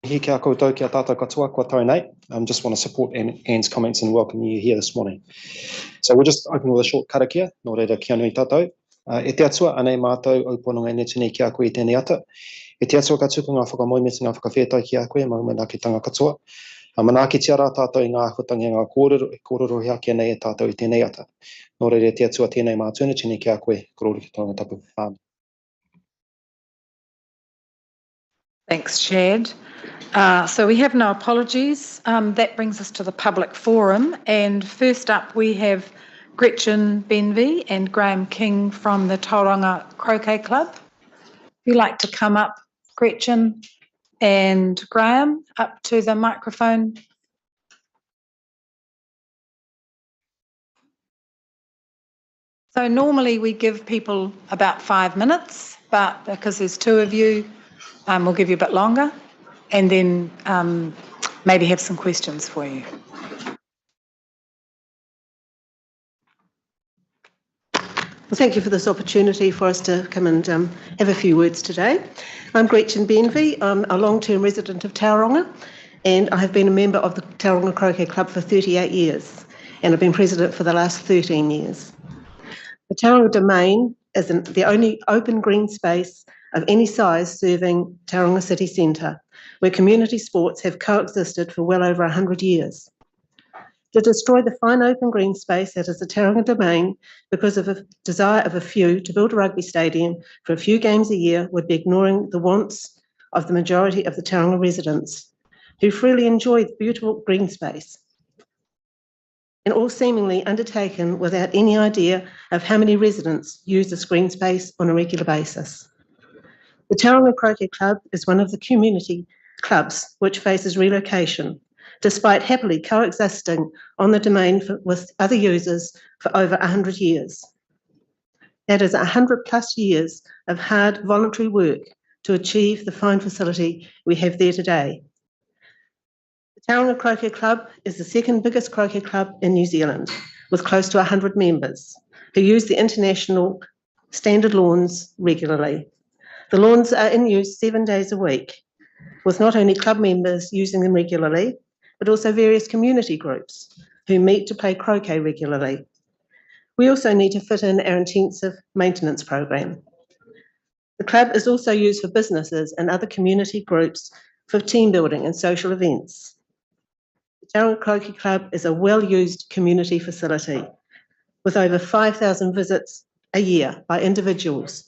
Hi kia koutou kia tātou katoa, kua tau nei. Just want to support Anne's comments and welcome you here this morning. So we'll just open with a short karakia, nō reira kia nui tātou. E te atua, anei mātou au pononga ne tēnei ki a koe I tēnei ata. E te atua ka tuku ngā whakamoimeti ngā whakawhetai ki a koe, maumena ki tanga katoa. Mana ki tia rā tātou I ngā hutangi ngā kōrero hea kia nei e tātou I tēnei ata. Nō reira te atua tēnei mātou ne tēnei ki a koe, kororo ki tōna tapu. Thanks, Chad. So we have no apologies. That brings us to the public forum. And first up, we have Gretchen Benvey and Graham King from the Tauranga Croquet Club. If you'd like to come up, Gretchen and Graham, up to the microphone. So normally we give people about 5 minutes, but because there's two of you, we'll give you a bit longer. And then maybe have some questions for you. Well, thank you for this opportunity for us to come and have a few words today. I'm Gretchen Benvey. I'm a long-term resident of Tauranga, and I have been a member of the Tauranga Croquet Club for 38 years, and I've been president for the last 13 years. The Tauranga Domain is the only open green space of any size serving Tauranga City Centre, where community sports have coexisted for well over 100 years. To destroy the fine open green space that is the Tauranga Domain because of a desire of a few to build a rugby stadium for a few games a year would be ignoring the wants of the majority of the Tauranga residents, who freely enjoy the beautiful green space, and all seemingly undertaken without any idea of how many residents use this green space on a regular basis. The Tauranga Croquet Club is one of the community clubs which faces relocation, despite happily coexisting on the domain with other users for over 100 years. That is 100 plus years of hard voluntary work to achieve the fine facility we have there today. The Tauranga Croquet Club is the second biggest croquet club in New Zealand, with close to 100 members who use the international standard lawns regularly. The lawns are in use 7 days a week, with not only club members using them regularly, but also various community groups who meet to play croquet regularly. We also need to fit in our intensive maintenance program. The club is also used for businesses and other community groups for team building and social events. The Tauranga Croquet Club is a well-used community facility with over 5,000 visits a year by individuals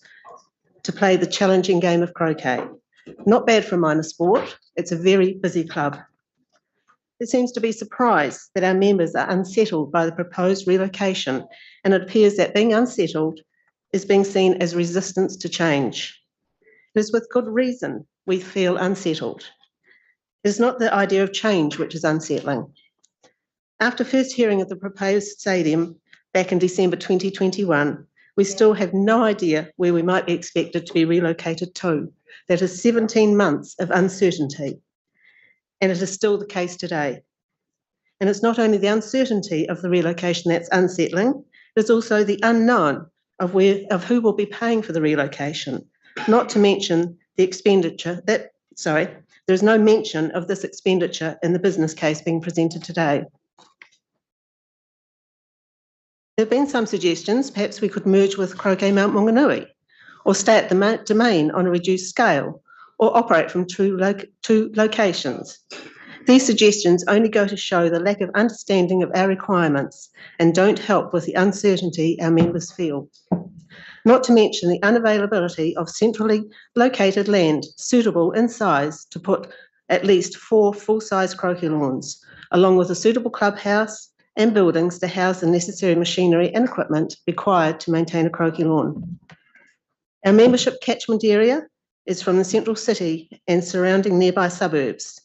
to play the challenging game of croquet. Not bad for a minor sport, it's a very busy club. There seems to be surprise that our members are unsettled by the proposed relocation, and it appears that being unsettled is being seen as resistance to change. It is with good reason we feel unsettled. It is not the idea of change which is unsettling. After first hearing of the proposed stadium back in December 2021, we still have no idea where we might be expected to be relocated to. That is 17 months of uncertainty, and it is still the case today. And it's not only the uncertainty of the relocation that's unsettling, it's also the unknown of who will be paying for the relocation, not to mention the expenditure there's no mention of this expenditure in the business case being presented today. There have been some suggestions, perhaps we could merge with Croquet Mount Maunganui, or stay at the domain on a reduced scale, or operate from two locations. These suggestions only go to show the lack of understanding of our requirements and don't help with the uncertainty our members feel. Not to mention the unavailability of centrally located land suitable in size to put at least 4 full-size croquet lawns, along with a suitable clubhouse and buildings to house the necessary machinery and equipment required to maintain a croquet lawn. Our membership catchment area is from the central city and surrounding nearby suburbs.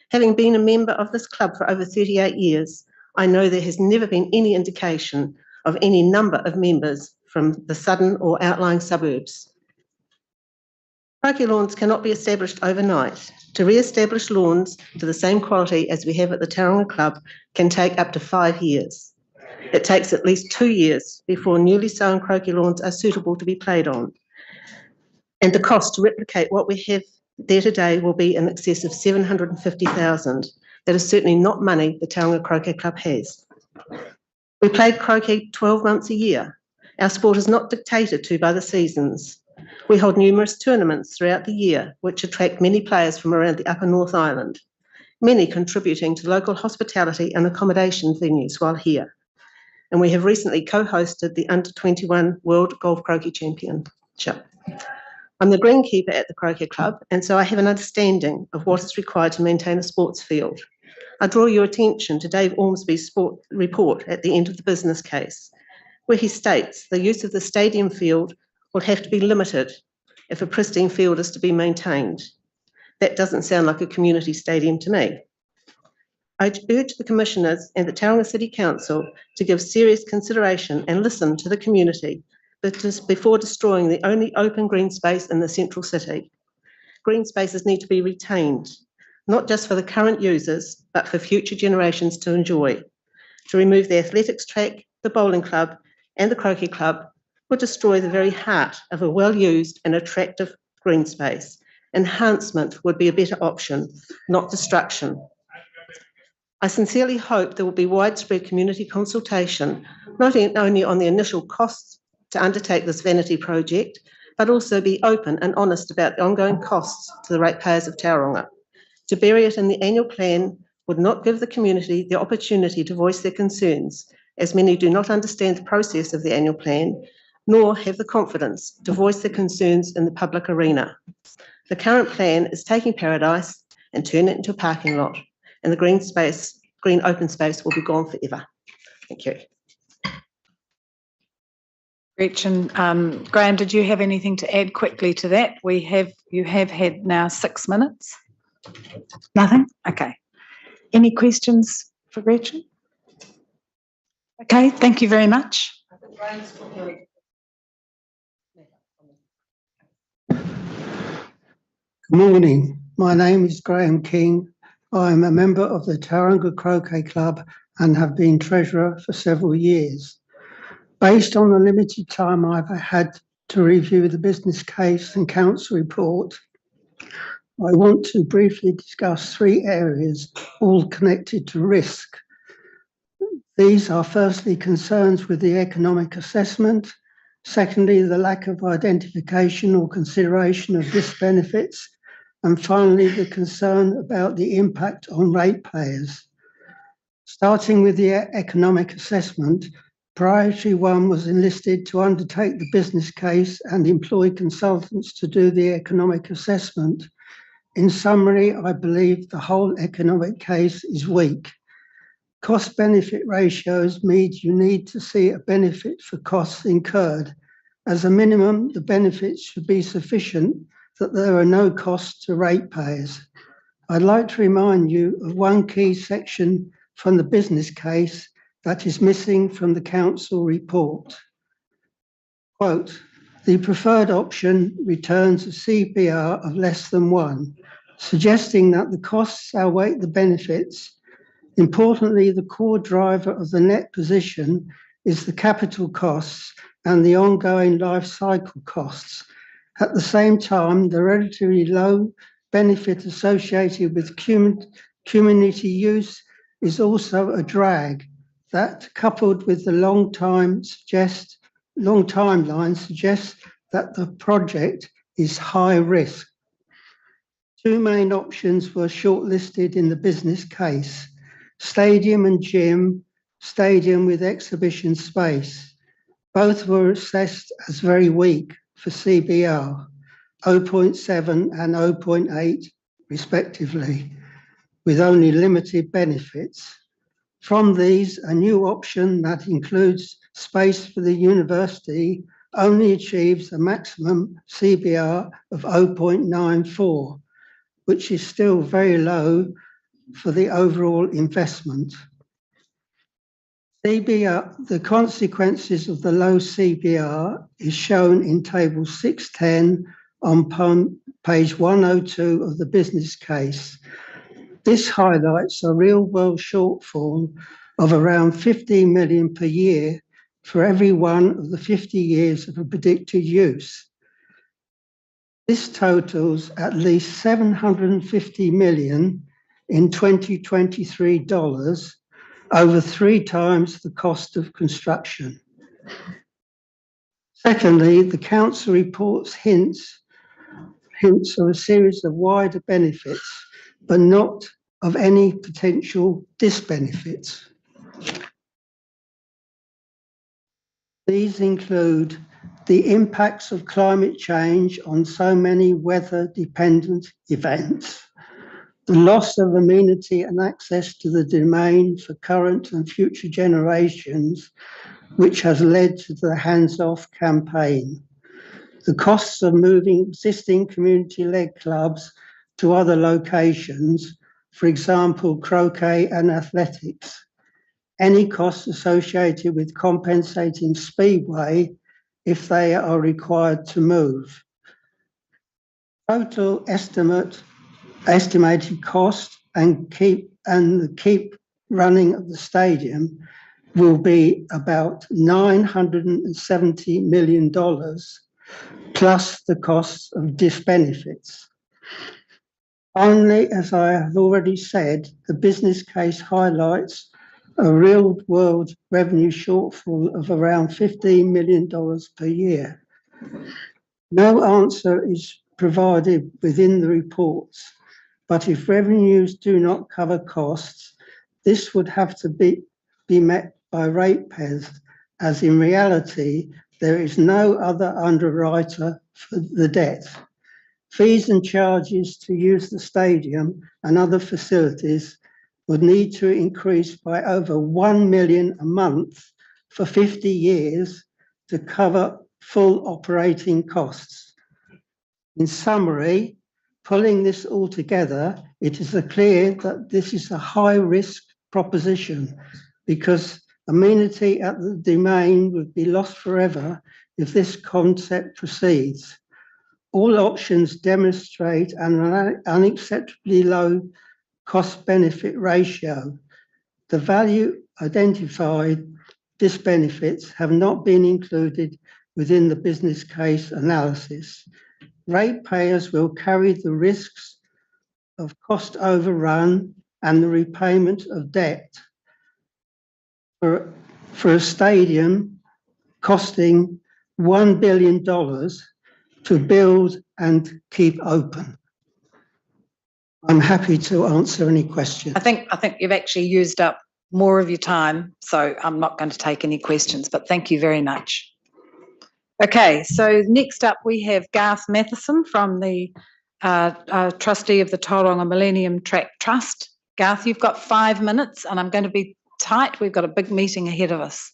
Having been a member of this club for over 38 years, I know there has never been any indication of any number of members from the southern or outlying suburbs. Croquet lawns cannot be established overnight. To re-establish lawns to the same quality as we have at the Tauranga Club can take up to 5 years. It takes at least 2 years before newly sown croquet lawns are suitable to be played on. And the cost to replicate what we have there today will be in excess of 750,000. That is certainly not money the Tauranga Croquet Club has. We played croquet 12 months a year. Our sport is not dictated to by the seasons. We hold numerous tournaments throughout the year, which attract many players from around the Upper North Island, many contributing to local hospitality and accommodation venues while here. And we have recently co-hosted the Under-21 World Golf Croquet Championship. I'm the greenkeeper at the Croquet Club, and so I have an understanding of what is required to maintain a sports field. I draw your attention to Dave Ormsby's report at the end of the business case, where he states the use of the stadium field will have to be limited if a pristine field is to be maintained. That doesn't sound like a community stadium to me. I urge the Commissioners and the Tauranga City Council to give serious consideration and listen to the community before destroying the only open green space in the central city. Green spaces need to be retained, not just for the current users, but for future generations to enjoy. To remove the athletics track, the bowling club, and the croquet club would destroy the very heart of a well-used and attractive green space. Enhancement would be a better option, not destruction. I sincerely hope there will be widespread community consultation, not only on the initial costs to undertake this vanity project, but also be open and honest about the ongoing costs to the ratepayers of Tauranga. To bury it in the annual plan would not give the community the opportunity to voice their concerns, as many do not understand the process of the annual plan, nor have the confidence to voice their concerns in the public arena. The current plan is taking paradise and turning it into a parking lot, and the green open space will be gone forever. Thank you. Gretchen, Graham, did you have anything to add quickly to that? You have had now 6 minutes. Nothing? Okay. Any questions for Gretchen? Okay, thank you very much. Good morning. My name is Graham King. I am a member of the Tauranga Croquet Club and have been treasurer for several years. Based on the limited time I've had to review the business case and council report, I want to briefly discuss 3 areas, all connected to risk. These are firstly concerns with the economic assessment, secondly the lack of identification or consideration of risk benefits, and finally the concern about the impact on ratepayers. Starting with the economic assessment, Priority 1 was enlisted to undertake the business case and employ consultants to do the economic assessment. In summary, I believe the whole economic case is weak. Cost-benefit ratios mean you need to see a benefit for costs incurred. As a minimum, the benefits should be sufficient that there are no costs to ratepayers. I'd like to remind you of one key section from the business case that is missing from the council report. Quote, the preferred option returns a CBR of less than 1, suggesting that the costs outweigh the benefits. Importantly, the core driver of the net position is the capital costs and the ongoing life cycle costs. At the same time, the relatively low benefit associated with community use is also a drag. That, coupled with the long timeline, suggests that the project is high risk. 2 main options were shortlisted in the business case: stadium and gym, stadium with exhibition space. Both were assessed as very weak for CBR, 0.7 and 0.8 respectively, with only limited benefits. From these, a new option that includes space for the university only achieves a maximum CBR of 0.94, which is still very low for the overall investment. CBR, the consequences of the low CBR is shown in table 610 on page 102 of the business case. This highlights a real-world shortfall of around 15 million per year for every one of the 50 years of a predicted use. This totals at least $750 million in 2023 dollars, over 3 times the cost of construction. Secondly, the council reports hints of a series of wider benefits, but not of any potential disbenefits. These include the impacts of climate change on so many weather-dependent events, the loss of amenity and access to the domain for current and future generations, which has led to the hands-off campaign, the costs of moving existing community-led clubs to other locations, for example, croquet and athletics, any costs associated with compensating Speedway if they are required to move. Total estimated cost and the keep running of the stadium will be about $970 million, plus the costs of disbenefits. Finally, as I have already said, the business case highlights a real-world revenue shortfall of around $15 million per year. No answer is provided within the reports, but if revenues do not cover costs, this would have to be met by ratepayers, as in reality, there is no other underwriter for the debt. Fees and charges to use the stadium and other facilities would need to increase by over $1 million a month for 50 years to cover full operating costs. In summary, pulling this all together, it is clear that this is a high-risk proposition because amenity at the domain would be lost forever if this concept proceeds. All options demonstrate an unacceptably low cost-benefit ratio. The value identified disbenefits have not been included within the business case analysis. Ratepayers will carry the risks of cost overrun and the repayment of debt for a stadium costing $1 billion to build and keep open. I'm happy to answer any questions. I think you've actually used up more of your time, so I'm not going to take any questions, but thank you very much. Okay, so next up we have Garth Matheson from the trustee of the Tauranga Millennium Track Trust. Garth, you've got 5 minutes and I'm going to be tight. We've got a big meeting ahead of us.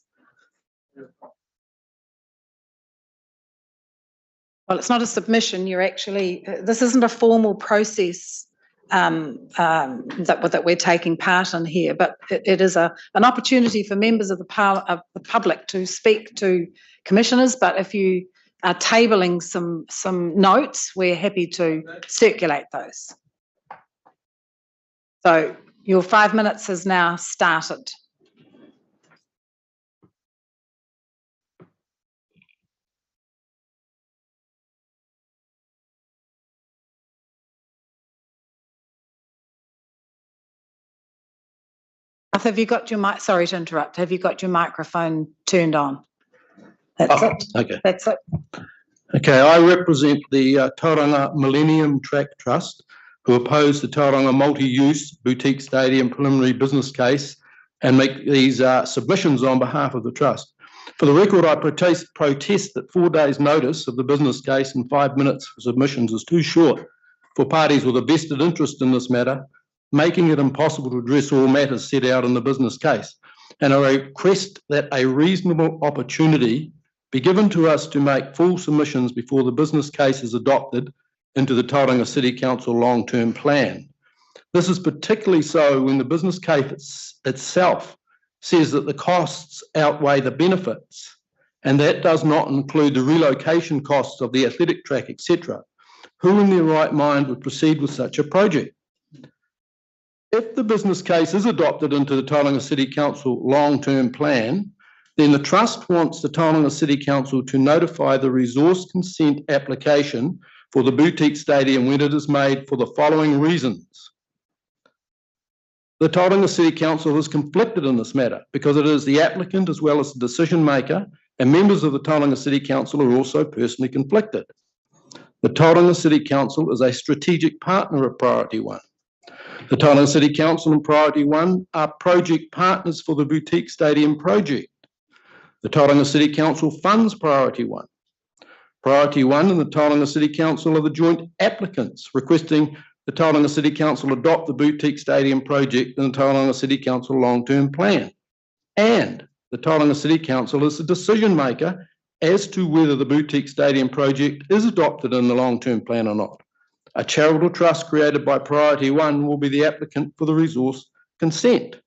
Well, it's not a submission. You're actually, this isn't a formal process that we're taking part in here, but it is an opportunity for members of the public to speak to commissioners. But if you are tabling some notes, we're happy to circulate those. So your 5 minutes has now started. Have you got your mic? Sorry to interrupt. Have you got your microphone turned on? That's it. Okay. That's it. Okay, I represent the Tauranga Millennium Track Trust, who oppose the Tauranga multi-use boutique stadium preliminary business case and make these submissions on behalf of the trust. For the record, I protest that 4 days' notice of the business case and 5 minutes for submissions is too short for parties with a vested interest in this matter, making it impossible to address all matters set out in the business case. And I request that a reasonable opportunity be given to us to make full submissions before the business case is adopted into the Tauranga City Council long-term plan. This is particularly so when the business case itself says that the costs outweigh the benefits, and that does not include the relocation costs of the athletic track, etc. Who in their right mind would proceed with such a project? If the business case is adopted into the Tauranga City Council long-term plan, then the Trust wants the Tauranga City Council to notify the resource consent application for the boutique stadium when it is made for the following reasons. The Tauranga City Council is conflicted in this matter because it is the applicant as well as the decision maker, and members of the Tauranga City Council are also personally conflicted. The Tauranga City Council is a strategic partner of Priority One. The Tauranga City Council and Priority One are project partners for the boutique stadium project. The Tauranga City Council funds Priority One. Priority One and the Tauranga City Council are the joint applicants requesting the Tauranga City Council adopt the boutique stadium project in the Tauranga City Council long-term plan. And the Tauranga City Council is the decision maker as to whether the boutique stadium project is adopted in the long-term plan or not. A charitable trust created by Priority One will be the applicant for the resource consent.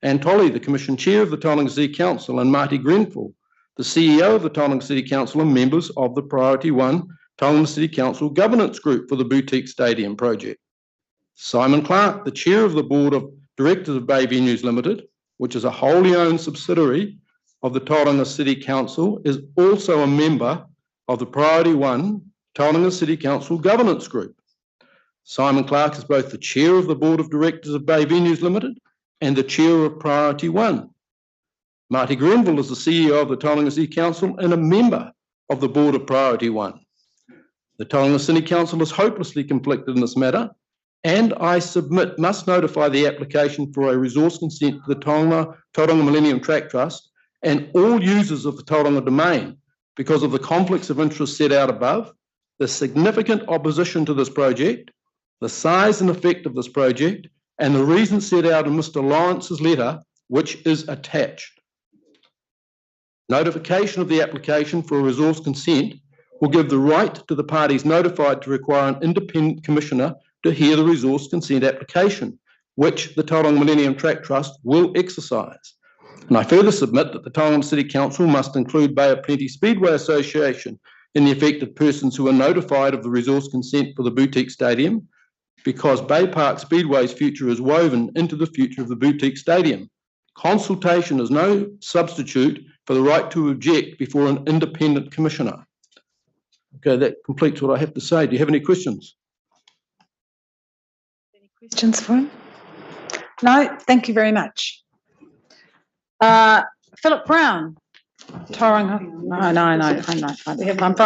Anne Tolley, the Commission Chair of the Tauranga City Council, and Marty Grenfell, the CEO of the Tauranga City Council, and members of the Priority One Tauranga City Council Governance Group for the boutique stadium project. Simon Clark, the Chair of the Board of Directors of Bay Venues Limited, which is a wholly owned subsidiary of the Tauranga City Council, is also a member of the Priority One Tauranga City Council Governance Group. Simon Clark is both the Chair of the Board of Directors of Bay Venues Limited and the Chair of Priority One. Marty Grenville is the CEO of the Tauranga City Council and a member of the Board of Priority One. The Tauranga City Council is hopelessly conflicted in this matter, and I submit must notify the application for a resource consent to the Tauranga Millennium Tract Trust and all users of the Tauranga domain because of the conflicts of interest set out above, the significant opposition to this project, the size and effect of this project, and the reasons set out in Mr. Lawrence's letter, which is attached. Notification of the application for a resource consent will give the right to the parties notified to require an independent commissioner to hear the resource consent application, which the Tauranga Millennium Tract Trust will exercise. And I further submit that the Tauranga City Council must include Bay of Plenty Speedway Association in the affected persons who are notified of the resource consent for the boutique stadium, because Bay Park Speedway's future is woven into the future of the boutique stadium. Consultation is no substitute for the right to object before an independent commissioner. Okay, that completes what I have to say. Do you have any questions? Any questions for him? No, thank you very much. Philip Brown, Tauranga. No,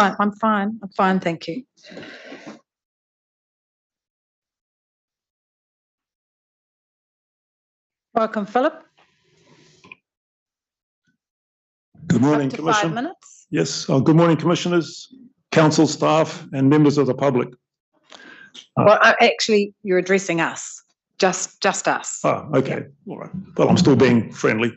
I'm fine, thank you. Welcome, Philip. Good morning, Up to Commission. 5 minutes. Yes, good morning, Commissioners, Council staff and members of the public. Well, actually, you're addressing us, just us. Oh, okay, all right. Well, I'm still being friendly.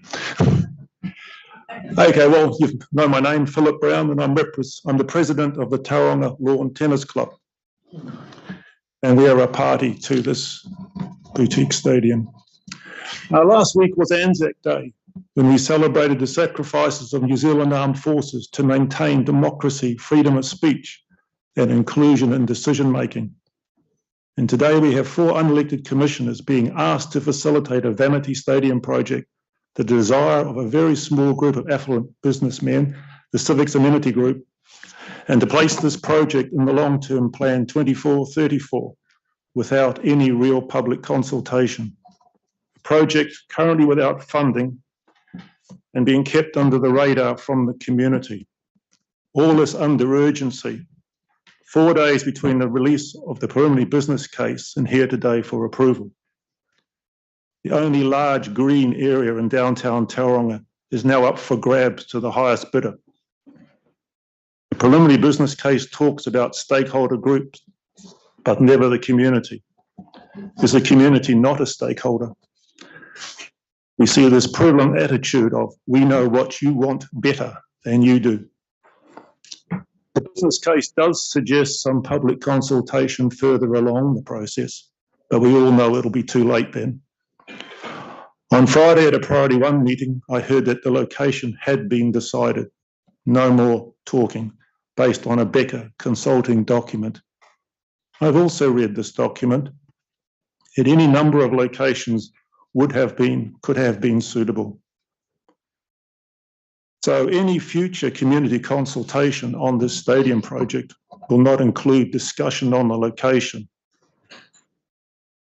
Okay, well, you know my name, Philip Brown, and I'm the president of the Tauranga Lawn Tennis Club. And we are a party to this boutique stadium. Last week was Anzac Day, when we celebrated the sacrifices of New Zealand Armed Forces to maintain democracy, freedom of speech, and inclusion in decision-making. And today we have 4 unelected commissioners being asked to facilitate a vanity stadium project, the desire of a very small group of affluent businessmen, the Civics Amenity Group, and to place this project in the long-term plan 2434 without any real public consultation. The project currently without funding and being kept under the radar from the community. All this under urgency. 4 days between the release of the preliminary business case and here today for approval. The only large green area in downtown Tauranga is now up for grabs to the highest bidder. The preliminary business case talks about stakeholder groups, but never the community. Is the community not a stakeholder? We see this prevalent attitude of, we know what you want better than you do. The business case does suggest some public consultation further along the process, but we all know it'll be too late then. On Friday at a Priority One meeting, I heard that the location had been decided. No more talking, based on a Becker consulting document. I've also read this document. At any number of locations could have been suitable. So any future community consultation on this stadium project will not include discussion on the location,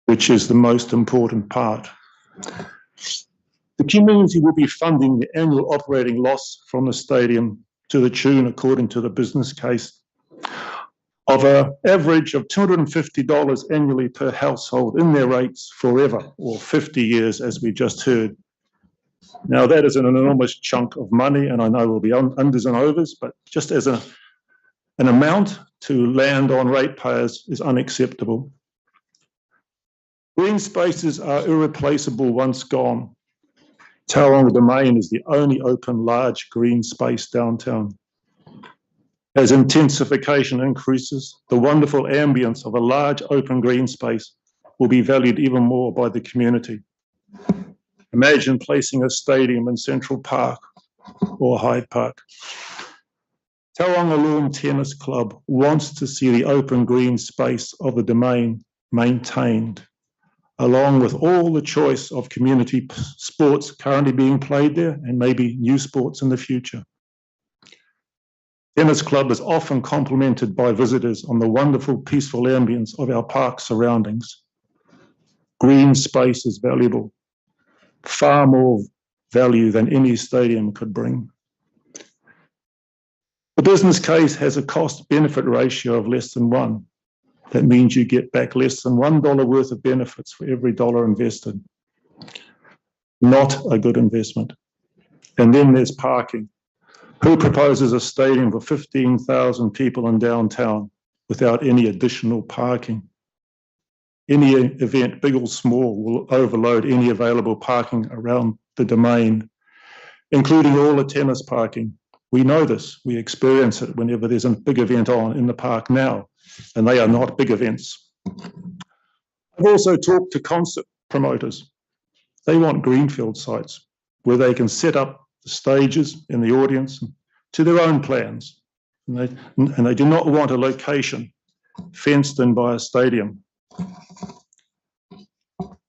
which is the most important part. The community will be funding the annual operating loss from the stadium to the tune, according to the business case, of an average of $250 annually per household in their rates forever, or 50 years, as we just heard. Now, that is an enormous chunk of money, and I know will be unders and overs, but just as an amount to land on ratepayers is unacceptable. Green spaces are irreplaceable once gone. Tauranga Domain is the only open large green space downtown. As intensification increases, the wonderful ambience of a large open green space will be valued even more by the community. Imagine placing a stadium in Central Park or Hyde Park. Tauranga Lawn Tennis Club wants to see the open green space of the Domain maintained, along with all the choice of community sports currently being played there and maybe new sports in the future. Tennis Club is often complimented by visitors on the wonderful, peaceful ambience of our park surroundings. Green space is valuable, far more value than any stadium could bring. The business case has a cost-benefit ratio of less than 1. That means you get back less than $1 worth of benefits for every dollar invested. Not a good investment. And then there's parking. Who proposes a stadium for 15,000 people in downtown without any additional parking? Any event, big or small, will overload any available parking around the Domain, including all the tennis parking. We know this. We experience it whenever there's a big event on in the park now, and they are not big events. I've also talked to concert promoters. They want greenfield sites where they can set up the stages in the audience to their own plans. And they do not want a location fenced in by a stadium.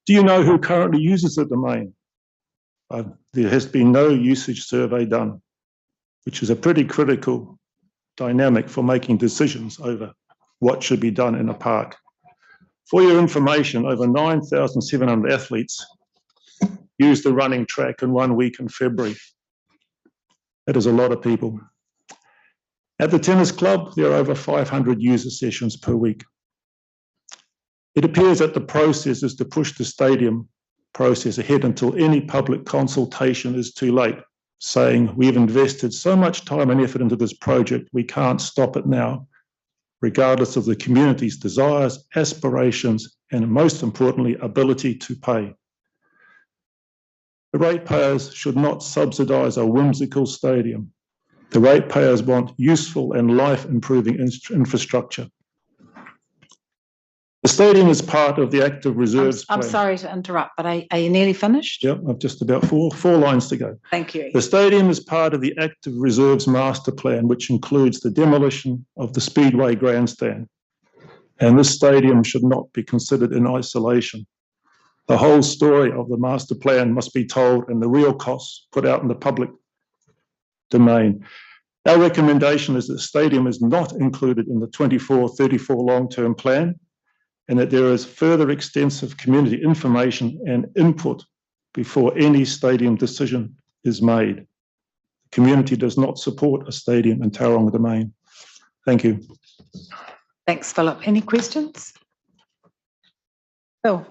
Do you know who currently uses the Domain? There has been no usage survey done, which is a pretty critical dynamic for making decisions over what should be done in a park. For your information, over 9,700 athletes used the running track in 1 week in February. That is a lot of people. At the tennis club, there are over 500 user sessions per week. It appears that the process is to push the stadium process ahead until any public consultation is too late, saying we've invested so much time and effort into this project, we can't stop it now, regardless of the community's desires, aspirations, and most importantly, ability to pay. The ratepayers should not subsidise a whimsical stadium. The ratepayers want useful and life-improving infrastructure. The stadium is part of the active reserves plan. I'm sorry to interrupt, but are you nearly finished? Yep, I've just about four lines to go. Thank you. The stadium is part of the active reserves master plan, which includes the demolition of the Speedway grandstand. And this stadium should not be considered in isolation. The whole story of the master plan must be told and the real costs put out in the public domain. Our recommendation is that the stadium is not included in the 24-34 long-term plan, and that there is further extensive community information and input before any stadium decision is made. The community does not support a stadium in Tauranga Domain. Thank you. Thanks, Philip. Any questions? Phil.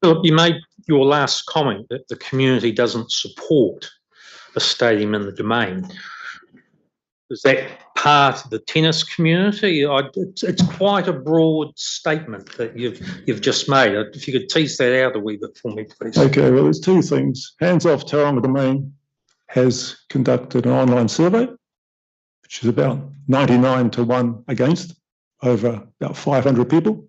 Philip, you made your last comment that the community doesn't support a stadium in the Domain. Is that part of the tennis community? It's quite a broad statement that you've just made. If you could tease that out a wee bit for me, please. Okay, well, there's two things. Hands Off Tauranga Domain has conducted an online survey, which is about 99 to 1 against, over about 500 people.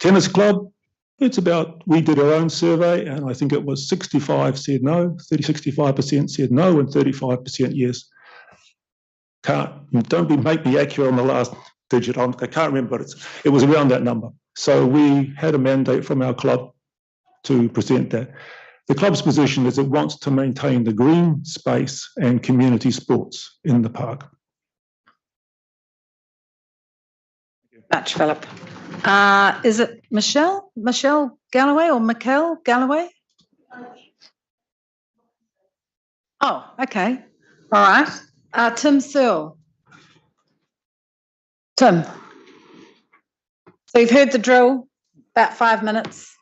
Tennis Club, we did our own survey, and I think it was 65 said no, 65% said no, and 35% yes. Don't make me accurate on the last digit. I can't remember, but it was around that number. So we had a mandate from our club to present that. The club's position is it wants to maintain the green space and community sports in the park. much, Philip. Is it Michelle? Michelle Galloway or Mikel Galloway? Oh, okay. All right. Tim Searle. Tim. So you've heard the drill, about 5 minutes.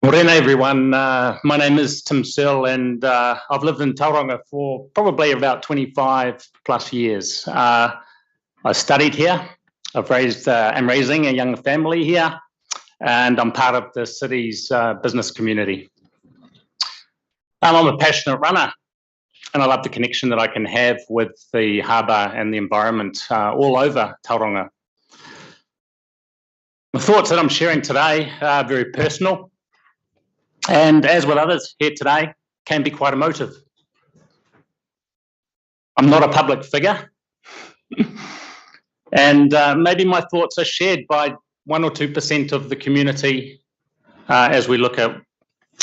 Morena, everyone. My name is Tim Searle, and I've lived in Tauranga for probably about 25 plus years. I studied here. I'm raising a young family here, and I'm part of the city's business community. I'm a passionate runner, and I love the connection that I can have with the harbour and the environment all over Tauranga. The thoughts that I'm sharing today are very personal, and as with others here today, can be quite emotive. I'm not a public figure, and maybe my thoughts are shared by 1 or 2% of the community as we look at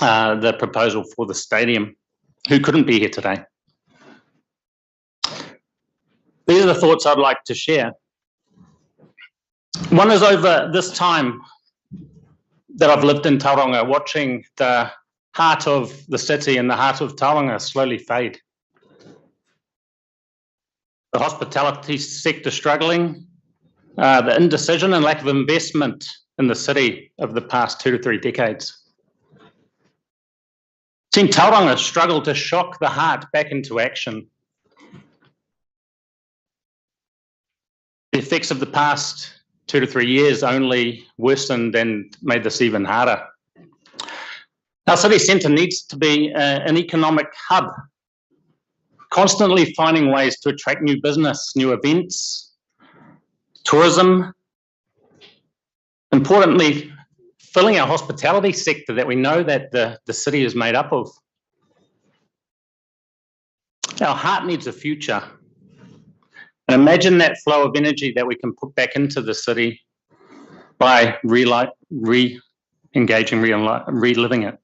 the proposal for the stadium, who couldn't be here today. These are the thoughts I'd like to share. One is over this time that I've lived in Tauranga, watching the heart of the city and the heart of Tauranga slowly fade. The hospitality sector struggling, the indecision and lack of investment in the city over the past 2 to 3 decades. Seen Tauranga struggle to shock the heart back into action. The effects of the past 2 to 3 years only worsened and made this even harder. Our city centre needs to be an economic hub, constantly finding ways to attract new business, new events, tourism. Importantly, filling our hospitality sector that we know that the city is made up of. Our heart needs a future. And imagine that flow of energy that we can put back into the city by re-engaging, reliving it.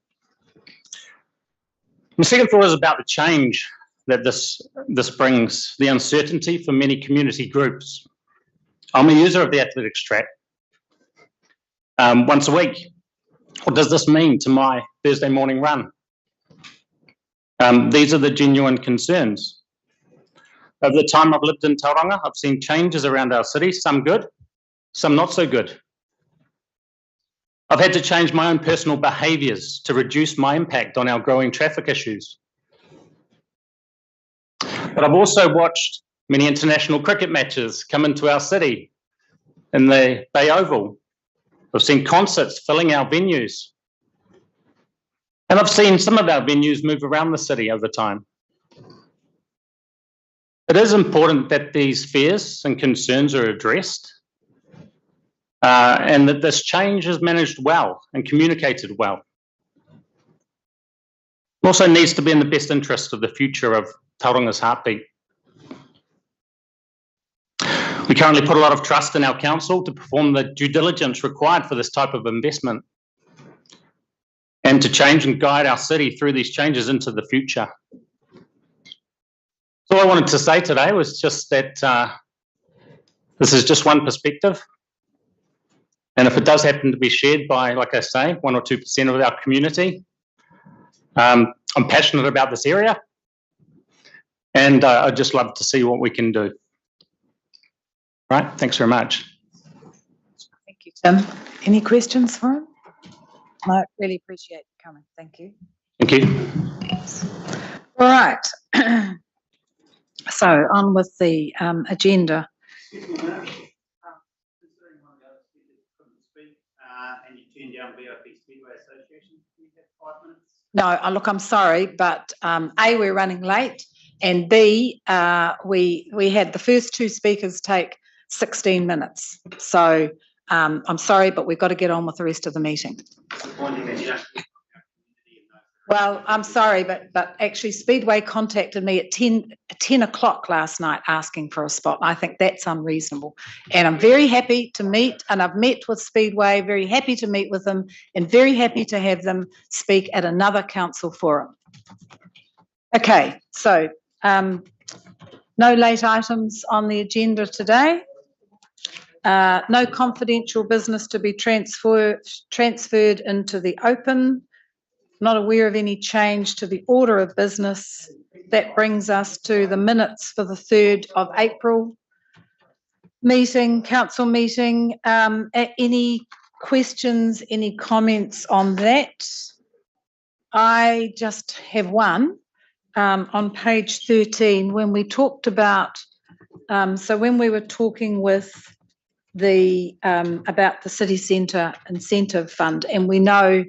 The second thought is about the change that this brings, the uncertainty for many community groups. I'm a user of the athletics track once a week. What does this mean to my Thursday morning run? These are the genuine concerns. Over the time I've lived in Tauranga, I've seen changes around our city, some good, some not so good. I've had to change my own personal behaviours to reduce my impact on our growing traffic issues. But I've also watched many international cricket matches come into our city in the Bay Oval. I've seen concerts filling our venues. And I've seen some of our venues move around the city over time. It is important that these fears and concerns are addressed and that this change is managed well and communicated well. It also needs to be in the best interest of the future of Tauranga's heartbeat. We currently put a lot of trust in our council to perform the due diligence required for this type of investment and to change and guide our city through these changes into the future. All I wanted to say today was just that this is just one perspective. And if it does happen to be shared by, like I say, 1 or 2% of our community, I'm passionate about this area. And I'd just love to see what we can do. Right, thanks very much. Thank you, Tim. Any questions for him? I really appreciate you coming. Thank you. Thank you. All right. So on with the agenda. No, look, I'm sorry, but A, we're running late, and B, we had the first 2 speakers take 16 minutes. So I'm sorry, but we've got to get on with the rest of the meeting. Well, I'm sorry, but actually Speedway contacted me at 10 o'clock last night asking for a spot. I think that's unreasonable. And I'm very happy to meet, and I've met with Speedway, very happy to meet with them, and very happy to have them speak at another council forum. Okay, so no late items on the agenda today. No confidential business to be transferred into the open. Not aware of any change to the order of business. That brings us to the minutes for the 3rd of April meeting, council meeting. Any questions, any comments on that? I just have one on page 13 when we talked about, so when we were talking with about the city centre incentive fund, and we know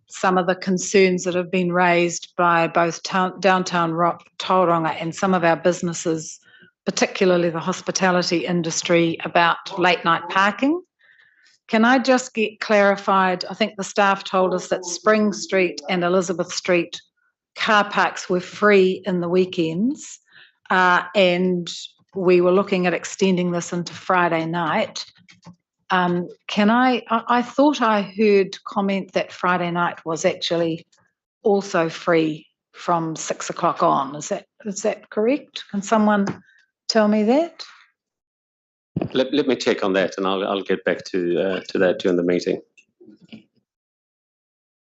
some of the concerns that have been raised by both downtown Tauranga and some of our businesses, particularly the hospitality industry, about late night parking. Can I just get clarified? I think the staff told us that Spring Street and Elizabeth Street car parks were free in the weekends, and we were looking at extending this into Friday night. I thought I heard comment that Friday night was actually also free from 6 o'clock on. Is that correct? Can someone tell me that? Let me check on that, and I'll get back to that during the meeting.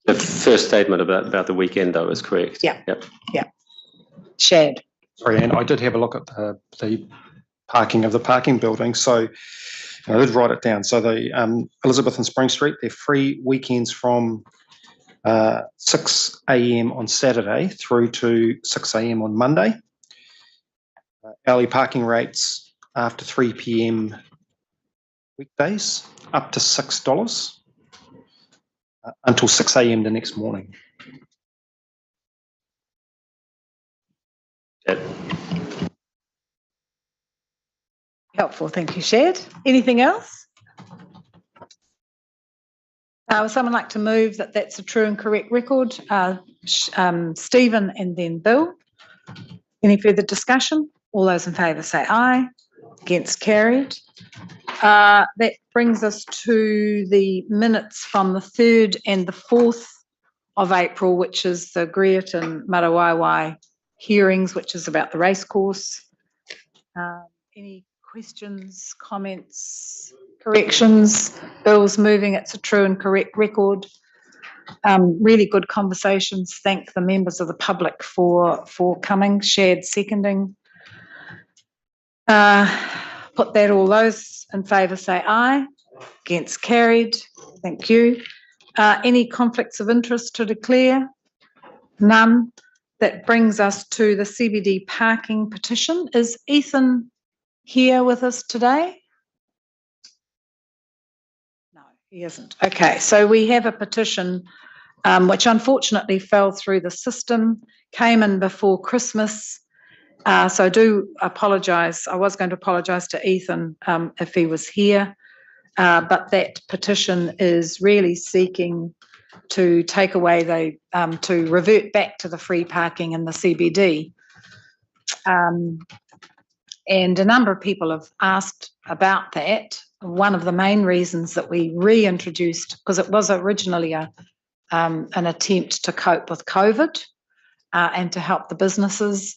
The first statement about the weekend, though, is correct. Yeah. Yep. Yeah. Shared. Sorry, Anne, I did have a look at the parking of the parking building, so I did write it down. So the Elizabeth and Spring Street, they're free weekends from 6 a.m. on Saturday through to 6 a.m. on Monday. Hourly parking rates after 3 p.m. weekdays up to $6 until 6 a.m. the next morning. Yep. Helpful, thank you, Shared. Anything else? Would someone like to move that that's a true and correct record? Stephen and then Bill. Any further discussion? All those in favour say aye. Against, carried. That brings us to the minutes from the 3rd and the 4th of April, which is the Great and Marawaiwai hearings, which is about the racecourse. Any questions, comments, corrections? Bill's moving, it's a true and correct record. Really good conversations. Thank the members of the public for coming. Shared seconding. Put that, all those in favour say aye. Against, carried. Thank you. Any conflicts of interest to declare? None. That brings us to the CBD parking petition. Is Ethan here with us today? No, he isn't. Okay, so we have a petition which unfortunately fell through the system, came in before Christmas. So I do apologise. I was going to apologise to Ethan if he was here, but that petition is really seeking to take away to revert back to the free parking in the CBD. And a number of people have asked about that. One of the main reasons that we reintroduced, because it was originally an attempt to cope with COVID and to help the businesses.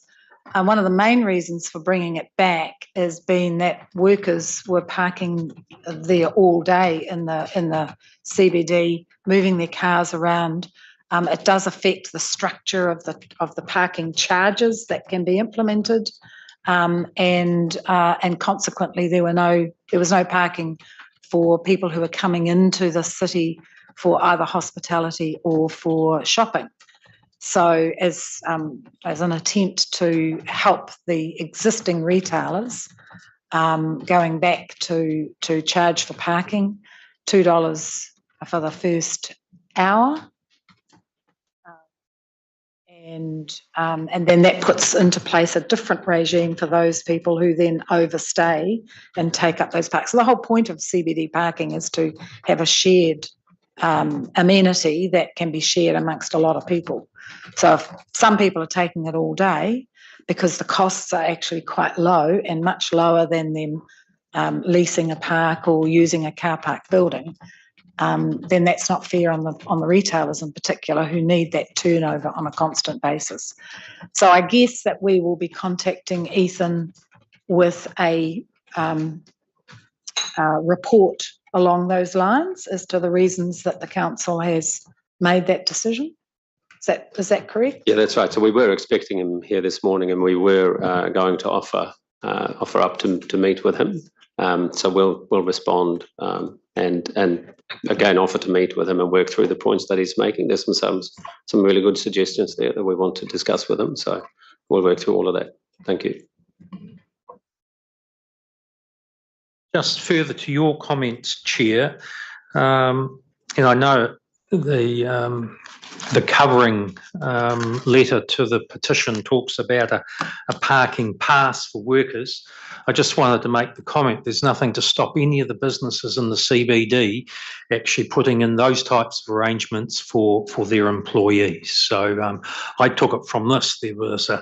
One of the main reasons for bringing it back has been that workers were parking there all day in the CBD, moving their cars around. It does affect the structure of the parking charges that can be implemented, and consequently there was no parking for people who are coming into the city for either hospitality or for shopping. So as an attempt to help the existing retailers, going back to charge for parking, $2 for the first hour, and then that puts into place a different regime for those people who then overstay and take up those parks. So the whole point of CBD parking is to have a shared amenity that can be shared amongst a lot of people. So if some people are taking it all day, because the costs are actually quite low and much lower than them leasing a park or using a car park building, then that's not fair on the retailers in particular who need that turnover on a constant basis. So I guess that we will be contacting Ethan with a report along those lines as to the reasons that the council has made that decision. Is that correct? Yeah, that's right. So we were expecting him here this morning, and we were going to offer up to meet with him. So we'll respond and again offer to meet with him and work through the points that he's making. There's some really good suggestions there that we want to discuss with him. So we'll work through all of that. Thank you. Just further to your comments, Chair, and I know the covering letter to the petition talks about a parking pass for workers. I just wanted to make the comment, there's nothing to stop any of the businesses in the CBD actually putting in those types of arrangements for their employees. So I took it from this, there was a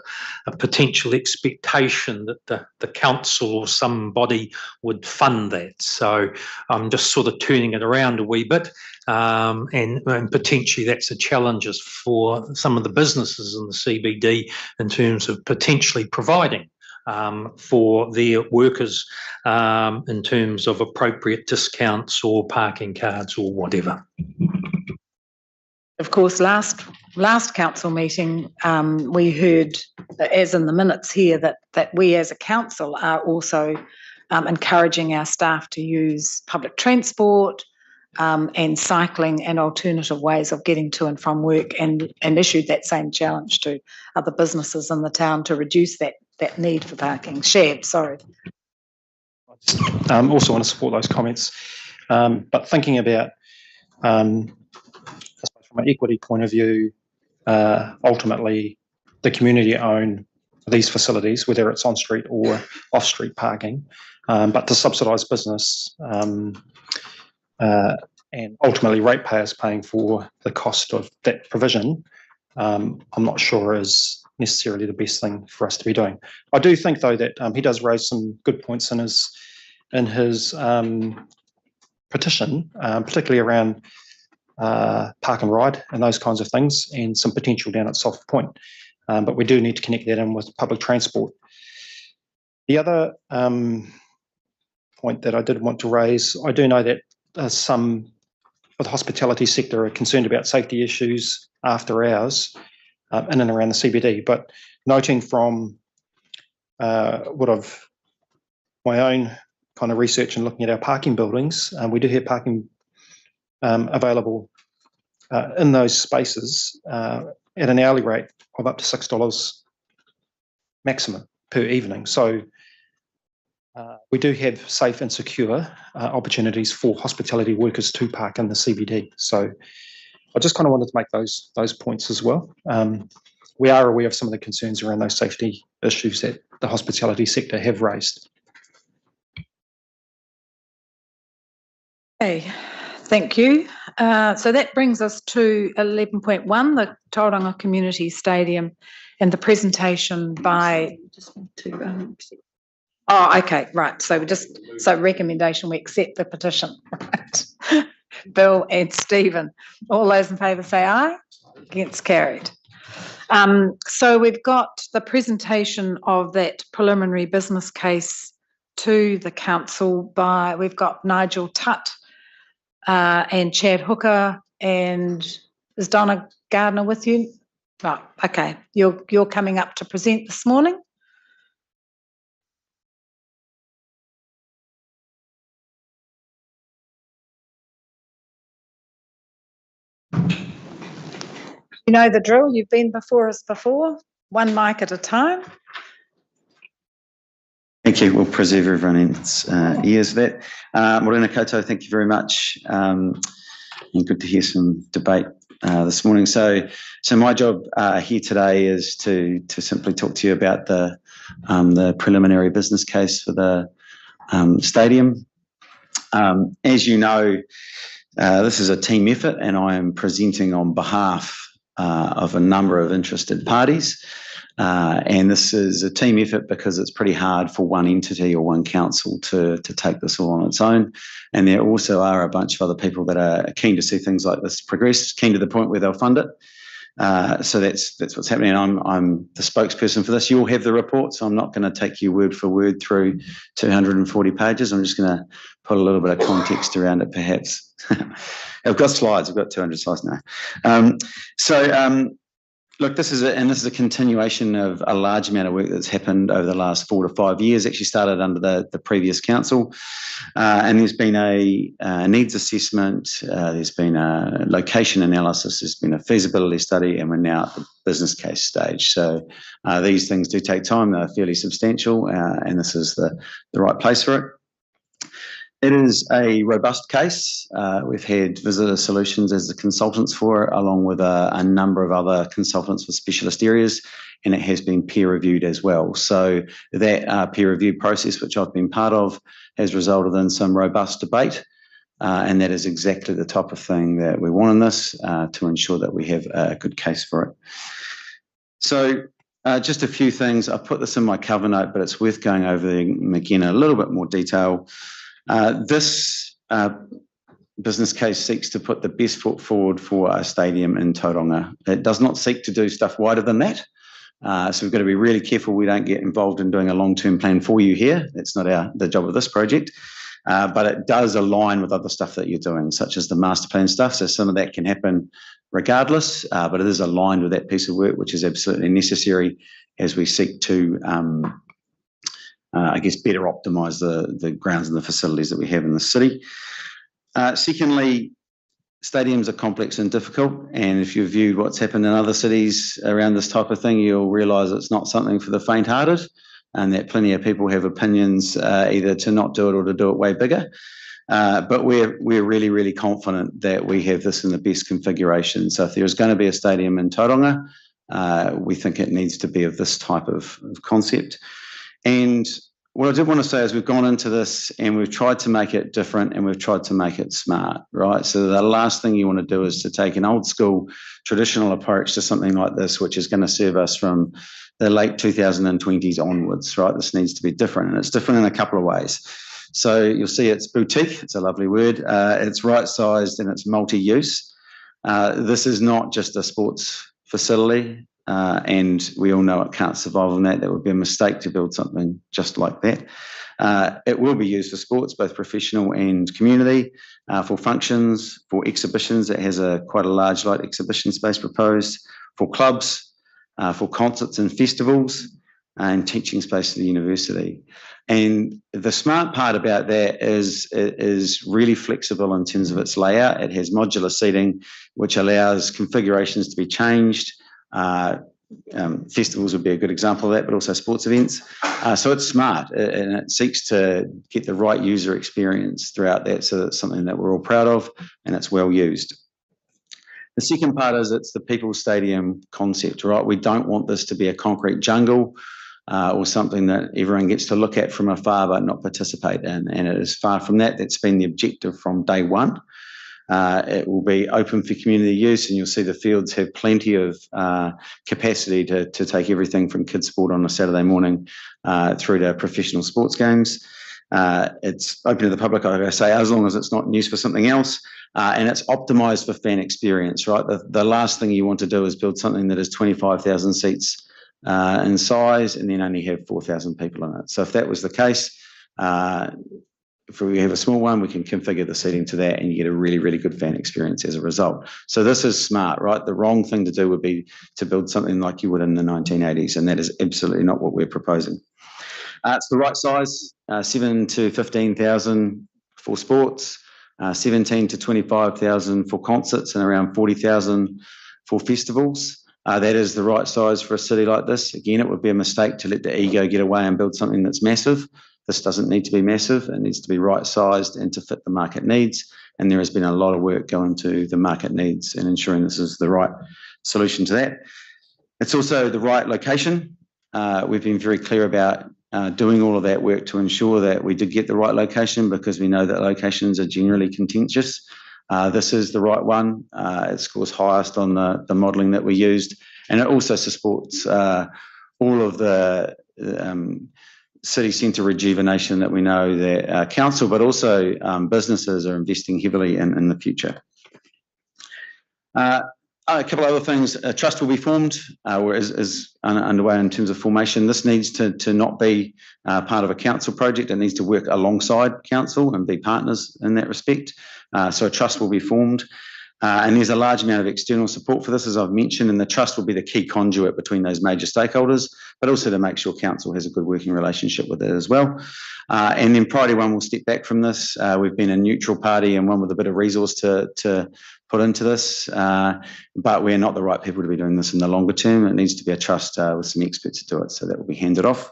potential expectation that the council or somebody would fund that. So I'm just sort of turning it around a wee bit. And potentially that's a challenge for some of the businesses in the CBD in terms of potentially providing for their workers in terms of appropriate discounts or parking cards or whatever. Of course, last council meeting, we heard, as in the minutes here, that we as a council are also encouraging our staff to use public transport, and cycling and alternative ways of getting to and from work, and issued that same challenge to other businesses in the town to reduce that need for parking. Shab, sorry. Also want to support those comments, but thinking about, I suppose from an equity point of view, ultimately the community own these facilities, whether it's on-street or off-street parking, but to subsidise business and ultimately ratepayers paying for the cost of that provision, I'm not sure is necessarily the best thing for us to be doing. I do think, though, that he does raise some good points in his petition, particularly around park and ride and those kinds of things, and some potential down at Soft Point. But we do need to connect that in with public transport. The other point that I did want to raise, I do know that some of the hospitality sector are concerned about safety issues after hours in and around the CBD. But noting from my own kind of research and looking at our parking buildings, we do have parking available in those spaces at an hourly rate of up to $6 maximum per evening. So we do have safe and secure opportunities for hospitality workers to park in the CBD. So I just kind of wanted to make those points as well. We are aware of some of the concerns around those safety issues that the hospitality sector have raised. Okay, thank you. So that brings us to 11.1, the Tauranga Community Stadium, and the presentation by... Oh, okay, right. So recommendation, we accept the petition. Right. Bill and Stephen. All those in favour say aye. Against, carried. So we've got the presentation of that preliminary business case to the council we've got Nigel Tutt and Chad Hooker, and is Donna Gardner with you? Right, okay. You're coming up to present this morning. You know the drill, you've been before us before, one mic at a time. Thank you. We'll preserve everyone's ears for that. Morena koutou, thank you very much. And good to hear some debate this morning. So my job here today is to simply talk to you about the preliminary business case for the stadium. As you know, this is a team effort, and I am presenting on behalf of a number of interested parties. And this is a team effort because it's pretty hard for one entity or one council to take this all on its own. And there also are a bunch of other people that are keen to see things like this progress, keen to the point where they'll fund it. So that's what's happening. I'm the spokesperson for this. You'll have the report, so I'm not going to take you word for word through 240 pages. I'm just going to put a little bit of context around it, perhaps. I've got slides. I've got 200 slides now. Look, this is a continuation of a large amount of work that's happened over the last 4 to 5 years. Actually started under the previous council, and there's been a needs assessment, there's been a location analysis, there's been a feasibility study, and we're now at the business case stage. So these things do take time. They're fairly substantial, and this is the right place for it. It is a robust case. We've had Visitor Solutions as the consultants for it, along with a number of other consultants for specialist areas, and it has been peer reviewed as well. So that peer review process, which I've been part of, has resulted in some robust debate, and that is exactly the type of thing that we want in this to ensure that we have a good case for it. So just a few things. I put this in my cover note, but it's worth going over them again in a little bit more detail. This business case seeks to put the best foot forward for a stadium in Tauranga. It does not seek to do stuff wider than that. So we've got to be really careful we don't get involved in doing a long-term plan for you here. That's not the job of this project. But it does align with other stuff that you're doing, such as the master plan stuff. So some of that can happen regardless, but it is aligned with that piece of work, which is absolutely necessary as we seek to better optimise the grounds and the facilities that we have in the city. Secondly, stadiums are complex and difficult, and if you've viewed what's happened in other cities around this type of thing, you'll realise it's not something for the faint-hearted, and that plenty of people have opinions either to not do it or to do it way bigger. But we're really, really confident that we have this in the best configuration. So if there is going to be a stadium in Tauranga, we think it needs to be of this type of concept. And what I did want to say is we've gone into this and we've tried to make it different and we've tried to make it smart, right? So the last thing you want to do is to take an old school traditional approach to something like this, which is going to serve us from the late 2020s onwards, right? This needs to be different, and it's different in a couple of ways. So you'll see it's boutique. It's a lovely word. It's right-sized and it's multi-use. This is not just a sports facility. And we all know it can't survive on that. That would be a mistake to build something just like that. It will be used for sports, both professional and community, for functions, for exhibitions. It has quite a large light exhibition space proposed, for clubs, for concerts and festivals, and teaching space to the university. And the smart part about that is it is really flexible in terms of its layout. It has modular seating, which allows configurations to be changed. Festivals would be a good example of that, but also sports events. So it's smart and it seeks to get the right user experience throughout that, so that's something that we're all proud of and it's well used. The second part is it's the People's Stadium concept, right? We don't want this to be a concrete jungle or something that everyone gets to look at from afar but not participate in, and it is far from that. That's been the objective from day one. It will be open for community use, and you'll see the fields have plenty of capacity to take everything from kids' sport on a Saturday morning through to professional sports games. It's open to the public, like I say, as long as it's not used for something else, and it's optimised for fan experience, right? The last thing you want to do is build something that is 25,000 seats in size and then only have 4,000 people in it. So if that was the case, if we have a small one, we can configure the seating to that and you get a really, really good fan experience as a result. So this is smart, right? The wrong thing to do would be to build something like you would in the 1980s, and that is absolutely not what we're proposing. It's the right size, 7 to 15,000 for sports, 17 to 25,000 for concerts, and around 40,000 for festivals. That is the right size for a city like this. Again, it would be a mistake to let the ego get away and build something that's massive. This doesn't need to be massive. It needs to be right-sized and to fit the market needs. And there has been a lot of work going to the market needs and ensuring this is the right solution to that. It's also the right location. We've been very clear about doing all of that work to ensure that we did get the right location, because we know that locations are generally contentious. This is the right one. It scores highest on the modelling that we used. And it also supports all of the city centre rejuvenation that we know that council, but also businesses are investing heavily in the future. A couple of other things. A trust will be formed, or is underway in terms of formation. This needs to not be part of a council project. It needs to work alongside council and be partners in that respect. So a trust will be formed. And there's a large amount of external support for this, as I've mentioned, and the trust will be the key conduit between those major stakeholders, but also to make sure council has a good working relationship with it as well. And then Priority One will step back from this. We've been a neutral party and one with a bit of resource to put into this, but we're not the right people to be doing this in the longer term. It needs to be a trust with some experts to do it, so that will be handed off.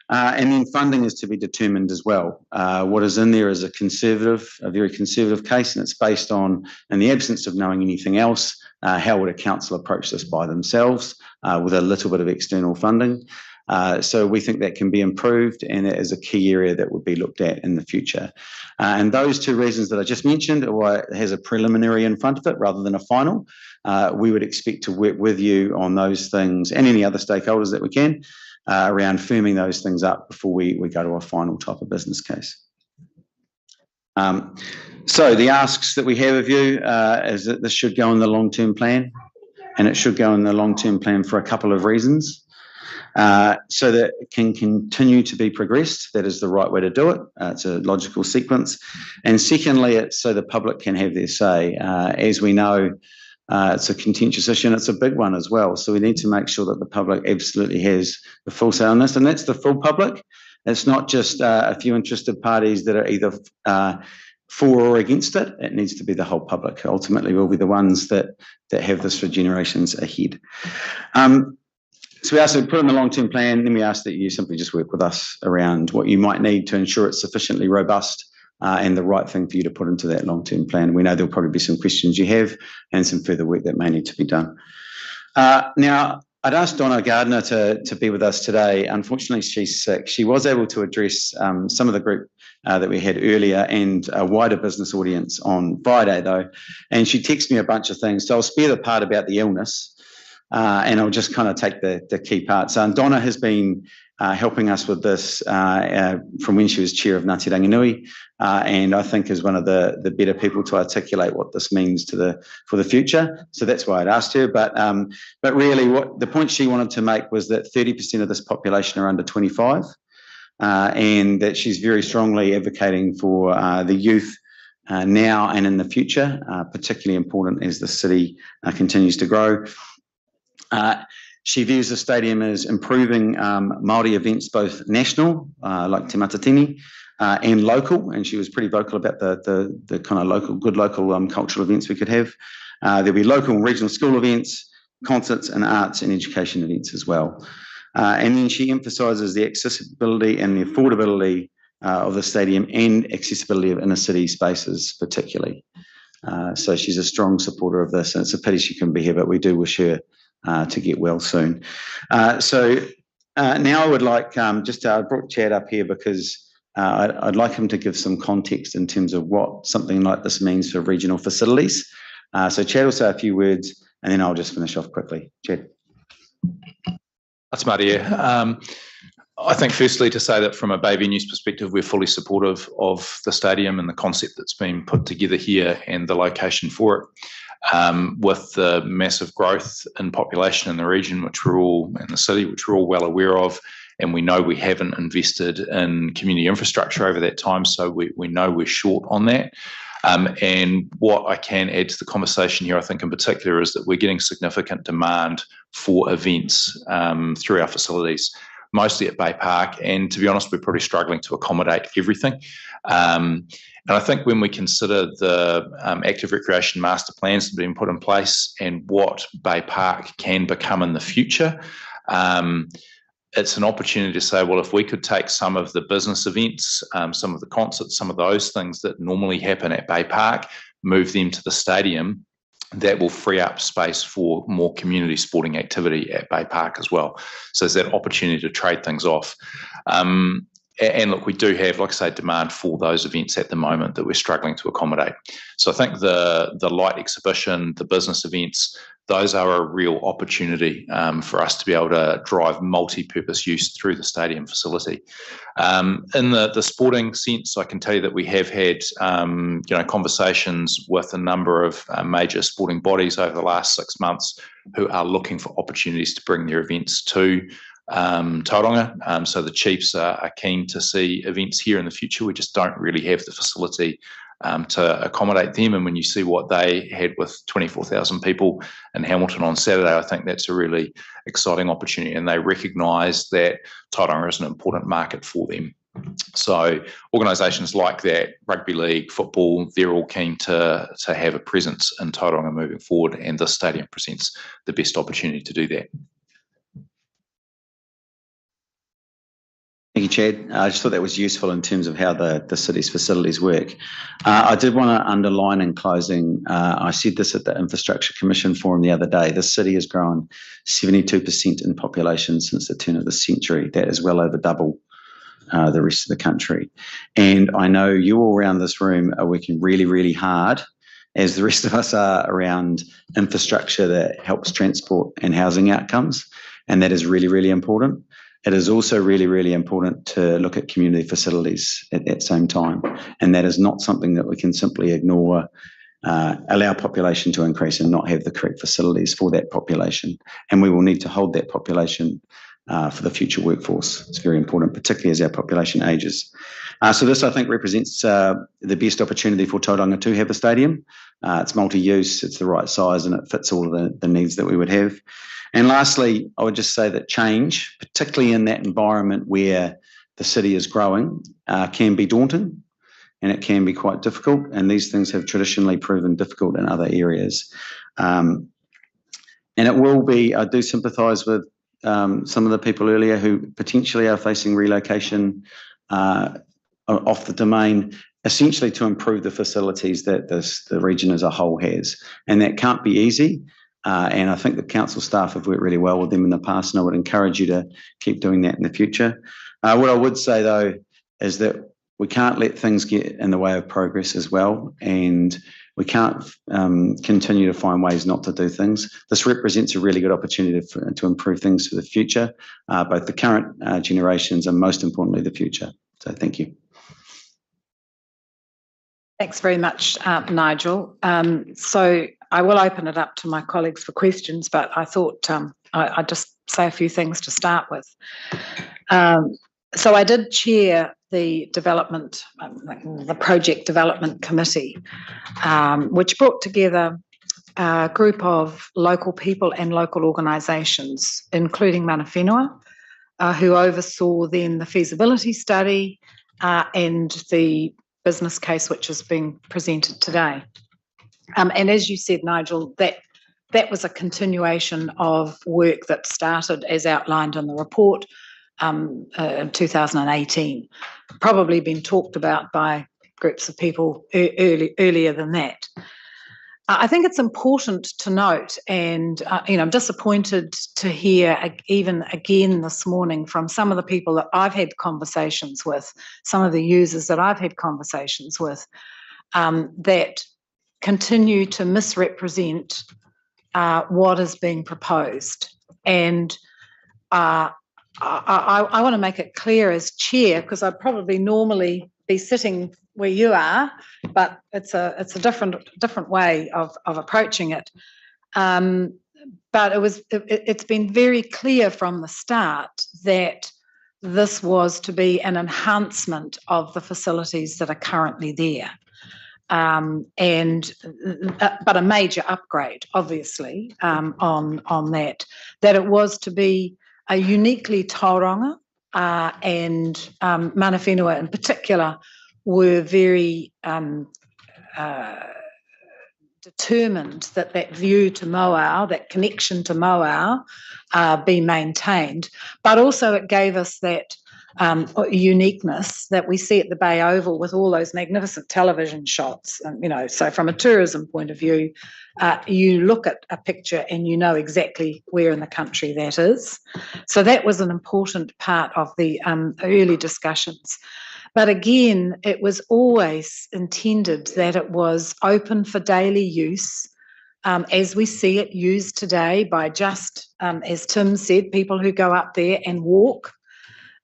And then funding is to be determined as well. What is in there is a very conservative case, and it's based on, in the absence of knowing anything else, how would a council approach this by themselves with a little bit of external funding. So we think that can be improved, and it is a key area that would be looked at in the future. And those two reasons that I just mentioned, or it has a preliminary in front of it rather than a final, we would expect to work with you on those things and any other stakeholders that we can around firming those things up before we go to a final type of business case. So the asks that we have of you is that this should go in the long-term plan, and it should go in the long-term plan for a couple of reasons. So that it can continue to be progressed. That is the right way to do it. It's a logical sequence. And secondly, it's so the public can have their say. As we know, it's a contentious issue, and it's a big one as well. So we need to make sure that the public absolutely has the full say on this, and that's the full public. It's not just a few interested parties that are either for or against it. It needs to be the whole public. Ultimately, we'll be the ones that have this for generations ahead. So we asked to put in the long-term plan, then we asked that you simply just work with us around what you might need to ensure it's sufficiently robust and the right thing for you to put into that long-term plan. We know there'll probably be some questions you have and some further work that may need to be done. Now, I'd asked Donna Gardner to be with us today. Unfortunately, she's sick. She was able to address some of the group that we had earlier and a wider business audience on Friday, though, and she texted me a bunch of things. So I'll spare the part about the illness, and I'll just kind of take the key parts. Donna has been helping us with this from when she was chair of Ngāti Ranginui, and I think is one of the better people to articulate what this means for the future. So that's why I'd asked her. But really, what the point she wanted to make was that 30% of this population are under 25, and that she's very strongly advocating for the youth now and in the future, particularly important as the city continues to grow. She views the stadium as improving Māori events, both national, like Te Matatini, and local, and she was pretty vocal about the kind of good local cultural events we could have. There'll be local and regional school events, concerts and arts and education events as well. And then she emphasises the accessibility and the affordability of the stadium and accessibility of inner city spaces particularly. So she's a strong supporter of this, and it's a pity she couldn't be here, but we do wish her to get well soon. So now I would like I brought Chad up here because I'd like him to give some context in terms of what something like this means for regional facilities. So Chad will say a few words, and then I'll just finish off quickly. Chad. That's Maria. I think firstly to say that from a Baby News perspective, we're fully supportive of the stadium and the concept that's been put together here and the location for it. With the massive growth in population in the region, in the city, which we're all well aware of, and we know we haven't invested in community infrastructure over that time, so we know we're short on that. And what I can add to the conversation here, I think in particular, is that we're getting significant demand for events through our facilities, mostly at Bay Park, and to be honest, we're pretty struggling to accommodate everything. And I think when we consider the active recreation master plans that have been put in place and what Bay Park can become in the future, it's an opportunity to say, well, if we could take some of the business events, some of the concerts, some of those things that normally happen at Bay Park, move them to the stadium, that will free up space for more community sporting activity at Bay Park as well. So there's that opportunity to trade things off. And look, we do have, like I say, demand for those events at the moment that we're struggling to accommodate. So I think the light exhibition, the business events, those are a real opportunity for us to be able to drive multi-purpose use through the stadium facility. In the sporting sense, I can tell you that we have had conversations with a number of major sporting bodies over the last 6 months who are looking for opportunities to bring their events to Tauranga. So the Chiefs are keen to see events here in the future. We just don't really have the facility to accommodate them. And when you see what they had with 24,000 people in Hamilton on Saturday, I think that's a really exciting opportunity. And they recognise that Tauranga is an important market for them. So organisations like that, rugby league, football, they're all keen to have a presence in Tauranga moving forward. And this stadium presents the best opportunity to do that. Thank you, Chad. I just thought that was useful in terms of how the city's facilities work. I did want to underline in closing, I said this at the Infrastructure Commission Forum the other day, this city has grown 72% in population since the turn of the century. That is well over double the rest of the country. And I know you all around this room are working really, really hard, as the rest of us are, around infrastructure that helps transport and housing outcomes. And that is really, really important. It is also really, really important to look at community facilities at that same time. And that is not something that we can simply ignore, allow population to increase and not have the correct facilities for that population. And we will need to hold that population for the future workforce. It's very important, particularly as our population ages. So this, I think, represents the best opportunity for Tauranga to have a stadium. It's multi-use, it's the right size, and it fits all of the needs that we would have. And lastly, I would just say that change, particularly in that environment where the city is growing, can be daunting and it can be quite difficult. And these things have traditionally proven difficult in other areas. And it will be, I do sympathise with some of the people earlier who potentially are facing relocation off the domain, essentially to improve the facilities that the region as a whole has. And that can't be easy. And I think the council staff have worked really well with them in the past, and I would encourage you to keep doing that in the future. What I would say, though, is that we can't let things get in the way of progress as well, and we can't continue to find ways not to do things. This represents a really good opportunity to improve things for the future, both the current generations and, most importantly, the future. So thank you. Thanks very much, Nigel. So I will open it up to my colleagues for questions, but I thought I'd just say a few things to start with. So I did chair the development, the project development committee, which brought together a group of local people and local organisations, including Mana Whenua, who oversaw then the feasibility study and the business case which is being presented today. And as you said, Nigel, that was a continuation of work that started as outlined in the report in 2018, probably been talked about by groups of people earlier than that. I think it's important to note, and I'm disappointed to hear even again this morning from some of the people that I've had conversations with, some of the users that I've had conversations with, that continue to misrepresent what is being proposed. And I want to make it clear as chair, because I'd probably normally be sitting where you are, but it's a different way of approaching it. But it's been very clear from the start that this was to be an enhancement of the facilities that are currently there, but a major upgrade, obviously, on that. That it was to be a uniquely Tauranga, and Mana Whenua in particular were very determined that view to Moao, that connection to Moao, be maintained. But also it gave us that uniqueness that we see at the Bay Oval with all those magnificent television shots. And, so from a tourism point of view, you look at a picture and you know exactly where in the country that is. So that was an important part of the early discussions. But again, it was always intended that it was open for daily use, as we see it used today by just, as Tim said, people who go up there and walk.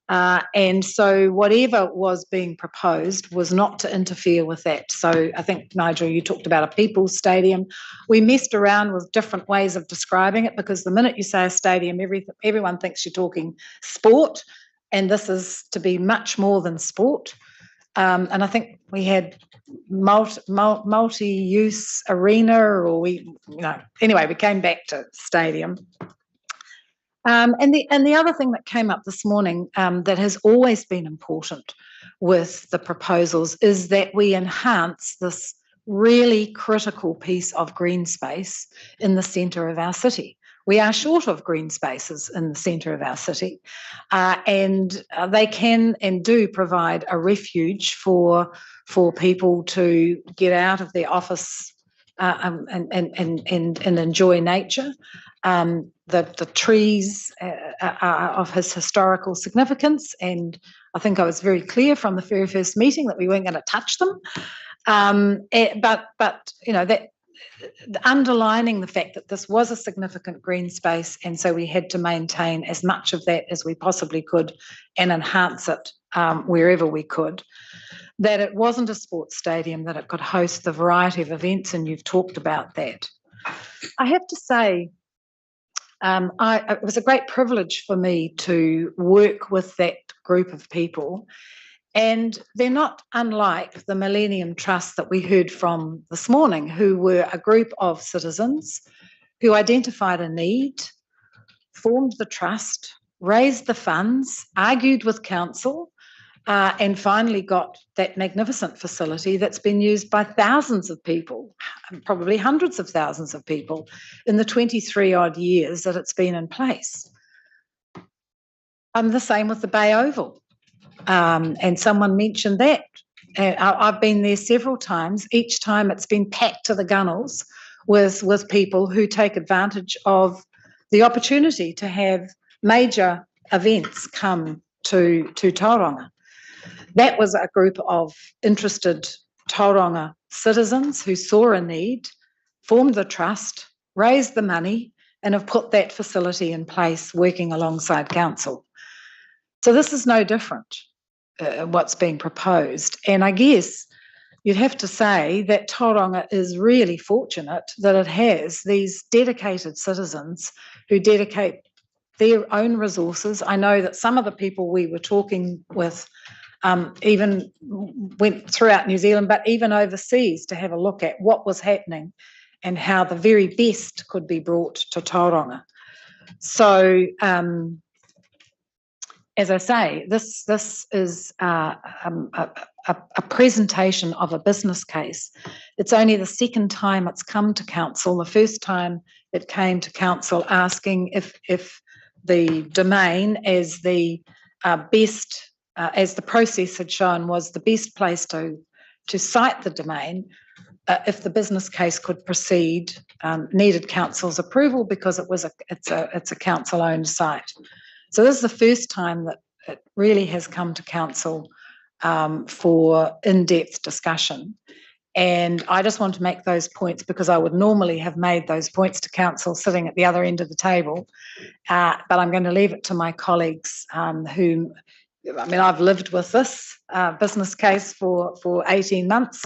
And so whatever was being proposed was not to interfere with that. So I think, Nigel, you talked about a people's stadium. We messed around with different ways of describing it, because the minute you say a stadium, everyone thinks you're talking sport, and this is to be much more than sport. And I think we had multi-use arena, or anyway, we came back to stadium. And the other thing that came up this morning that has always been important with the proposals is that we enhance this really critical piece of green space in the centre of our city. We are short of green spaces in the centre of our city, and they can and do provide a refuge for people to get out of their office and enjoy nature. The trees are of historical significance, and I think I was very clear from the very first meeting that we weren't going to touch them. But that underlining the fact that this was a significant green space, and so we had to maintain as much of that as we possibly could and enhance it wherever we could. That it wasn't a sports stadium, that it could host the variety of events, and you've talked about that. I have to say, it was a great privilege for me to work with that group of people, and they're not unlike the Millennium Trust that we heard from this morning, who were a group of citizens who identified a need, formed the trust, raised the funds, argued with council, and finally got that magnificent facility that's been used by thousands of people, probably hundreds of thousands of people, in the 23-odd years that it's been in place. The same with the Bay Oval, and someone mentioned that. I've been there several times. Each time it's been packed to the gunnels with people who take advantage of the opportunity to have major events come to Tauranga. That was a group of interested Tauranga citizens who saw a need, formed the trust, raised the money, and have put that facility in place working alongside council. So this is no different, what's being proposed. And I guess you'd have to say that Tauranga is really fortunate that it has these dedicated citizens who dedicate their own resources. I know that some of the people we were talking with even went throughout New Zealand, but even overseas, to have a look at what was happening and how the very best could be brought to Tauranga. So, as I say, this is a presentation of a business case. It's only the second time it's come to council. The first time it came to council asking if the domain as the best, as the process had shown, was the best place to site the domain, if the business case could proceed, needed council's approval because it's a council-owned site. So this is the first time that it really has come to council for in-depth discussion. And I just want to make those points because I would normally have made those points to council sitting at the other end of the table. But I'm going to leave it to my colleagues I've lived with this business case for 18 months.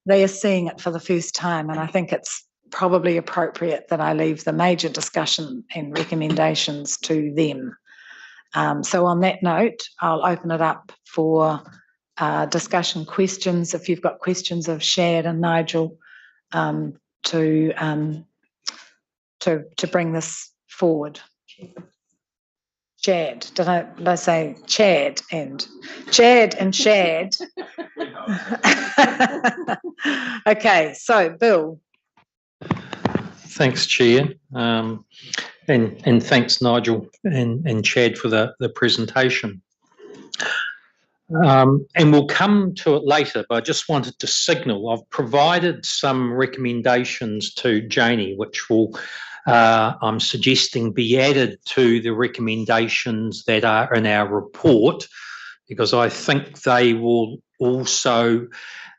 They are seeing it for the first time, and I think it's probably appropriate that I leave the major discussion and recommendations to them. So on that note, I'll open it up for discussion questions. If you've got questions of Shad and Nigel to bring this forward. Chad, did I say Chad and Chad and Shad? Okay, so Bill. Thanks, Chair, and thanks, Nigel and Chad, for the presentation. And we'll come to it later, but I just wanted to signal I've provided some recommendations to Janie, which will, I'm suggesting, be added to the recommendations that are in our report, because I think they will also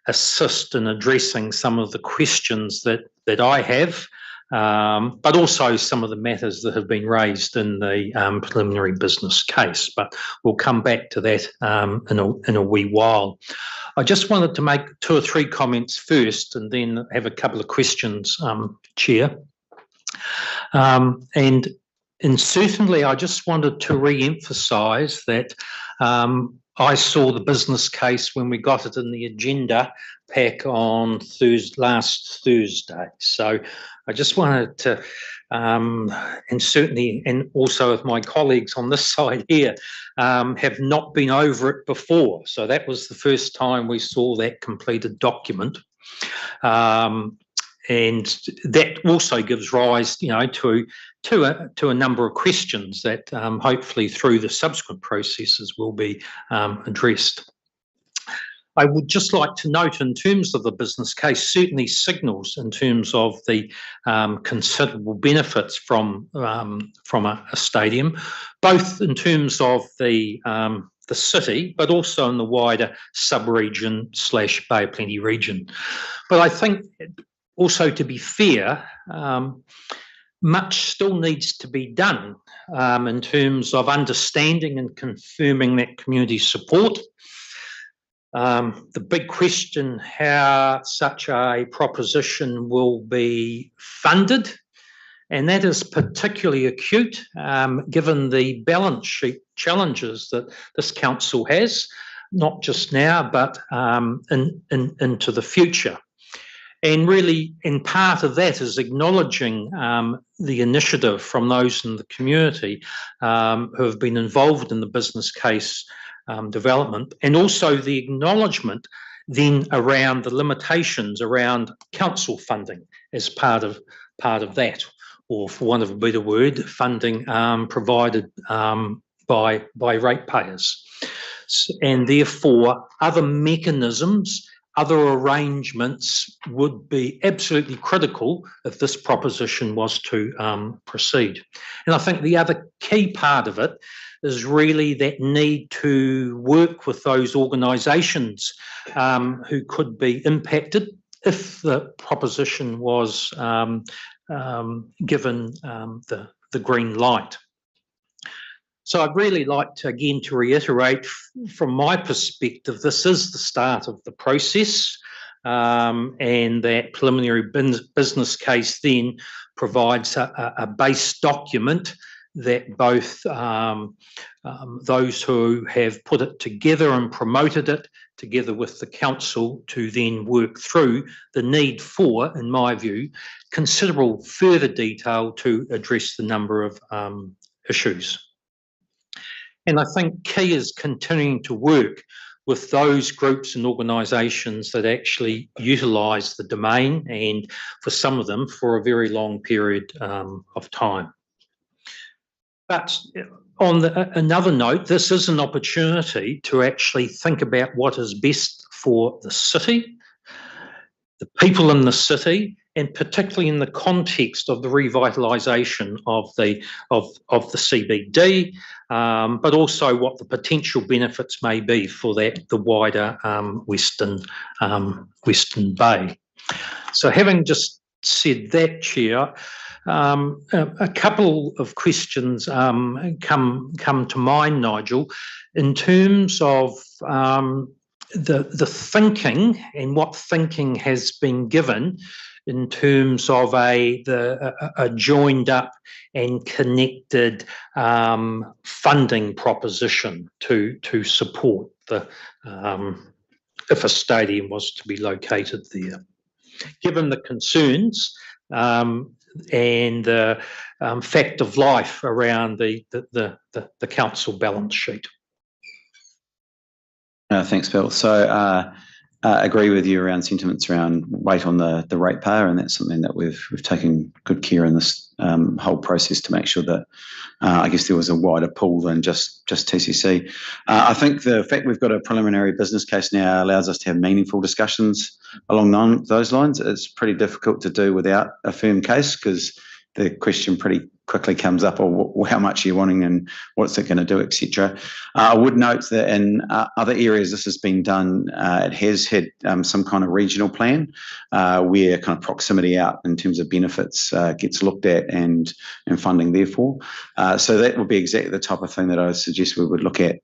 assist in addressing some of the questions that I have, but also some of the matters that have been raised in the preliminary business case. But we'll come back to that in a wee while. I just wanted to make 2 or 3 comments first and then have a couple of questions, Chair. And certainly I just wanted to re-emphasise that I saw the business case when we got it in the agenda pack on last Thursday. So I just wanted to, and certainly, and also with my colleagues on this side here, have not been over it before. So that was the first time we saw that completed document. And that also gives rise, to a number of questions that hopefully through the subsequent processes will be addressed. I would just like to note, in terms of the business case, certainly signals in terms of the considerable benefits from a stadium, both in terms of the city, but also in the wider sub-region / Bay of Plenty region. But I think also, to be fair, much still needs to be done in terms of understanding and confirming that community support. The big question, how such a proposition will be funded, and that is particularly acute given the balance sheet challenges that this council has, not just now, but into the future. And really, and part of that is acknowledging the initiative from those in the community who have been involved in the business case development, and also the acknowledgement then around the limitations around council funding as part of that, or for want of a better word, funding provided by ratepayers. And therefore, other mechanisms, other arrangements would be absolutely critical if this proposition was to proceed. And I think the other key part of it is really that need to work with those organisations who could be impacted if the proposition was given the green light. So I'd really like to, again, to reiterate, from my perspective, this is the start of the process, and that preliminary business case then provides a base document that both those who have put it together and promoted it, together with the council, to then work through the need for, in my view, considerable further detail to address the number of issues. And I think key is continuing to work with those groups and organisations that actually utilise the domain, and for some of them for a very long period of time. But on another note, this is an opportunity to actually think about what is best for the city, the people in the city, and particularly in the context of the revitalisation of the CBD, but also what the potential benefits may be for the wider Western Bay. So, having just said that, Chair, a couple of questions come to mind, Nigel, in terms of the thinking and what thinking has been given in terms of a joined up and connected funding proposition to support if a stadium was to be located there. Given the concerns and the fact of life around the council balance sheet. Thanks, Bill. So agree with you around sentiments around weight on the ratepayer, and that's something that we've taken good care in this whole process to make sure that I guess there was a wider pool than just TCC. I think the fact we've got a preliminary business case now allows us to have meaningful discussions along those lines. It's pretty difficult to do without a firm case, because the question pretty quickly comes up, or how much are you wanting and what's it going to do, etc. I would note that in other areas this has been done, it has had some kind of regional plan where kind of proximity out in terms of benefits gets looked at and funding therefore. So that would be exactly the type of thing that I would suggest we would look at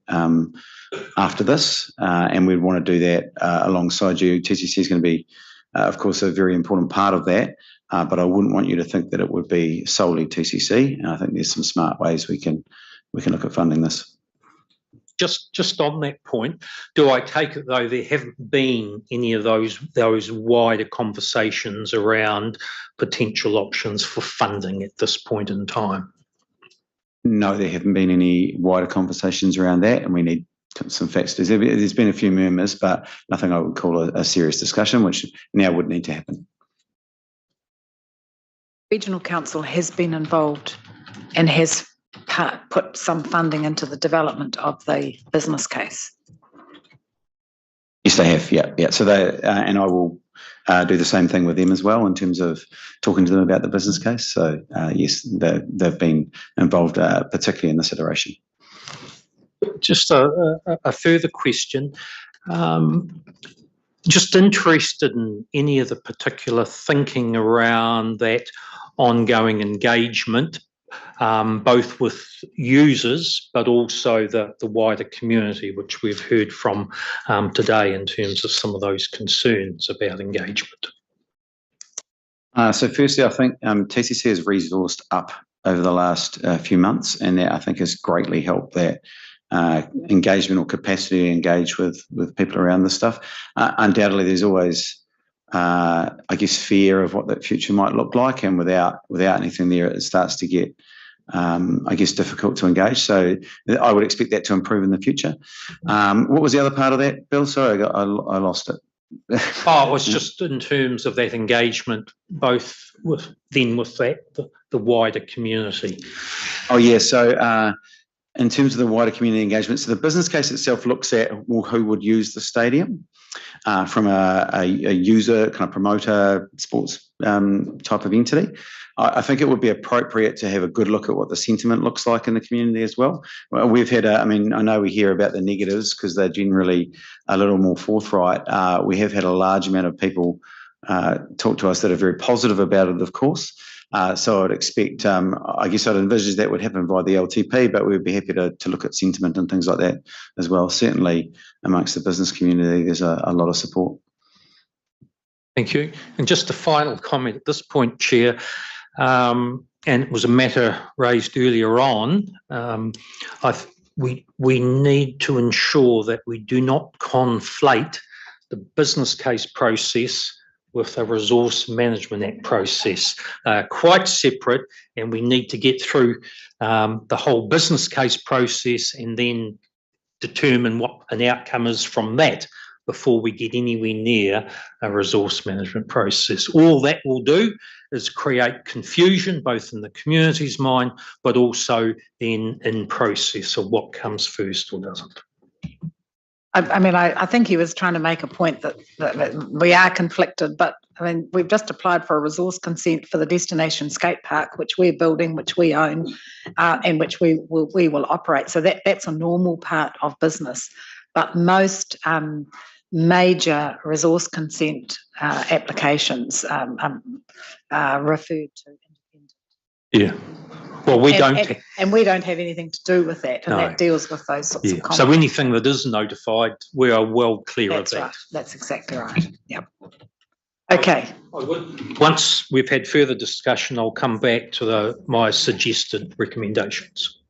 after this, and we'd want to do that alongside you. TCC is going to be, of course, a very important part of that. But I wouldn't want you to think that it would be solely TCC. And I think there's some smart ways we can look at funding this. Just on that point, do I take it though there haven't been any of those wider conversations around potential options for funding at this point in time? No, there haven't been any wider conversations around that, and we need some facts. There's been a few murmurs, but nothing I would call a serious discussion, which now would need to happen. Regional Council has been involved and has put some funding into the development of the business case. Yes, they have. Yeah. So they and I will do the same thing with them as well in terms of talking to them about the business case. So yes, they've been involved, particularly in this iteration. Just a further question. Just interested in any of the particular thinking around that ongoing engagement, both with users but also the wider community, which we've heard from today in terms of some of those concerns about engagement. So firstly, I think TCC has resourced up over the last few months, and that I think has greatly helped that engagement or capacity to engage with people around this stuff. Undoubtedly, there's always I guess fear of what that future might look like, and without anything there, it starts to get I guess difficult to engage. So I would expect that to improve in the future. What was the other part of that, Bill? Sorry, I lost it. Oh, it was just in terms of that engagement, both with the wider community. Oh yeah, so in terms of the wider community engagement, so the business case itself looks at who would use the stadium from a user, kind of promoter, sports type of entity. I think it would be appropriate to have a good look at what the sentiment looks like in the community as well. We've had, I know we hear about the negatives because they're generally a little more forthright. We have had a large amount of people talk to us that are very positive about it, of course. So I'd expect, I guess I'd envisage that would happen via the LTP, but we'd be happy to look at sentiment and things like that as well. Certainly amongst the business community, there's a lot of support. Thank you. And just a final comment at this point, Chair, and it was a matter raised earlier on. We need to ensure that we do not conflate the business case process with the Resource Management Act process. Quite separate, and we need to get through the whole business case process and then determine what an outcome is from that before we get anywhere near a resource management process. All that will do is create confusion both in the community's mind but also then in process of what comes first or doesn't. I think he was trying to make a point that we are conflicted, but we've just applied for a resource consent for the destination skate park, which we're building, which we own, and which we will operate. So that's a normal part of business. But most major resource consent applications are referred to independent. Yeah. Well, we don't have anything to do with that, and that deals with those sorts of comments. So anything that is notified, we are well clear of that. Right. That's exactly right. Yep. Okay. Once we've had further discussion, I'll come back to my suggested recommendations.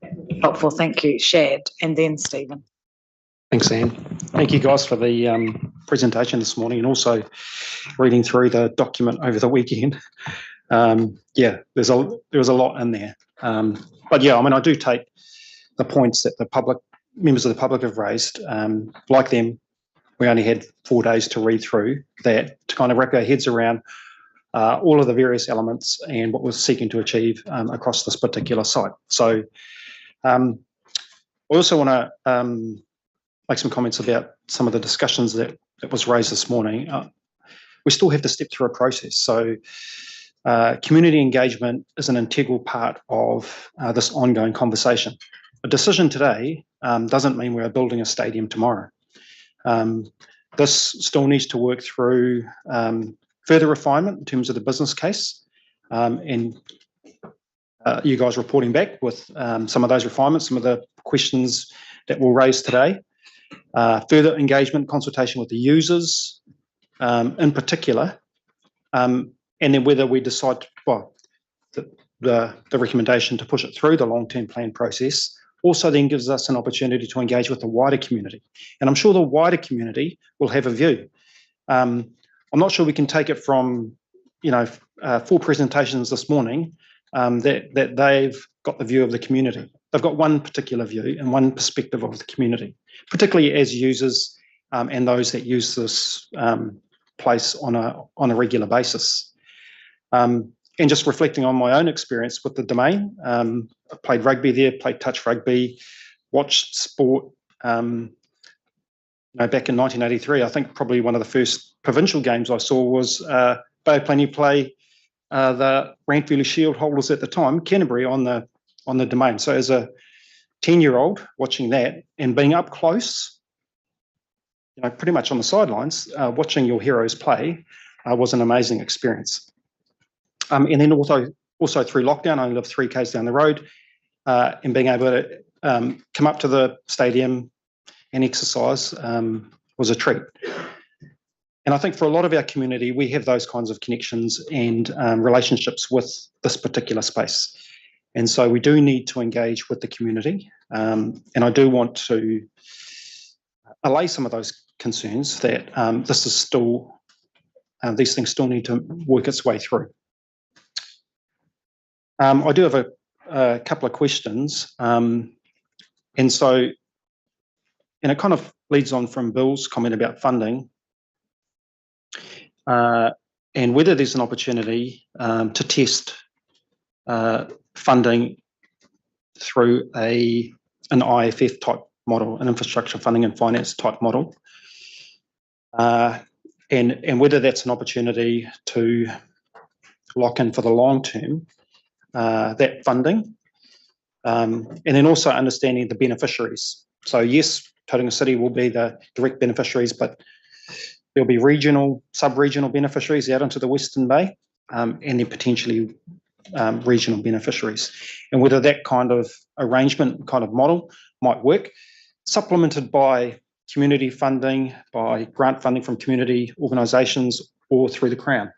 Helpful. Thank you, Shad, and then Stephen. Thanks, Anne. Thank you, guys, for the presentation this morning and also reading through the document over the weekend. There was a lot in there. But yeah, I do take the points that the members of the public have raised. Like them, we only had 4 days to read through that to kind of wrap our heads around all of the various elements and what we're seeking to achieve across this particular site. So I also want to make some comments about some of the discussions that was raised this morning. We still have to step through a process. So community engagement is an integral part of this ongoing conversation. A decision today doesn't mean we're building a stadium tomorrow. This still needs to work through further refinement in terms of the business case, and you guys reporting back with some of those refinements, some of the questions that we'll raise today. Further engagement, consultation with the users in particular, and then whether we decide, the recommendation to push it through the long-term plan process also then gives us an opportunity to engage with the wider community. And I'm sure the wider community will have a view. I'm not sure we can take it from, 4 presentations this morning that they've got the view of the community. They've got one particular view and one perspective of the community, particularly as users and those that use this place on a regular basis. And just reflecting on my own experience with the domain, I played rugby there, played touch rugby, watched sport. Back in 1983, I think probably one of the first provincial games I saw was Bay Plenty play the Ranfurly Shield holders at the time, Canterbury, on the domain. So as a 10-year-old watching that and being up close, pretty much on the sidelines, watching your heroes play was an amazing experience. And then also through lockdown, I only live 3 k's down the road, and being able to come up to the stadium and exercise was a treat. And I think for a lot of our community, we have those kinds of connections and relationships with this particular space. And so we do need to engage with the community. And I do want to allay some of those concerns that this is still, these things still need to work its way through. I do have a couple of questions. And it kind of leads on from Bill's comment about funding and whether there's an opportunity to test funding through an IFF type model, an infrastructure funding and finance type model, and whether that's an opportunity to lock in for the long term that funding, and then also understanding the beneficiaries. So yes, Tauranga City will be the direct beneficiaries, but there'll be regional, sub-regional beneficiaries out into the Western Bay, and then potentially regional beneficiaries. And whether that kind of arrangement, kind of model might work, supplemented by community funding, by grant funding from community organisations or through the Crown.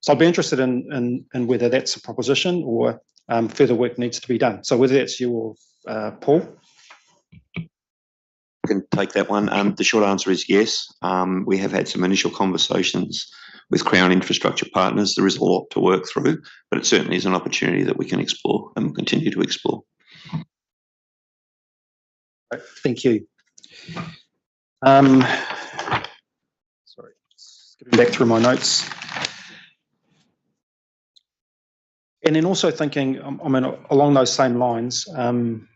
So I'd be interested in whether that's a proposition or further work needs to be done. So whether that's you or Paul. I can take that one. The short answer is yes. We have had some initial conversations with Crown infrastructure partners. There is a lot to work through, but it certainly is an opportunity that we can explore and will continue to explore. Thank you. Sorry, just getting back through my notes. And then also thinking, along those same lines, and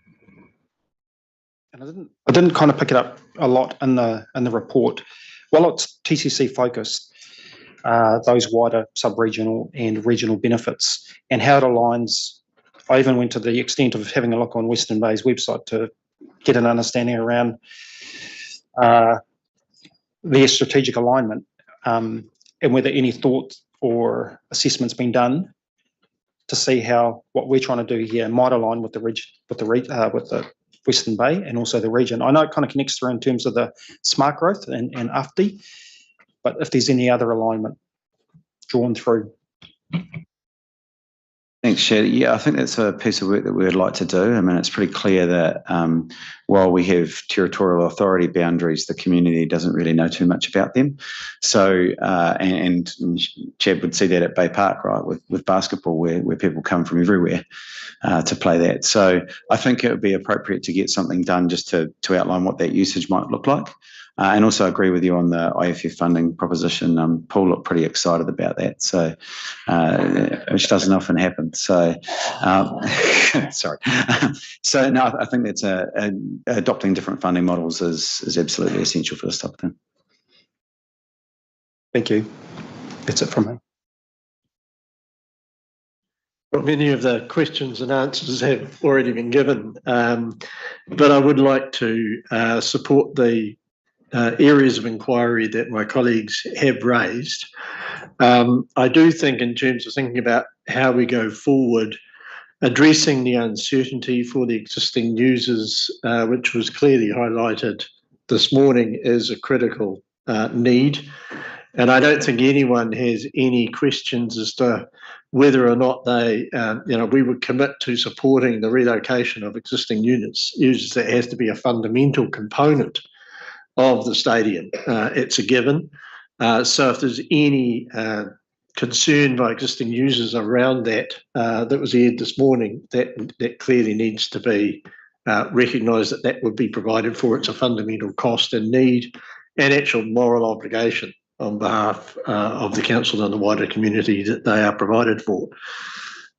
I didn't kind of pick it up a lot in the report. While it's TCC focused, those wider sub-regional and regional benefits and how it aligns. I even went to the extent of having a look on Western Bay's website to get an understanding around their strategic alignment, and whether any thought or assessment's been done to see how what we're trying to do here might align with the Western Bay and also the region. I know it kind of connects through in terms of the smart growth and UFD, but if there's any other alignment drawn through. Thanks, Chad. Yeah, I think that's a piece of work that we would like to do. I mean, it's pretty clear that while we have territorial authority boundaries, the community doesn't really know too much about them. So, and Chad would see that at Bay Park, right, with basketball, where people come from everywhere to play that. So I think it would be appropriate to get something done just to outline what that usage might look like. And also agree with you on the IFF funding proposition. Paul looked pretty excited about that, so which doesn't often happen. So, sorry. So no, I think that's adopting different funding models is absolutely essential for this type of thing. Thank you. That's it from me. Well, many of the questions and answers have already been given, but I would like to support the areas of inquiry that my colleagues have raised. I do think, in terms of thinking about how we go forward, addressing the uncertainty for the existing users, which was clearly highlighted this morning, is a critical need. And I don't think anyone has any questions as to whether or not they, we would commit to supporting the relocation of existing users. That has to be a fundamental component of the stadium. It's a given. So if there's any concern by existing users around that that was aired this morning, that clearly needs to be recognised, that would be provided for. It's a fundamental cost and need and actual moral obligation on behalf of the council and the wider community that they are provided for.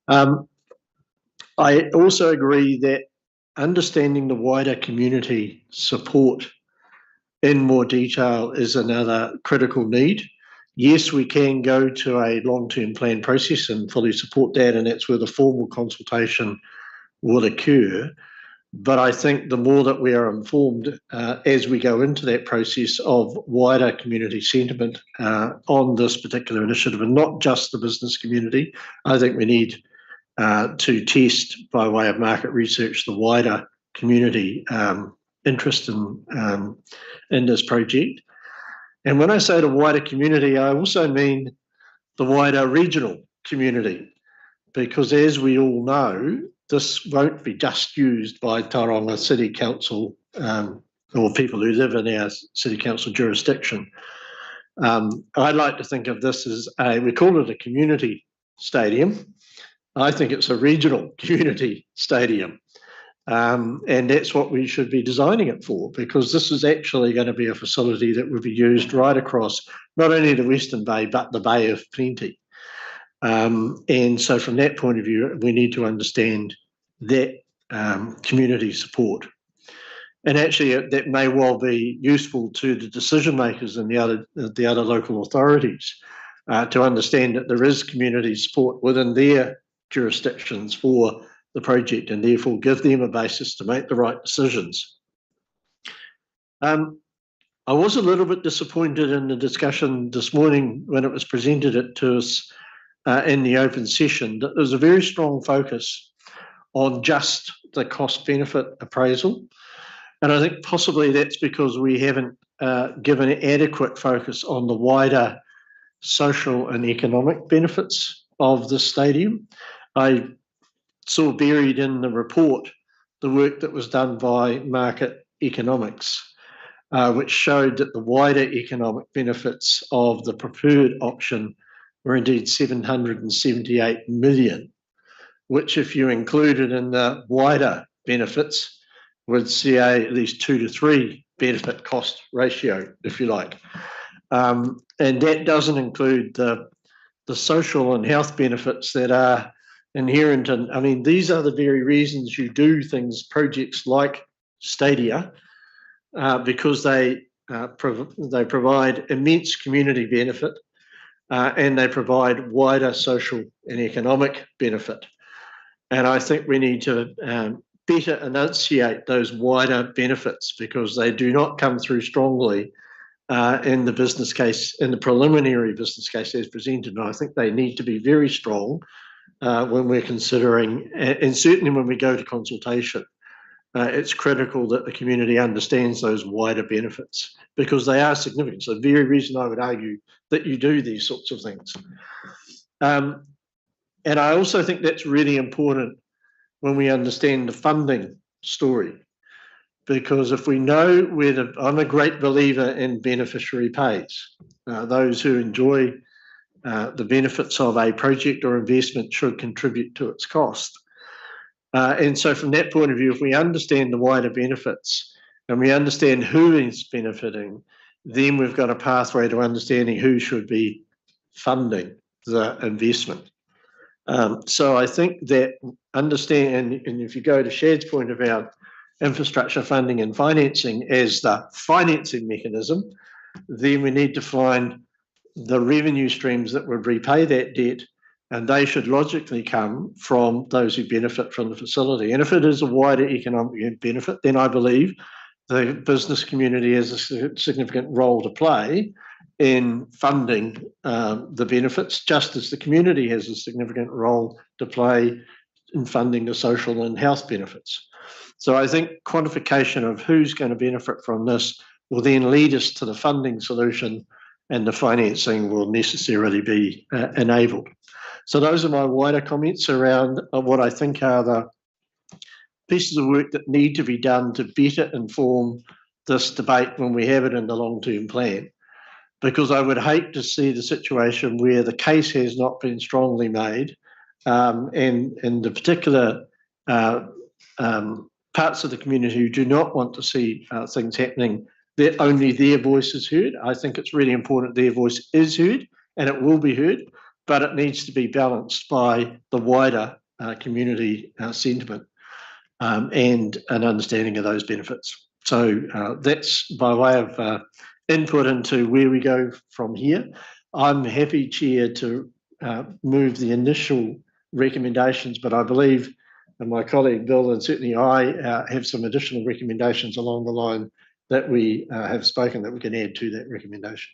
I also agree that understanding the wider community support in more detail is another critical need. Yes, we can go to a long-term plan process and fully support that, and that's where the formal consultation will occur. But I think the more that we are informed as we go into that process of wider community sentiment on this particular initiative, and not just the business community, I think we need to test, by way of market research, the wider community interest in this project. And when I say the wider community, I also mean the wider regional community, because as we all know, this won't be just used by Tauranga City Council or people who live in our City Council jurisdiction. I like to think of this as we call it a community stadium. I think it's a regional community stadium. And that's what we should be designing it for, because this is actually going to be a facility that will be used right across not only the Western Bay, but the Bay of Plenty. And so from that point of view, we need to understand that community support. And actually, that may well be useful to the decision makers and the other local authorities to understand that there is community support within their jurisdictions for the project, and therefore give them a basis to make the right decisions. I was a little bit disappointed in the discussion this morning when it was presented to us in the open session, that there's a very strong focus on just the cost-benefit appraisal. And I think possibly that's because we haven't given adequate focus on the wider social and economic benefits of the stadium. I saw buried in the report the work that was done by market economics, which showed that the wider economic benefits of the preferred option were indeed 778 million, which, if you included in the wider benefits, would see at least 2 to 3 benefit cost ratio, if you like. And that doesn't include the social and health benefits that are inherent in, I mean, these are the very reasons you do things, projects like Stadia, because they provide immense community benefit and they provide wider social and economic benefit. And I think we need to better enunciate those wider benefits, because they do not come through strongly in the business case, in the preliminary business case as presented. And I think they need to be very strong when we're considering, and certainly when we go to consultation. It's critical that the community understands those wider benefits, because they are significant. It's the very reason I would argue that you do these sorts of things. And I also think that's really important when we understand the funding story, because if we know where I'm a great believer in beneficiary pays. Those who enjoy the benefits of a project or investment should contribute to its cost. And so from that point of view, if we understand the wider benefits, and we understand who is benefiting, then we've got a pathway to understanding who should be funding the investment. So I think that understand, and if you go to Shad's point about infrastructure funding and financing as the financing mechanism, then we need to find the revenue streams that would repay that debt, and they should logically come from those who benefit from the facility. And if it is a wider economic benefit, then I believe the business community has a significant role to play in funding the benefits, just as the community has a significant role to play in funding the social and health benefits. So I think quantification of who's going to benefit from this will then lead us to the funding solution, and the financing will necessarily be enabled. So those are my wider comments around what I think are the pieces of work that need to be done to better inform this debate when we have it in the long-term plan. Because I would hate to see the situation where the case has not been strongly made, and the particular parts of the community who do not want to see things happening, that only their voice is heard. I think it's really important their voice is heard, and it will be heard, but it needs to be balanced by the wider community sentiment and an understanding of those benefits. So that's by way of input into where we go from here. I'm happy, Chair, to move the initial recommendations, but I believe, and my colleague Bill and certainly I have some additional recommendations along the line that we have spoken that we can add to that recommendation.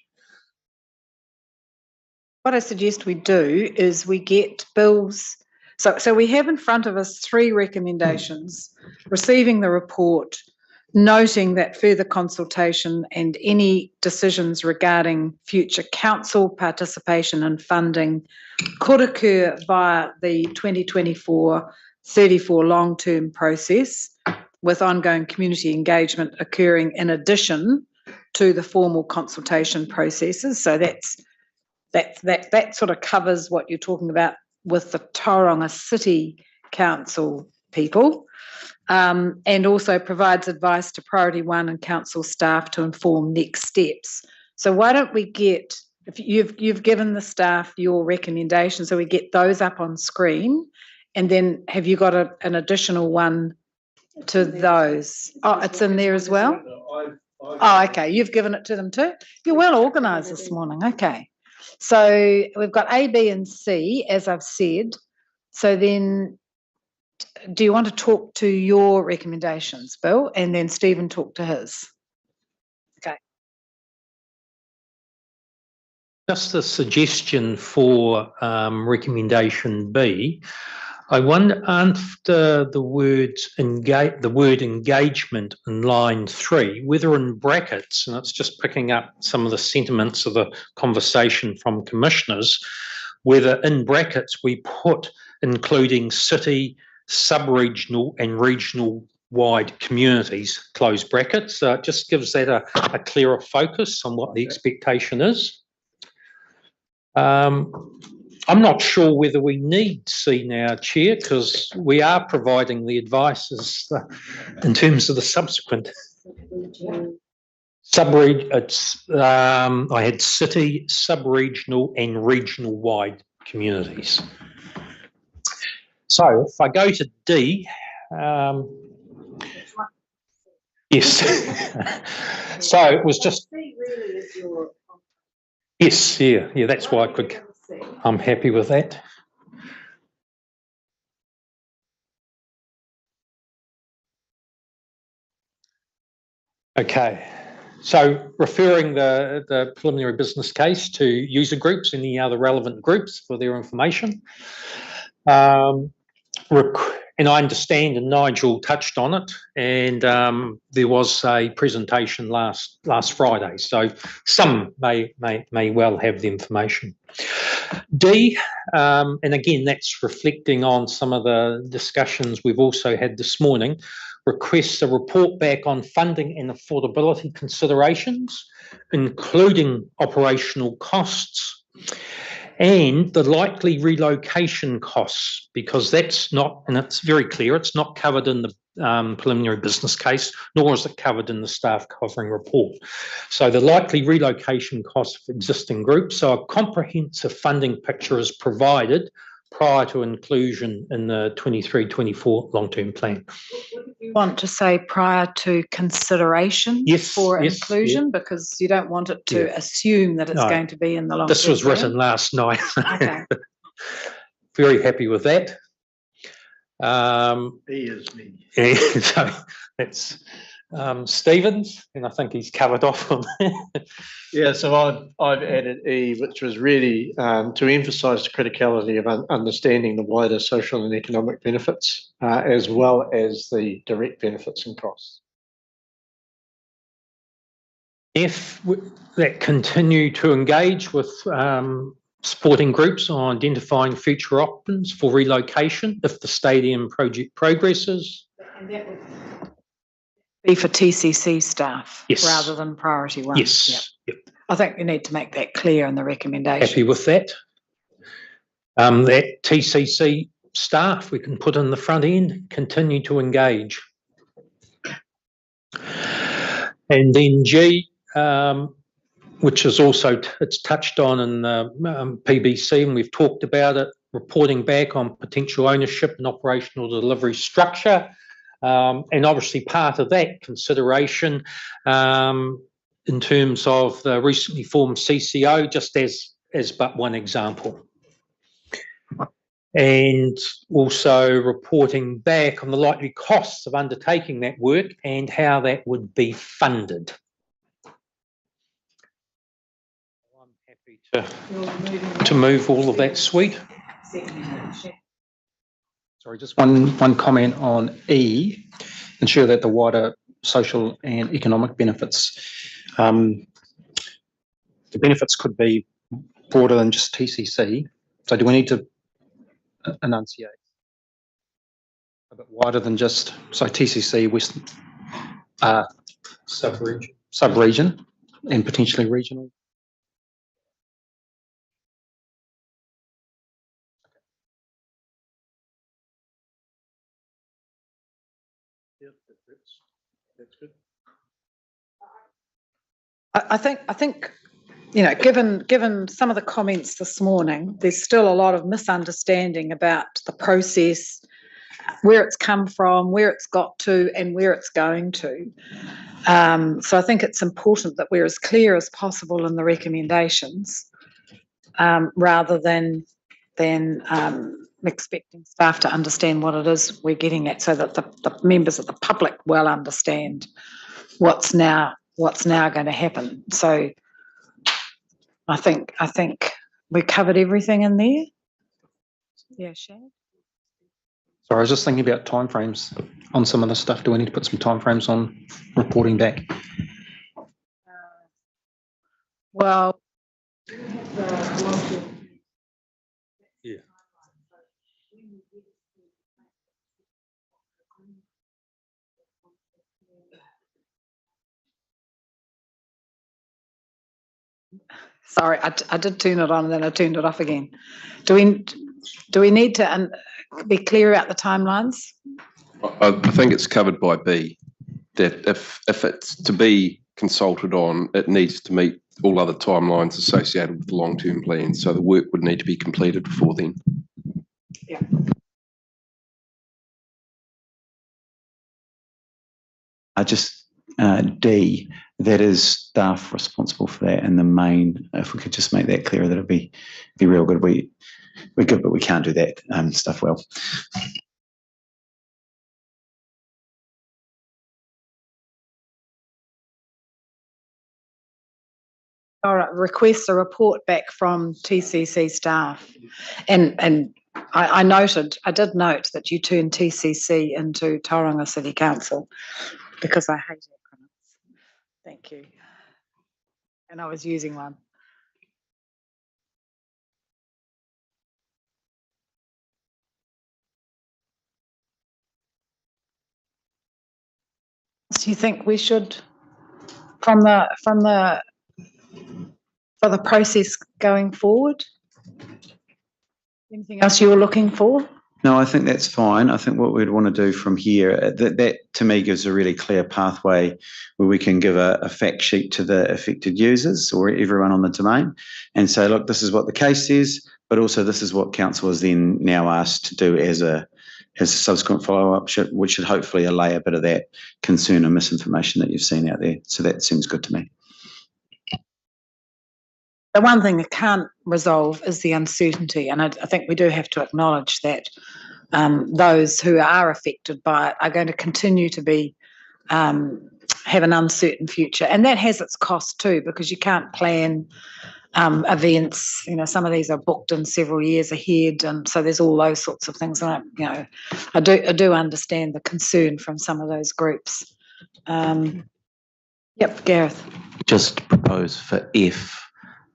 What I suggest we do is we get Bill's, so we have in front of us 3 recommendations: receiving the report, noting that further consultation and any decisions regarding future council participation and funding could occur via the 2024-34 long-term process, with ongoing community engagement occurring in addition to the formal consultation processes. So that sort of covers what you're talking about with the Tauranga City Council people. And also provides advice to Priority 1 and council staff to inform next steps. So why don't we get, if you've given the staff your recommendations, so we get those up on screen, and then have you got an additional one to those? Oh, it's in there as well? Oh, okay, you've given it to them too? You're well organised this morning, okay. So we've got A, B and C, as I've said. So then, do you want to talk to your recommendations, Bill, and then Stephen talk to his? Okay. Just a suggestion for recommendation B. I wonder, after the word engagement in line 3, whether in brackets, and it's just picking up some of the sentiments of the conversation from commissioners, whether in brackets we put including city, sub-regional and regional wide communities, close brackets. It just gives that a clearer focus on what the expectation is. I'm not sure whether we need C now, Chair, because we are providing the advice in terms of the subsequent. I had city, sub-regional and regional wide communities. So if I go to D, yes. So it was just, yes, yeah, that's why I'm happy with that. Okay, so referring the preliminary business case to user groups and the other relevant groups for their information. And I understand, and Nigel touched on it, and there was a presentation last Friday, so some may well have the information. D, and again, that's reflecting on some of the discussions we've also had this morning, requests a report back on funding and affordability considerations, including operational costs, and the likely relocation costs, because that's not, and it's very clear, it's not covered in preliminary business case, nor is it covered in the staff covering report. So the likely relocation costs of existing groups. So a comprehensive funding picture is provided prior to inclusion in the 23-24 long-term plan. You want to say prior to consideration for inclusion, because you don't want it to assume that it's going to be in the long-term plan. This was written last night. Okay. Very happy with that. He is me. Yeah, so that's Stevens, and I think he's covered off on that. Yeah, so I've added E, which was really to emphasise the criticality of understanding the wider social and economic benefits, as well as the direct benefits and costs. If that continue to engage with supporting groups on identifying future options for relocation if the stadium project progresses. And that would be for TCC staff rather than priority one. Yes. Yep. I think you need to make that clear in the recommendation. Happy with that. That TCC staff we can put in the front end, continue to engage. And then G, which is also, it's touched on in the PBC, and we've talked about it, reporting back on potential ownership and operational delivery structure. And obviously part of that consideration in terms of the recently formed CCO, just as but one example. And also reporting back on the likely costs of undertaking that work and how that would be funded. I'm happy to move all of that suite. Sorry, just one comment on E, ensure that the wider social and economic benefits. The benefits could be broader than just TCC. So do we need to enunciate a bit wider than just, so TCC, Western sub-region and potentially regional? That's good. I think, you know, given some of the comments this morning, there's still a lot of misunderstanding about the process, where it's come from, where it's got to, and where it's going to. So I think it's important that we're as clear as possible in the recommendations, rather than expecting staff to understand what it is we're getting at, so that the members of the public will understand what's now going to happen. So I think we covered everything in there. Yeah, Shane? Sorry, I was just thinking about timeframes on some of the stuff. Do we need to put some timeframes on reporting back? Well, yeah. Sorry, I did turn it on and then I turned it off again. Do we need to be clear about the timelines? I think it's covered by B, that if it's to be consulted on, it needs to meet all other timelines associated with the long-term plan. So the work would need to be completed before then. Yeah. D, that is staff responsible for that in the main. If we could just make that clearer, that'd be real good. We're good, but we can't do that stuff well. All right, request a report back from TCC staff. And I did note that you turned TCC into Tauranga City Council, because I hate acronyms. Thank you. And I was using one. Do you think we should, for the process going forward? Anything else you were looking for? No, I think that's fine. I think what we'd want to do from here, that to me gives a really clear pathway where we can give a fact sheet to the affected users or everyone on the domain and say, look, this is what the case is, but also this is what council is then now asked to do as a subsequent follow-up, which should hopefully allay a bit of that concern and misinformation that you've seen out there. So that seems good to me. The one thing it can't resolve is the uncertainty, and I think we do have to acknowledge that those who are affected by it are going to continue to be have an uncertain future, and that has its cost too, because you can't plan events. You know, some of these are booked in several years ahead, and so there's all those sorts of things. And I do understand the concern from some of those groups. Yep, Gareth. Just propose for F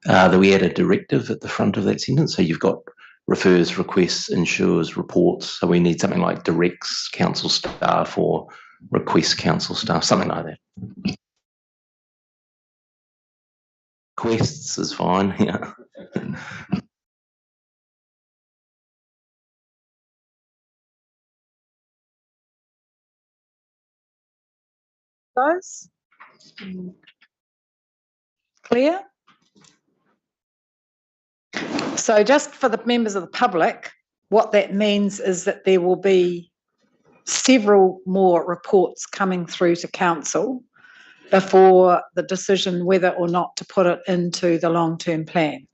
that we add a directive at the front of that sentence. So you've got refers, requests, ensures, reports. So we need something like directs council staff or requests council staff, something like that. Requests is fine, yeah. Those? Clear? So just for the members of the public, what that means is that there will be several more reports coming through to council before the decision whether or not to put it into the long-term plan.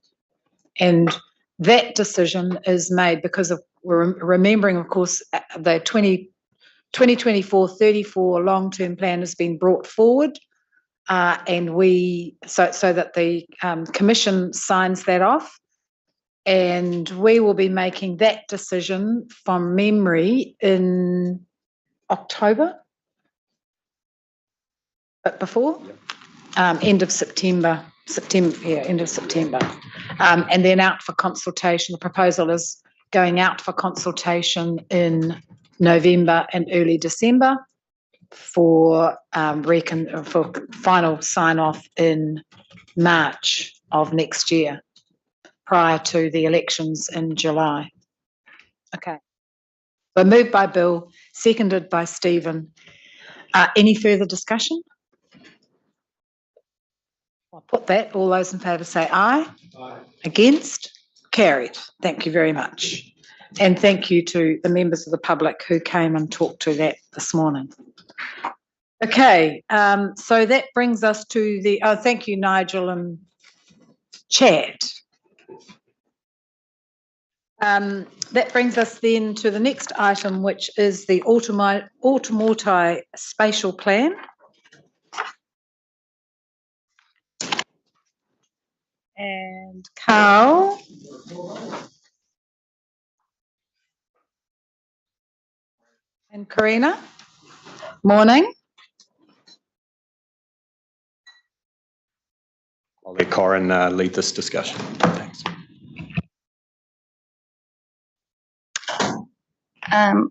And that decision is made because of, we're remembering, of course, the 2024-34 long-term plan has been brought forward, and so that the commission signs that off. And we will be making that decision from memory in October, but before, end of September, end of September. And then out for consultation. The proposal is going out for consultation in November and early December for final sign-off in March of next year, prior to the elections in July. Okay. So moved by Bill, seconded by Stephen. Any further discussion? I'll put that. All those in favour say aye. Aye. Against? Carried. Thank you very much. And thank you to the members of the public who came and talked to that this morning. Okay, so that brings us to the, thank you, Nigel and Chad. That brings us then to the next item, which is the Automortai spatial plan. And Carl. And Karina. Morning. I'll let Corin lead this discussion. Thanks.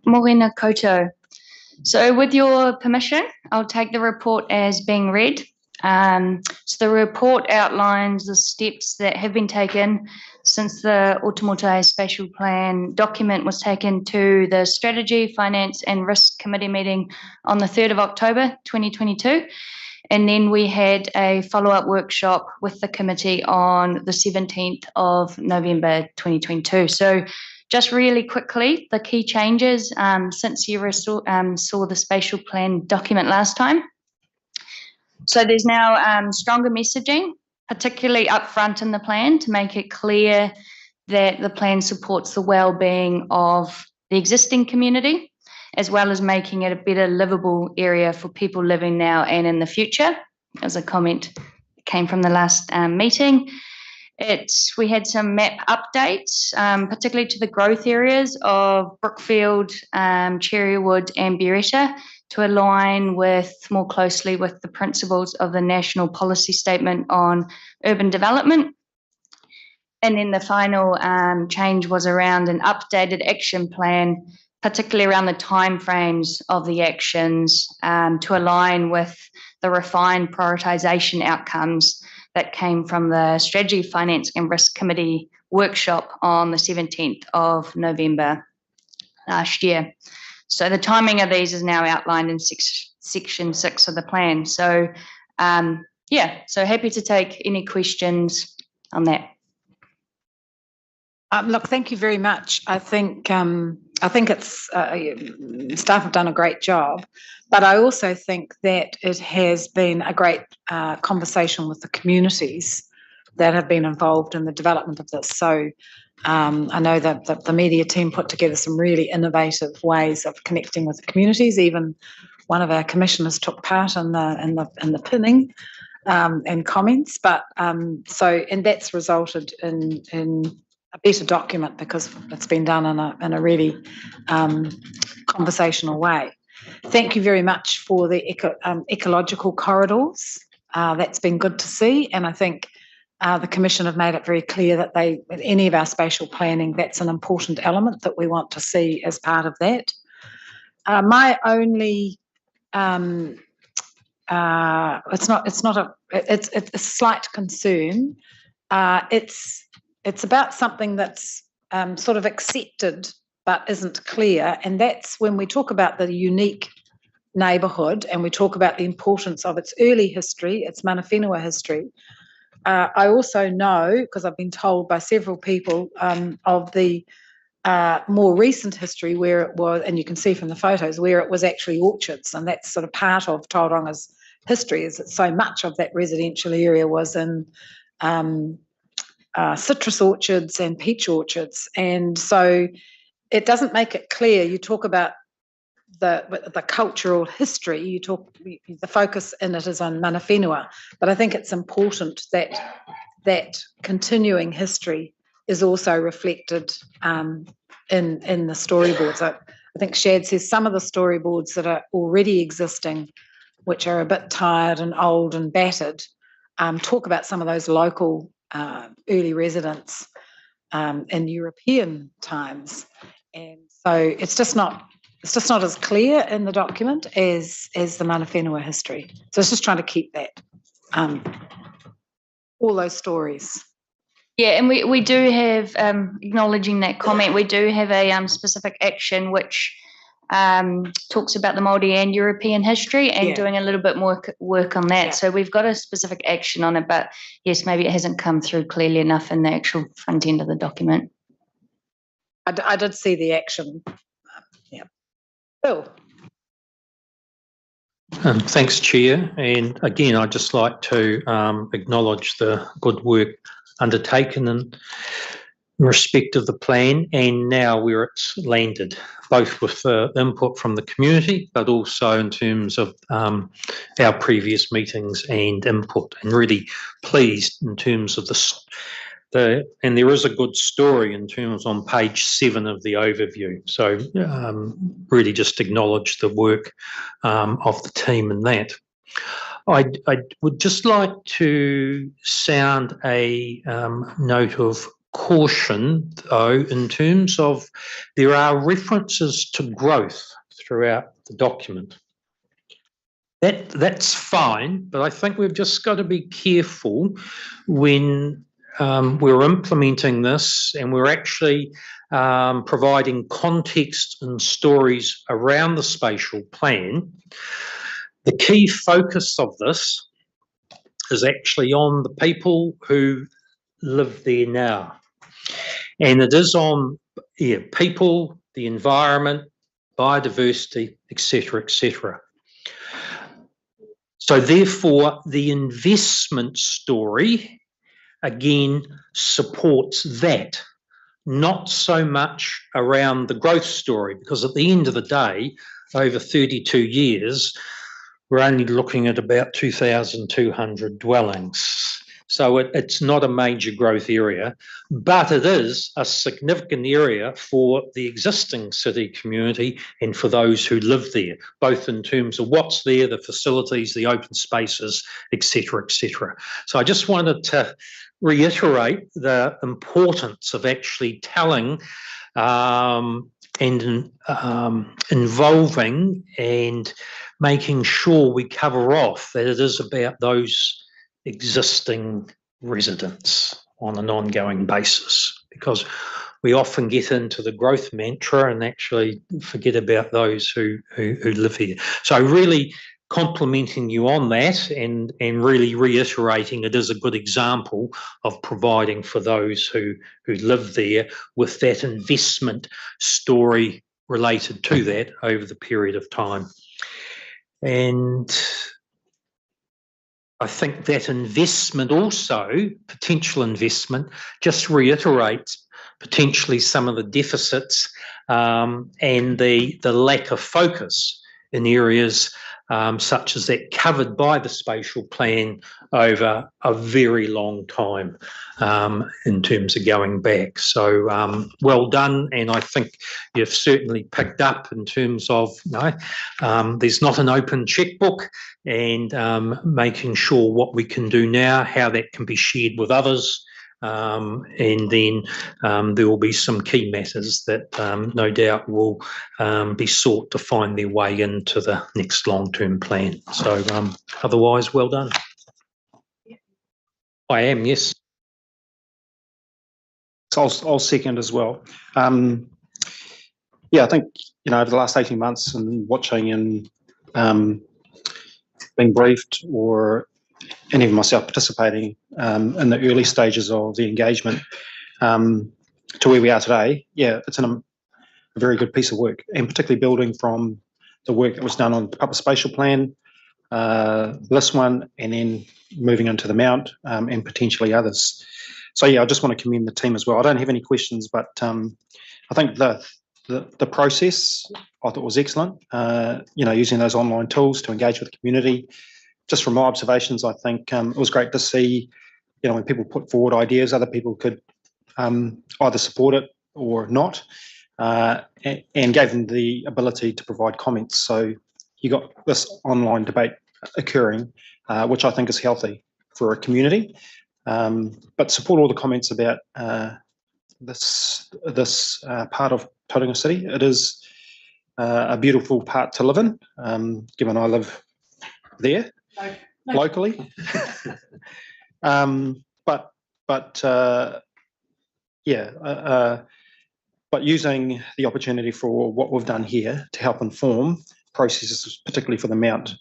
Morena Koto. So with your permission, I'll take the report as being read. So the report outlines the steps that have been taken since the Automortai Spatial Plan document was taken to the Strategy, Finance and Risk Committee meeting on the 3rd of October 2022. And then we had a follow-up workshop with the committee on the 17th of November 2022. So just really quickly, the key changes since you saw the spatial plan document last time. So there's now stronger messaging, particularly upfront in the plan, to make it clear that the plan supports the well-being of the existing community, as well as making it a better livable area for people living now and in the future, as a comment that came from the last meeting. We had some map updates, particularly to the growth areas of Brookfield, Cherrywood and Beretta, to align more closely with the principles of the National Policy Statement on Urban Development. And then the final change was around an updated action plan, particularly around the timeframes of the actions, to align with the refined prioritisation outcomes that came from the Strategy, Finance and Risk Committee workshop on the 17th of November. last year. So the timing of these is now outlined in section 6 of the plan. So so happy to take any questions on that. Look, thank you very much. I think it's staff have done a great job, but I also think that it has been a great conversation with the communities that have been involved in the development of this. So I know that the media team put together some really innovative ways of connecting with the communities. Even one of our commissioners took part in the pinning and comments. But and that's resulted in a better document because it's been done in a really conversational way. Thank you very much for the ecological corridors. That's been good to see, and I think the Commission have made it very clear that with any of our spatial planning, that's an important element that we want to see as part of that. My only it's a slight concern. It's about something that's sort of accepted but isn't clear, and that's when we talk about the unique neighbourhood and we talk about the importance of its early history, its mana whenua history. I also know, because I've been told by several people, of the more recent history where it was, and you can see from the photos, where it was actually orchards, and that's sort of part of Tauranga's history, is that so much of that residential area was in citrus orchards and peach orchards, and so it doesn't make it clear. You talk about the cultural history, the focus in it is on mana whenua, but I think it's important that continuing history is also reflected in the storyboards. I think Shad says some of the storyboards that are already existing, which are a bit tired and old and battered, talk about some of those local early residents in European times, and so it's just not as clear in the document as the mana whenua history. So it's just trying to keep that all those stories. Yeah, and we do have, acknowledging that comment, we do have a specific action which talks about the Māori and European history and doing a little bit more work on that. Yeah. So we've got a specific action on it, but yes, maybe it hasn't come through clearly enough in the actual front end of the document. I did see the action. Yeah. Bill. Thanks, Chair. And again, I'd just like to acknowledge the good work undertaken in respect of the plan and now where it's landed, both with input from the community, but also in terms of our previous meetings and input, and really pleased in terms of and there is a good story in terms on page 7 of the overview. So really just acknowledge the work of the team in that. I would just like to sound a note of caution, though, in terms of there are references to growth throughout the document. That's fine, but I think we've just got to be careful when we're implementing this and we're actually providing context and stories around the spatial plan. The key focus of this is actually on the people who live there now. And it is on people, the environment, biodiversity, etc., etc. So therefore, the investment story, again, supports that, not so much around the growth story, because at the end of the day, over 32 years, we're only looking at about 2,200 dwellings. So it's not a major growth area, but it is a significant area for the existing city community and for those who live there, both in terms of what's there, the facilities, the open spaces, etc., etc. So I just wanted to reiterate the importance of actually telling and involving and making sure we cover off that it is about those existing residents on an ongoing basis, because we often get into the growth mantra and actually forget about those who live here. So really complimenting you on that and really reiterating it is a good example of providing for those who live there with that investment story related to that over the period of time. And I think that investment also, potential investment, just reiterates potentially some of the deficits and the lack of focus in areas such as that covered by the spatial plan over a very long time in terms of going back. So well done, and I think you've certainly picked up in terms of, there's not an open checkbook, and making sure what we can do now, how that can be shared with others, and then there will be some key matters that no doubt will be sought to find their way into the next long-term plan. So otherwise, well done. I am, yes. So I'll second as well. Yeah, I think, over the last 18 months and watching and being briefed and even myself participating in the early stages of the engagement to where we are today, it's a very good piece of work, and particularly building from the work that was done on the public spatial plan, this one, and then moving into the Mount and potentially others. So I just want to commend the team as well. I don't have any questions, but I think the process I thought was excellent. Using those online tools to engage with the community. Just from my observations, I think it was great to see, when people put forward ideas, other people could either support it or not, and gave them the ability to provide comments. So you got this online debate occurring, which I think is healthy for a community. But support all the comments about this part of Tauranga City. It is a beautiful part to live in, given I live there locally. But using the opportunity for what we've done here to help inform processes, particularly for the Mount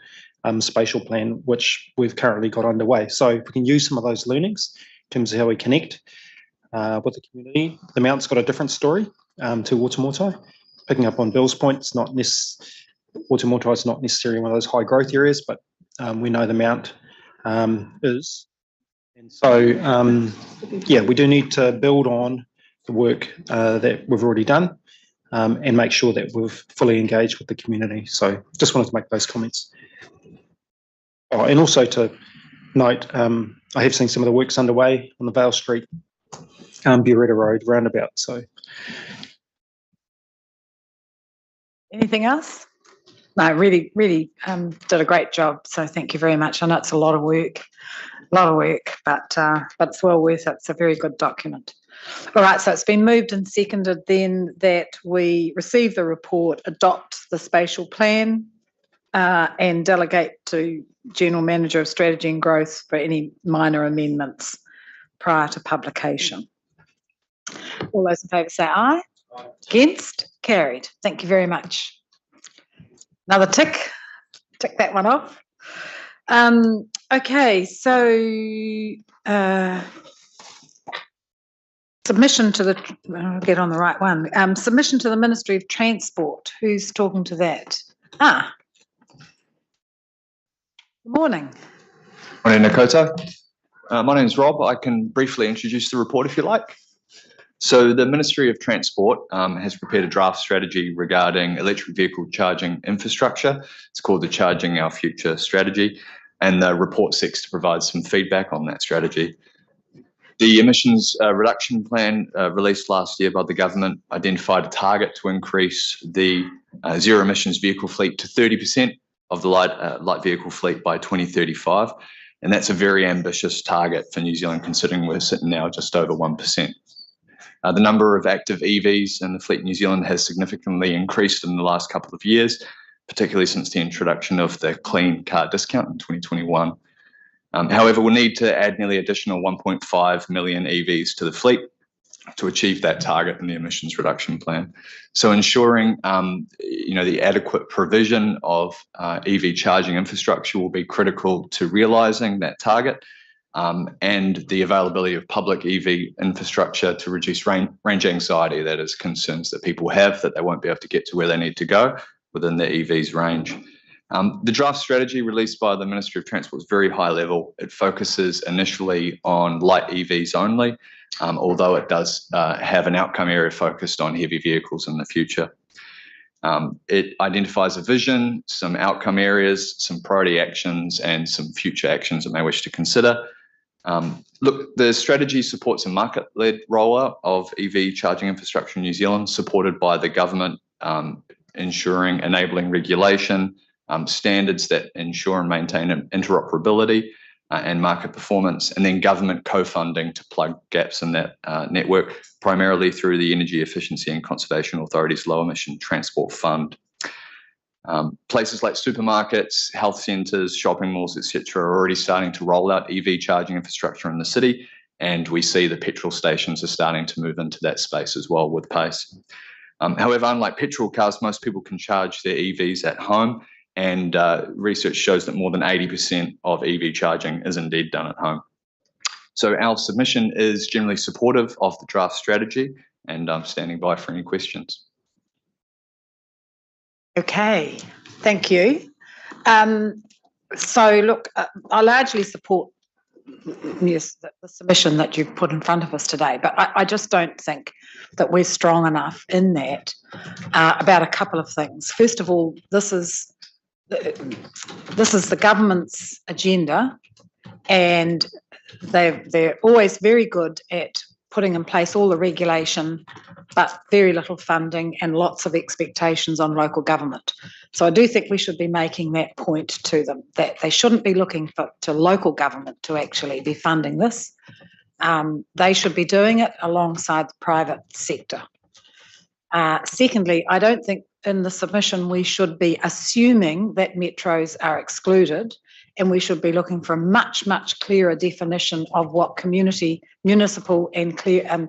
spatial plan, which we've currently got underway. So if we can use some of those learnings in terms of how we connect with the community. The Mount's got a different story to Waitemata. Picking up on Bill's point, Waitemata is not necessarily one of those high growth areas, but we know the Mount is. And so, we do need to build on the work that we've already done and make sure that we've fully engaged with the community. So just wanted to make those comments. Oh, and also to note, I have seen some of the works underway on the Vale Street, Buretta Road roundabout. So, anything else? No, really did a great job. So thank you very much. I know it's a lot of work, but it's well worth it. It's a very good document. All right, so it's been moved and seconded then that we receive the report, adopt the spatial plan, and delegate to General Manager of Strategy and Growth for any minor amendments prior to publication. All those in favour say aye. Against? Carried. Thank you very much. Another tick that one off. Okay, so submission to the, I'll get on the right one. Submission to the Ministry of Transport. Who's talking to that? Good morning. Morning, Nakota. My name is Rob. I can briefly introduce the report if you like. So the Ministry of Transport has prepared a draft strategy regarding electric vehicle charging infrastructure. It's called the Charging Our Future strategy, and the report seeks to provide some feedback on that strategy. The emissions reduction plan released last year by the government identified a target to increase the zero emissions vehicle fleet to 30% of the light vehicle fleet by 2035. And that's a very ambitious target for New Zealand, considering we're sitting now just over 1%. The number of active EVs in the fleet in New Zealand has significantly increased in the last couple of years, particularly since the introduction of the clean car discount in 2021. However, we'll need to add nearly additional 1.5 million EVs to the fleet to achieve that target in the emissions reduction plan. So ensuring, the adequate provision of EV charging infrastructure will be critical to realising that target, and the availability of public EV infrastructure to reduce range anxiety, that is concerns that people have that they won't be able to get to where they need to go within the EV's range. The draft strategy released by the Ministry of Transport is very high level. It focuses initially on light EVs only, although it does have an outcome area focused on heavy vehicles in the future. It identifies a vision, some outcome areas, some priority actions, and some future actions it may wish to consider. Look, the strategy supports a market-led rollout of EV charging infrastructure in New Zealand, supported by the government, enabling regulation, standards that ensure and maintain interoperability and market performance, and then government co-funding to plug gaps in that network, primarily through the Energy Efficiency and Conservation Authority's Low Emission Transport Fund. Places like supermarkets, health centres, shopping malls, etc., are already starting to roll out EV charging infrastructure in the city, and we see the petrol stations are starting to move into that space as well with pace. However, unlike petrol cars, most people can charge their EVs at home, and research shows that more than 80% of EV charging is indeed done at home. So our submission is generally supportive of the draft strategy, and I'm standing by for any questions. Okay, thank you. So look, I largely support the submission that you've put in front of us today, but I just don't think that we're strong enough in that about a couple of things. First of all, this is the government's agenda, and they're always very good at putting in place all the regulation, but very little funding and lots of expectations on local government. So I do think we should be making that point to them, that they shouldn't be looking to local government to actually be funding this. They should be doing it alongside the private sector. Secondly, I don't think in the submission we should be assuming that metros are excluded, and we should be looking for a much, much clearer definition of what municipal and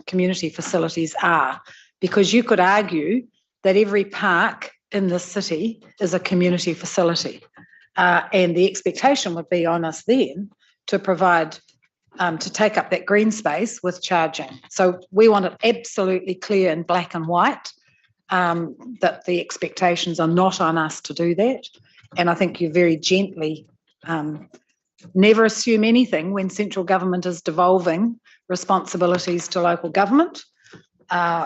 community facilities are, because you could argue that every park in the city is a community facility, and the expectation would be on us then to provide, to take up that green space with charging. So we want it absolutely clear in black and white, that the expectations are not on us to do that. And I think you very gently never assume anything when central government is devolving responsibilities to local government.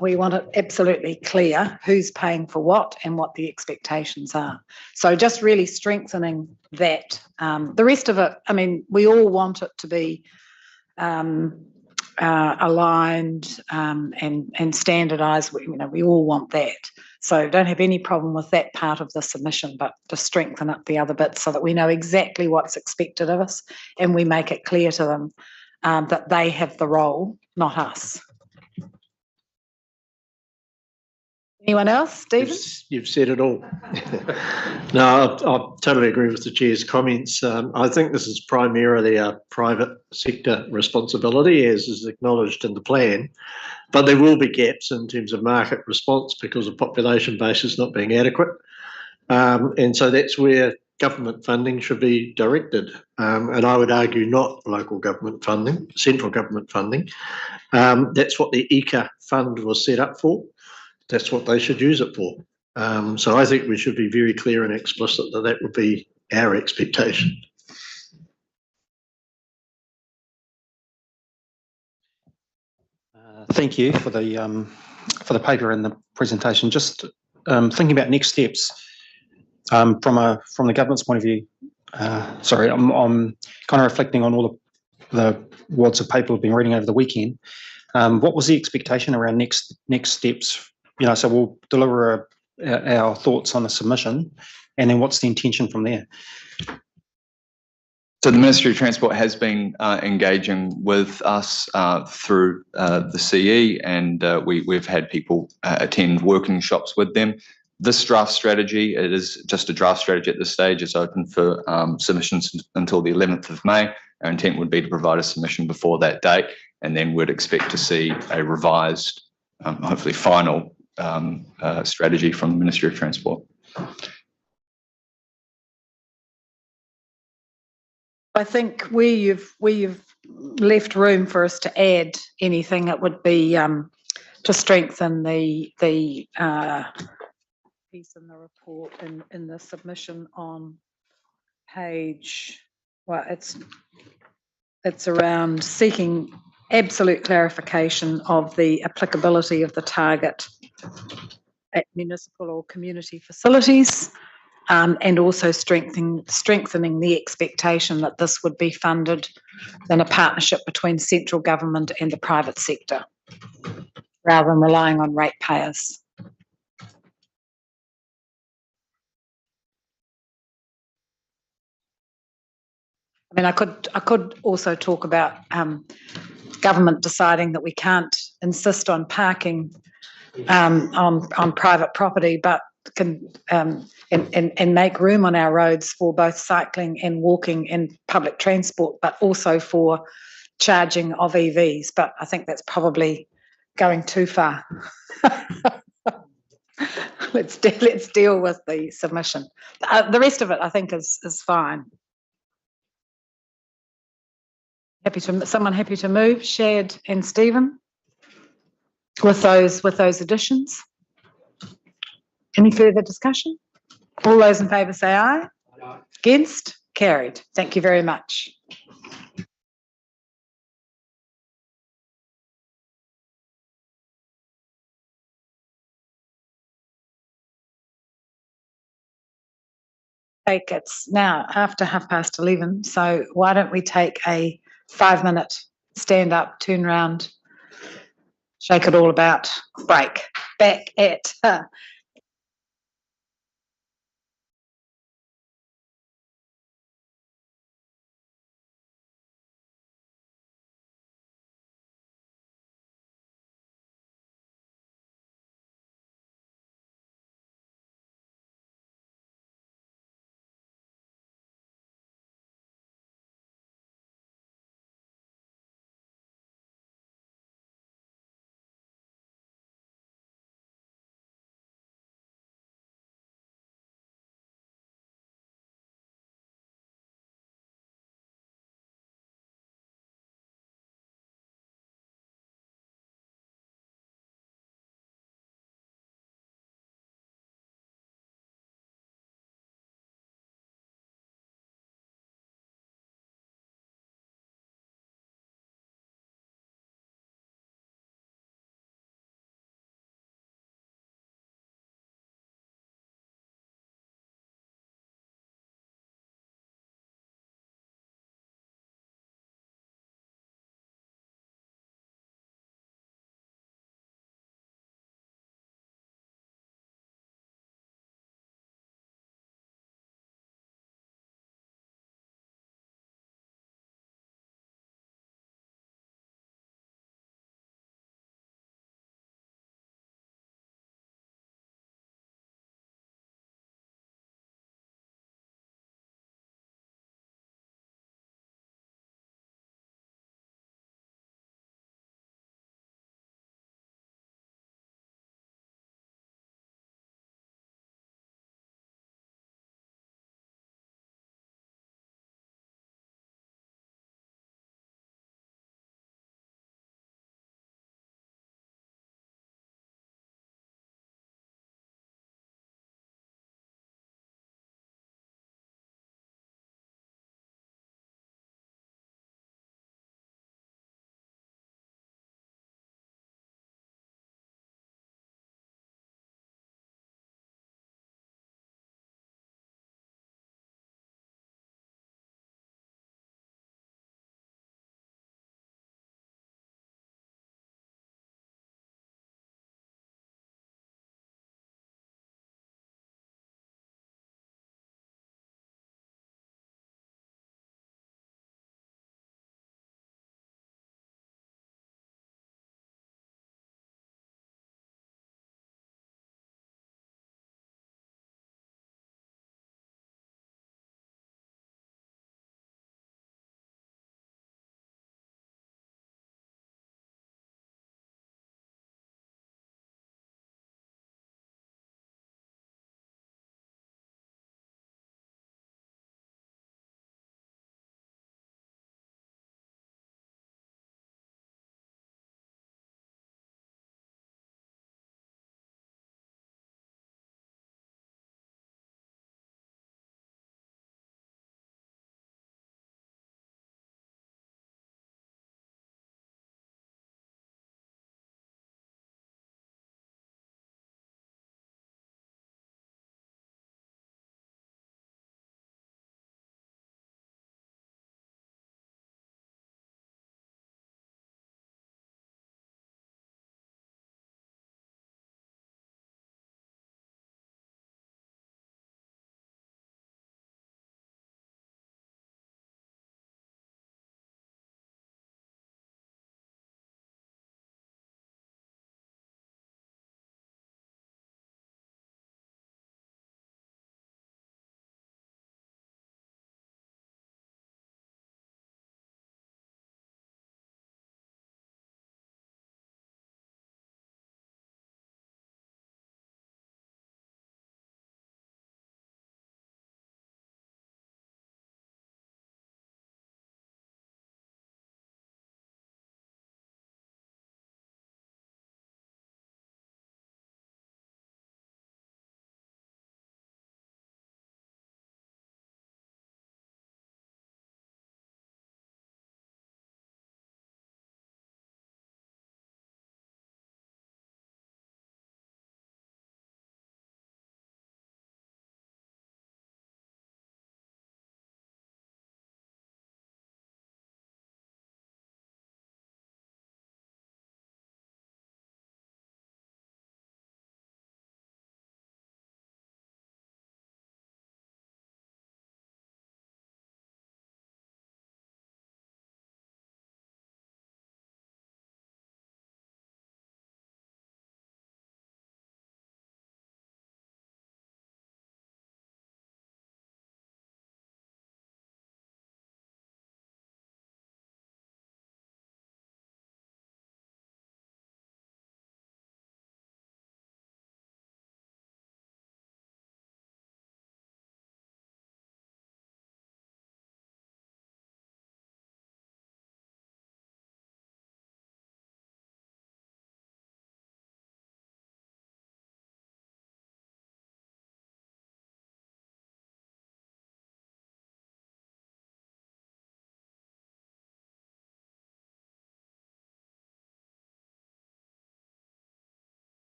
We want it absolutely clear who's paying for what and what the expectations are. So just really strengthening that. The rest of it, I mean, we all want it to be aligned and standardised. We all want that. So don't have any problem with that part of the submission, but to strengthen up the other bits so that we know exactly what's expected of us and we make it clear to them that they have the role, not us. Anyone else, Stephen? You've said it all. No, I totally agree with the Chair's comments. I think this is primarily a private sector responsibility, as is acknowledged in the plan, but there will be gaps in terms of market response because of population bases not being adequate. And so that's where government funding should be directed. And I would argue not local government funding, central government funding. That's what the ECA fund was set up for. That's what they should use it for. So I think we should be very clear and explicit that that would be our expectation. Thank you for the paper and the presentation. Just thinking about next steps from the government's point of view. Sorry, I'm kind of reflecting on all the wads of paper we've been reading over the weekend. What was the expectation around next steps? So we'll deliver our thoughts on the submission, and then what's the intention from there? So the Ministry of Transport has been engaging with us through the CE, and we've had people attend working shops with them. This draft strategy, it is just a draft strategy at this stage. It's open for submissions until the 11th of May. Our intent would be to provide a submission before that date, and then we'd expect to see a revised, hopefully final strategy from the Ministry of Transport. I think where you've left room for us to add anything, it would be to strengthen the piece in the report in the submission on page. Well, it's around seeking absolute clarification of the applicability of the target at municipal or community facilities. And also strengthening the expectation that this would be funded in a partnership between central government and the private sector, rather than relying on ratepayers. I mean, I could also talk about government deciding that we can't insist on parking on private property, but can and make room on our roads for both cycling and walking and public transport, but also for charging of EVs. But I think that's probably going too far. Let's deal with the submission. The rest of it, I think, is fine. Someone happy to move? Shad and Stephen, with those additions. Any further discussion? All those in favour say aye. Aye. Against? Carried. Thank you very much. It's now after 11:30, so why don't we take a 5-minute stand up, turn round, shake it all about, break, back at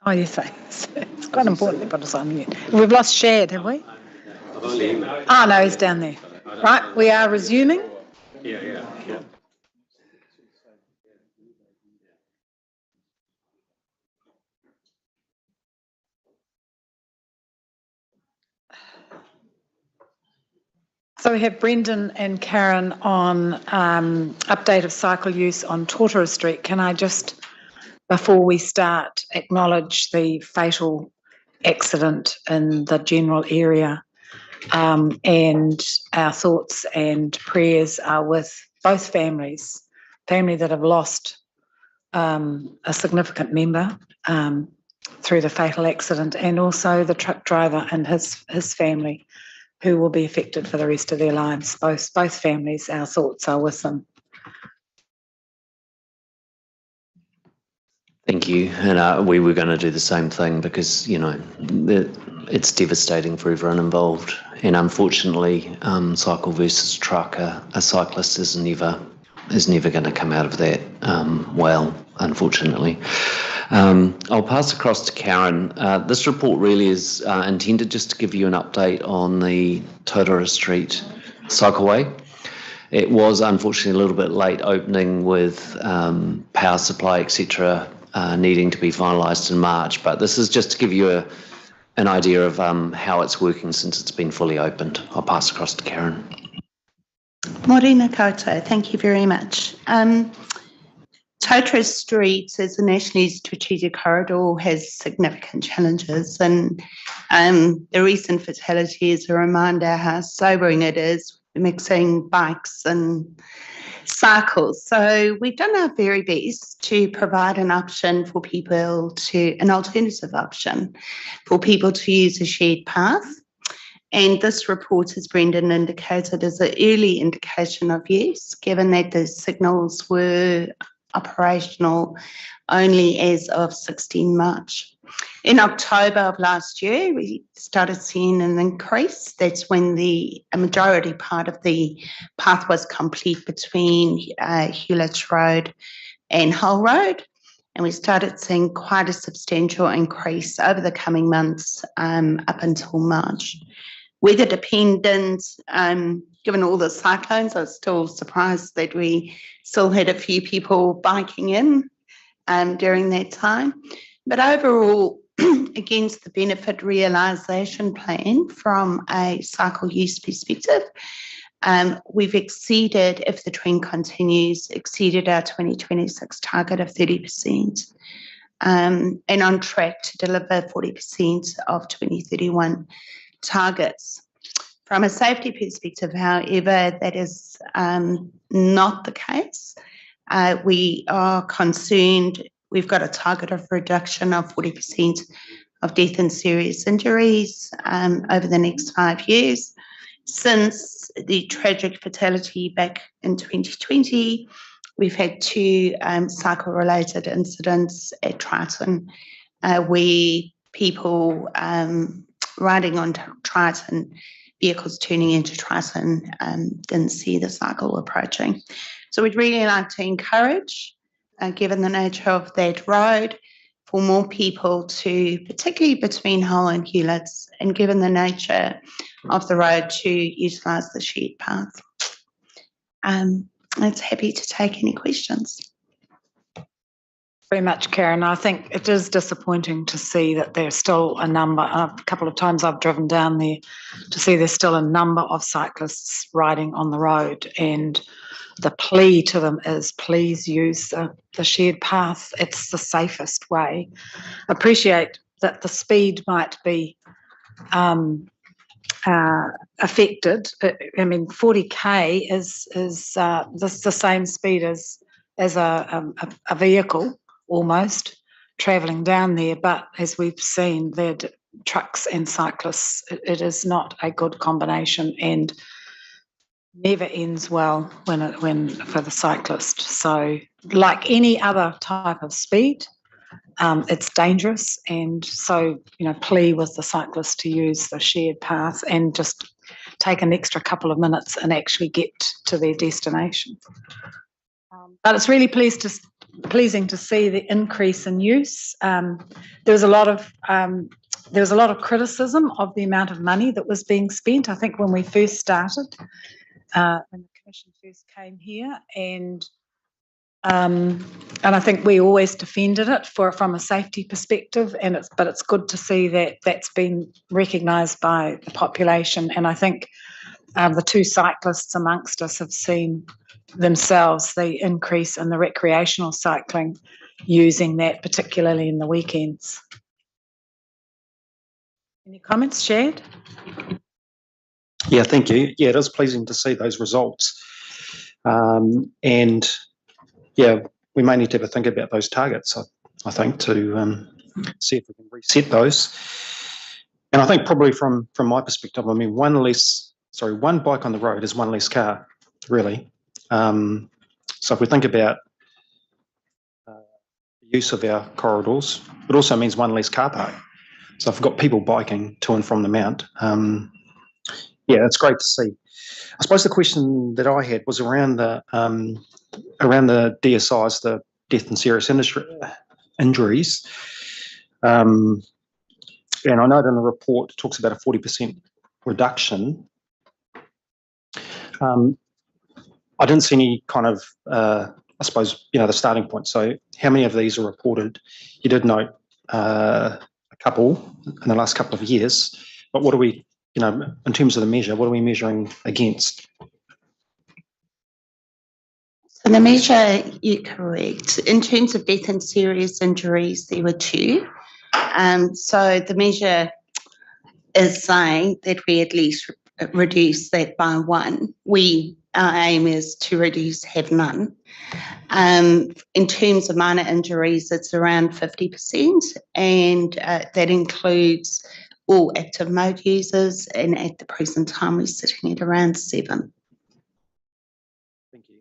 Oh, you say. It's quite important to put us on mute. We've lost Shad, have we? Oh, no, he's down there. Right, we are resuming. Yeah. So we have Brendan and Karen on update of cycle use on Tortora Street. Can I just, before we start, acknowledge the fatal accident in the general area, and our thoughts and prayers are with both families, family that have lost a significant member through the fatal accident, and also the truck driver and his family, who will be affected for the rest of their lives. Both families, our thoughts are with them. Thank you. And we were going to do the same thing because, you know, it's devastating for everyone involved. And unfortunately, cycle versus truck, a cyclist is never going to come out of that well, unfortunately. I'll pass across to Karen. This report really is intended just to give you an update on the Tauranga Street cycleway. It was unfortunately a little bit late opening with power supply, etc., needing to be finalised in March, but this is just to give you an idea of how it's working since it's been fully opened. I'll pass across to Karen. Morena koutou, thank you very much. Tauranga Street as a nationally strategic corridor has significant challenges, and the recent fatality is a reminder how sobering it is, mixing bikes and cycles. So we've done our very best to provide an option for people an alternative option for people to use a shared path. And this report, as Brendan indicated, is an early indication of use, given that the signals were operational only as of 16 March. In October of last year, we started seeing an increase. That's when a majority part of the path was complete between Hewlett's Road and Hull Road. And we started seeing quite a substantial increase over the coming months up until March. Weather dependent, given all the cyclones, I was still surprised that we still had a few people biking in during that time. But overall, against the benefit realisation plan from a cycle use perspective, we've exceeded, if the trend continues, exceeded our 2026 target of 30%, and on track to deliver 40% of 2031 targets. From a safety perspective, however, that is not the case. We are concerned. We've got a target of reduction of 40% of death and serious injuries over the next 5 years. Since the tragic fatality back in 2020, we've had 2 cycle-related incidents at Triton where people riding on Triton, vehicles turning into Triton, didn't see the cycle approaching. So we'd really like to encourage, given the nature of that road, for more people to, particularly between Hull and Hewlett's, and given the nature of the road, to utilise the shared path. I'm happy to take any questions. Very much, Karen. I think it is disappointing to see that there's still a number, a couple of times I've driven down there to see there's still a number of cyclists riding on the road, and the plea to them is please use the shared path. It's the safest way. Appreciate that the speed might be affected. I mean, 40k is the same speed as a vehicle almost travelling down there, but as we've seen, they're trucks and cyclists. It is not a good combination and never ends well when for the cyclist. So, like any other type of speed, it's dangerous, and so plea with the cyclist to use the shared path and just take an extra couple of minutes and actually get to their destination. But it's really pleased pleasing to see the increase in use. There was a lot of criticism of the amount of money that was being spent. I think when we first started, when the Commission first came here, and I think we always defended it from a safety perspective, but it's good to see that that's been recognised by the population, and I think the two cyclists amongst us have seen themselves the increase in the recreational cycling using that, particularly in the weekends. Any comments, Shad? Yeah, thank you. Yeah, it is pleasing to see those results. And yeah, we may need to have a think about those targets, I think, to see if we can reset those. And I think probably from my perspective, I mean, one bike on the road is one less car, really. So if we think about the use of our corridors, it also means one less car park. So if we've got people biking to and from the Mount, yeah, it's great to see. I suppose the question that I had was around the DSIs, the death and serious injuries. And I know in the report it talks about a 40% reduction. I didn't see any kind of, I suppose, the starting point. So how many of these are reported? You did note a couple in the last couple of years, but what are we, in terms of the measure, what are we measuring against? So the measure, you're correct. In terms of death and serious injuries, there were 2. So the measure is saying that we at least reduce that by 1. Our aim is to have none. In terms of minor injuries, it's around 50%, and that includes all active mode users, and at the present time we're sitting at around 7. Thank you.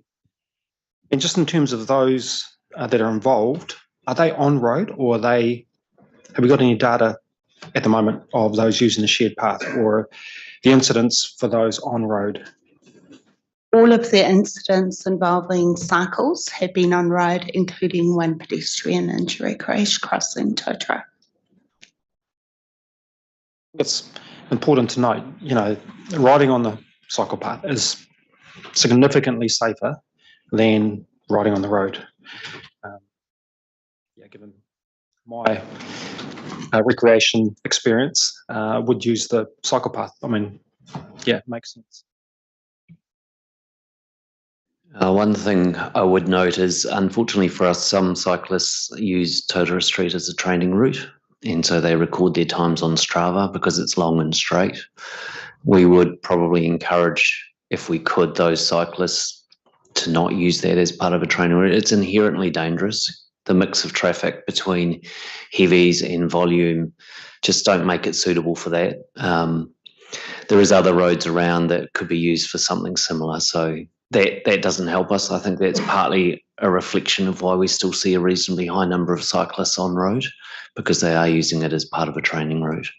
And just in terms of those that are involved, are they on road, or have we got any data at the moment of those using the shared path, or the incidents for those on road? All of the incidents involving cycles have been on road, including 1 pedestrian injury crash crossing Tauranga. It's important to note, riding on the cycle path is significantly safer than riding on the road. Given my recreation experience, would use the cycle path. I mean, yeah, it makes sense. One thing I would note is, unfortunately for us, some cyclists use Tauranga Street as a training route, and so they record their times on Strava because it's long and straight. We would probably encourage, if we could, those cyclists to not use that as part of a training route. It's inherently dangerous. The mix of traffic between heavies and volume just don't make it suitable for that. There is other roads around that could be used for something similar, so that doesn't help us. I think that's partly a reflection of why we still see a reasonably high number of cyclists on road, because they are using it as part of a training route.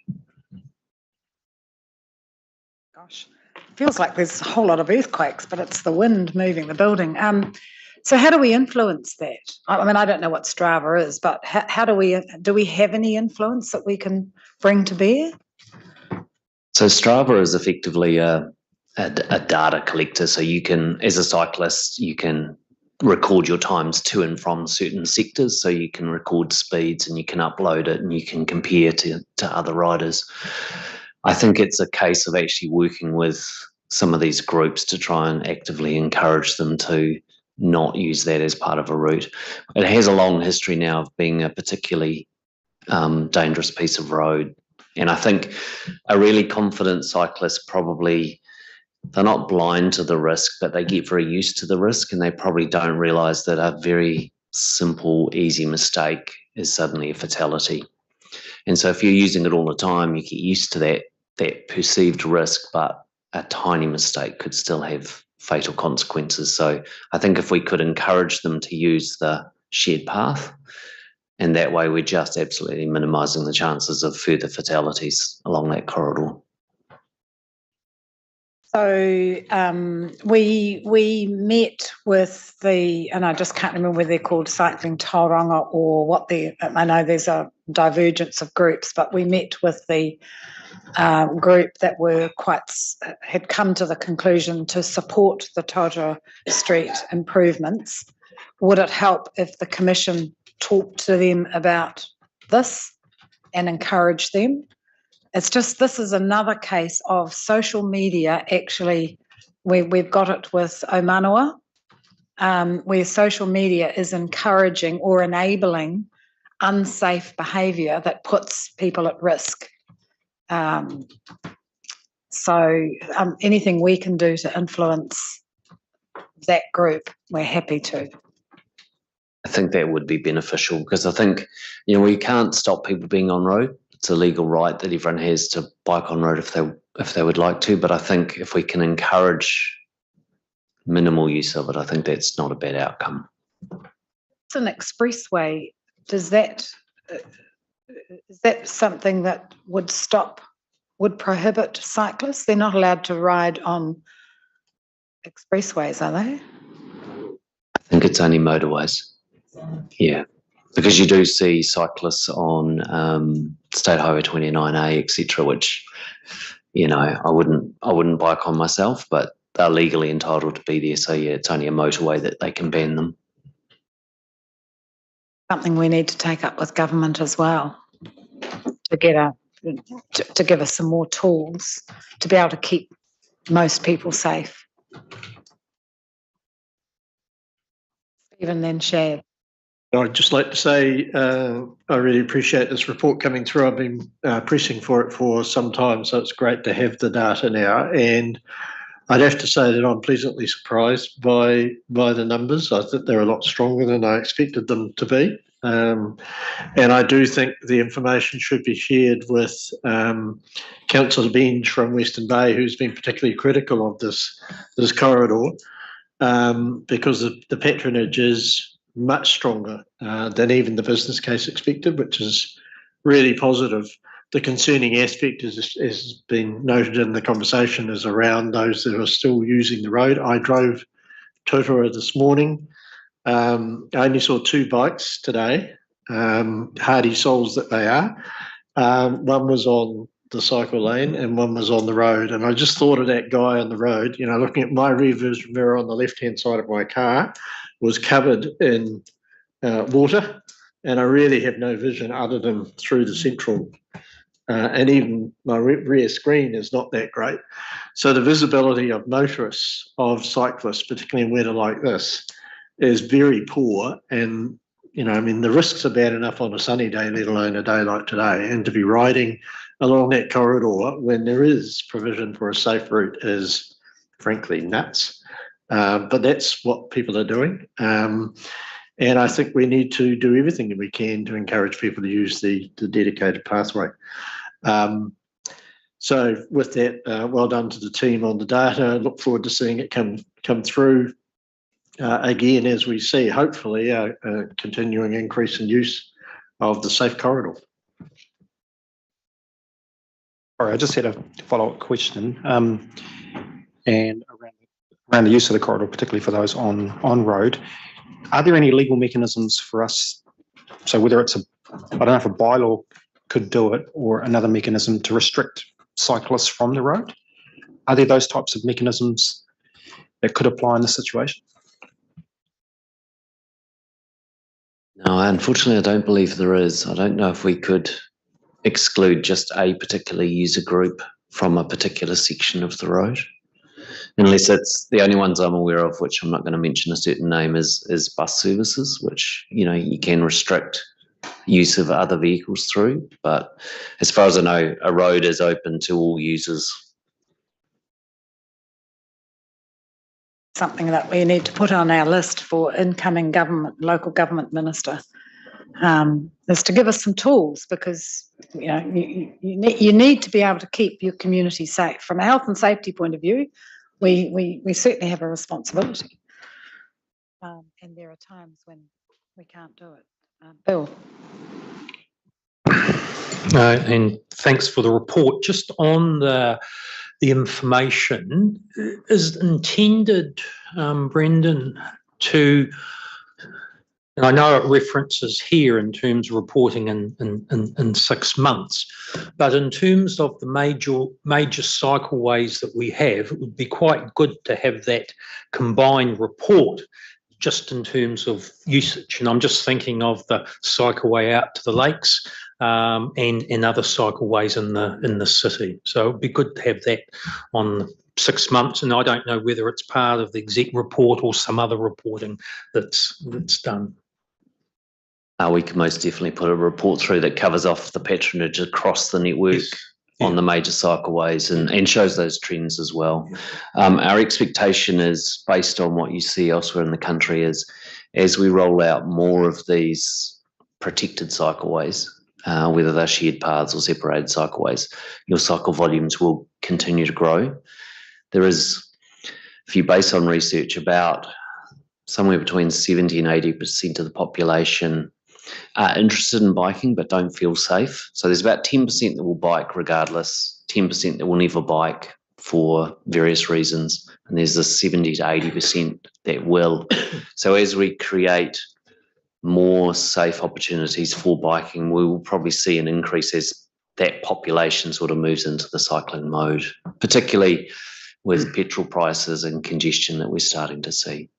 Gosh, feels like there's a whole lot of earthquakes, but it's the wind moving the building. So how do we influence that? I mean, I don't know what Strava is, but how do we have any influence that we can bring to bear? So Strava is effectively a data collector. So you can, as a cyclist, you can record your times to and from certain sectors. So you can record speeds and you can upload it and you can compare to other riders. I think it's a case of actually working with some of these groups to try and actively encourage them to not use that as part of a route. It has a long history now of being a particularly dangerous piece of road. And I think a really confident cyclist probably, they're not blind to the risk, but they get very used to the risk, and they probably don't realise that a very simple, easy mistake is suddenly a fatality. And so if you're using it all the time, you get used to that perceived risk, but a tiny mistake could still have fatal consequences. So I think if we could encourage them to use the shared path, and that way we're just absolutely minimising the chances of further fatalities along that corridor. So we met with and I just can't remember whether they're called Cycling Tauranga or what I know there's a divergence of groups, but we met with the group that had come to the conclusion to support the Tauranga Street improvements. Would it help if the Commission talked to them about this and encouraged them? It's just, this is another case of social media. Actually, we've got it with Omanua, where social media is encouraging or enabling unsafe behaviour that puts people at risk. So anything we can do to influence that group, we're happy to. I think that would be beneficial because I think, we can't stop people being on road. It's a legal right that everyone has to bike on road if they would like to. But I think if we can encourage minimal use of it, I think that's not a bad outcome. It's an expressway. Is that something that would prohibit cyclists? They're not allowed to ride on expressways, are they? I think it's only motorways. Yeah. Because you do see cyclists on State Highway 29A, etc., which, I wouldn't bike on myself, but they're legally entitled to be there. So yeah, it's only a motorway that they can ban them. Something we need to take up with government as well to give us some more tools to be able to keep most people safe. Even then, Shad. I'd just like to say I really appreciate this report coming through. I've been pressing for it for some time, so it's great to have the data now. And I'd have to say that I'm pleasantly surprised by the numbers. I think they're a lot stronger than I expected them to be. And I do think the information should be shared with Councillor Benj from Western Bay, who's been particularly critical of this corridor, because the patronage is much stronger than even the business case expected, which is really positive. The concerning aspect, has been noted in the conversation, is around those that are still using the road. I drove Totara this morning. I only saw 2 bikes today, hardy souls that they are. One was on the cycle lane and one was on the road. And I just thought of that guy on the road, looking at my rear vision mirror on the left-hand side of my car was covered in water, and I really have no vision other than through the central, and even my rear screen is not that great. So the visibility of motorists, of cyclists, particularly in weather like this, is very poor. And, the risks are bad enough on a sunny day, let alone a day like today. And to be riding along that corridor when there is provision for a safe route is frankly nuts. But that's what people are doing. And I think we need to do everything that we can to encourage people to use the dedicated pathway. So with that, well done to the team on the data. Look forward to seeing it come through. Again, as we see, hopefully, a continuing increase in use of the safe corridor. All right, I just had a follow-up question, and around the use of the corridor, particularly for those on road. Are there any legal mechanisms for us? So whether it's I don't know if a bylaw could do it or another mechanism to restrict cyclists from the road. Are there those types of mechanisms that could apply in this situation? No, unfortunately, I don't believe there is. I don't know if we could exclude just a particular user group from a particular section of the road. Unless it's the only ones I'm aware of, which I'm not going to mention a certain name, is bus services, which, you can restrict use of other vehicles through. But as far as I know, a road is open to all users. Something that we need to put on our list for incoming local government minister, is to give us some tools, because you need to be able to keep your community safe. From a health and safety point of view, we certainly have a responsibility, and there are times when we can't do it. Bill. And thanks for the report. Just on the the information is intended, Brendan, to, and I know it references here in terms of reporting in 6 months, but in terms of the major cycleways that we have, it would be quite good to have that combined report just in terms of usage. And I'm just thinking of the cycleway out to the lakes and other cycleways in the city. So it'd be good to have that on 6 months. And I don't know whether it's part of the exec report or some other reporting that's done. We can most definitely put a report through that covers off the patronage across the network on the major cycleways and shows those trends as well. Our expectation is, based on what you see elsewhere in the country, is as we roll out more of these protected cycleways, whether they're shared paths or separated cycleways, your cycle volumes will continue to grow. There is, if you base on research, about somewhere between 70 and 80% of the population are interested in biking but don't feel safe. So there's about 10% that will bike regardless, 10% that will never bike for various reasons, and there's a 70 to 80% that will. So as we create more safe opportunities for biking, we will probably see an increase as that population sort of moves into the cycling mode, particularly with petrol prices and congestion that we're starting to see.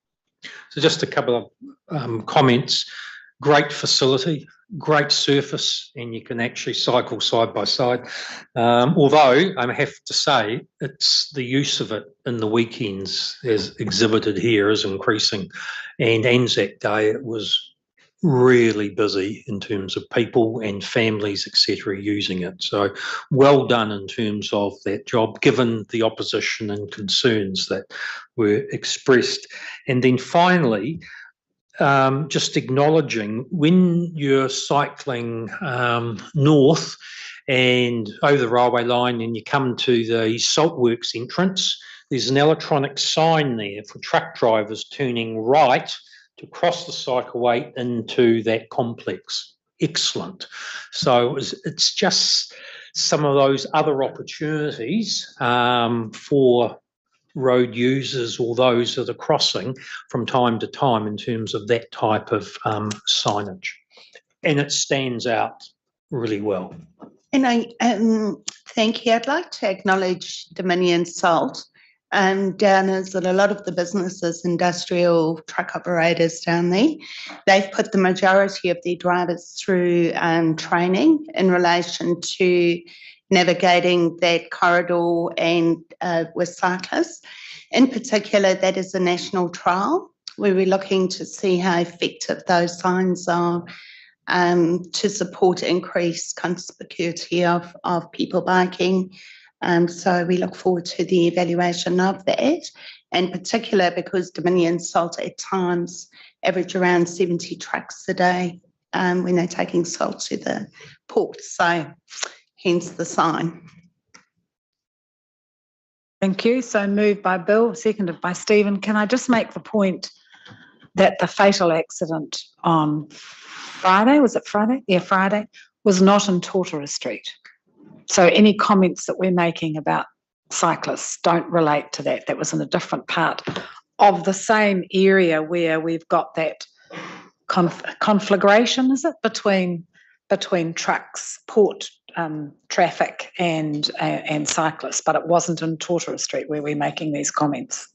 So just a couple of comments. Great facility, great surface, and you can actually cycle side by side. Although I have to say, it's the use of it in the weekends, as exhibited here, is increasing. And Anzac Day, it was really busy in terms of people and families, etc., using it. So well done in terms of that job, given the opposition and concerns that were expressed. And then finally, just acknowledging when you're cycling north and over the railway line and you come to the Saltworks entrance, there's an electronic sign there for truck drivers turning right to cross the cycleway into that complex. Excellent. So it's just some of those other opportunities for road users or those that are crossing from time to time in terms of that type of signage. And it stands out really well. And I thank you. I'd like to acknowledge Dominion Salt down as a lot of the businesses, industrial truck operators down there. They've put the majority of their drivers through training in relation to navigating that corridor and with cyclists. In particular, that is a national trial where we're looking to see how effective those signs are to support increased conspicuity of people biking. So we look forward to the evaluation of that, in particular because Dominion Salt at times average around 70 trucks a day when they're taking salt to the port. So hence the sign. Thank you. So moved by Bill, seconded by Stephen. Can I just make the point that the fatal accident on Friday, was it Friday? Yeah, Friday, was not in Tortora Street. So any comments that we're making about cyclists don't relate to that. That was in a different part of the same area where we've got that conflagration, is it, between trucks, port traffic and cyclists, but it wasn't in Tortora Street where we're making these comments.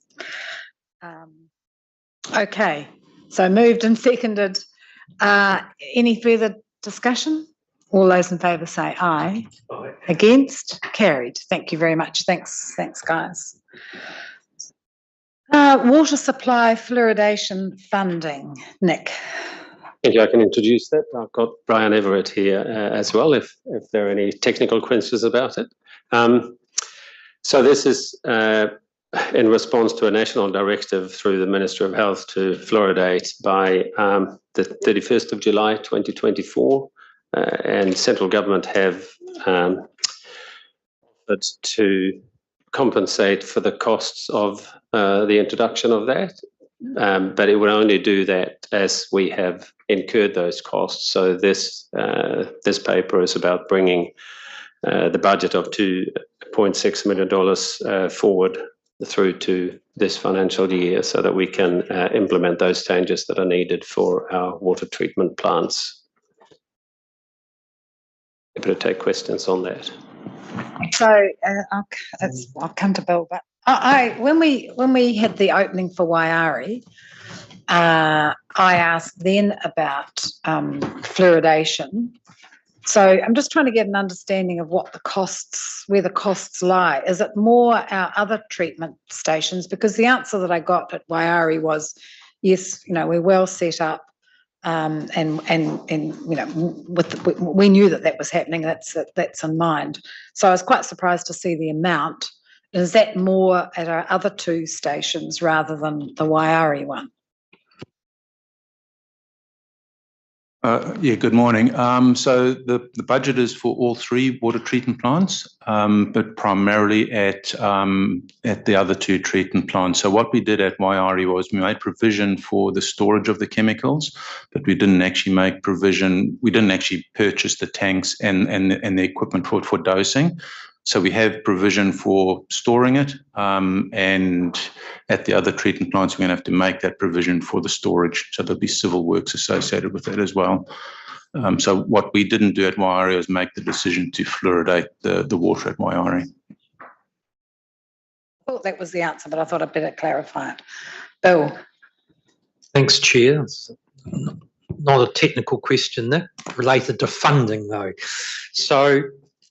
Okay, so moved and seconded. Any further discussion? All those in favour say aye. Aye. Against? Carried. Thank you very much. Thanks, guys. Water supply fluoridation funding. Nick. Thank you. I can introduce that. I've got Brian Everett here as well, if there are any technical questions about it. So this is in response to a national directive through the Minister of Health to fluoridate by the 31st of July 2024. And central government have offered to compensate for the costs of the introduction of that, but it will only do that as we have incurred those costs. So this paper is about bringing the budget of $0.6 million forward through to this financial year so that we can implement those changes that are needed for our water treatment plants. Happy to take questions on that. So I'll come to Bill, but when we had the opening for Waiari, I asked then about fluoridation. So I'm just trying to get an understanding of what the costs, where the costs lie. Is it more our other treatment stations? Because the answer that I got at Waiari was, yes, we're well set up, and we knew that was happening. That's in mind. So I was quite surprised to see the amount. Is that more at our other two stations rather than the Waiari one? Yeah, good morning. So the budget is for all three water treatment plants, but primarily at the other two treatment plants. So what we did at Waiari was we made provision for the storage of the chemicals, but we didn't actually make provision. We didn't actually purchase the tanks and the equipment for dosing. So we have provision for storing it, and at the other treatment plants, we're going to have to make that provision for the storage. So there'll be civil works associated with that as well. So what we didn't do at Waiari was make the decision to fluoridate the water at Waiari. I thought that was the answer, but I thought I'd better clarify it. Bill. Thanks, Chair. It's not a technical question there, related to funding though. So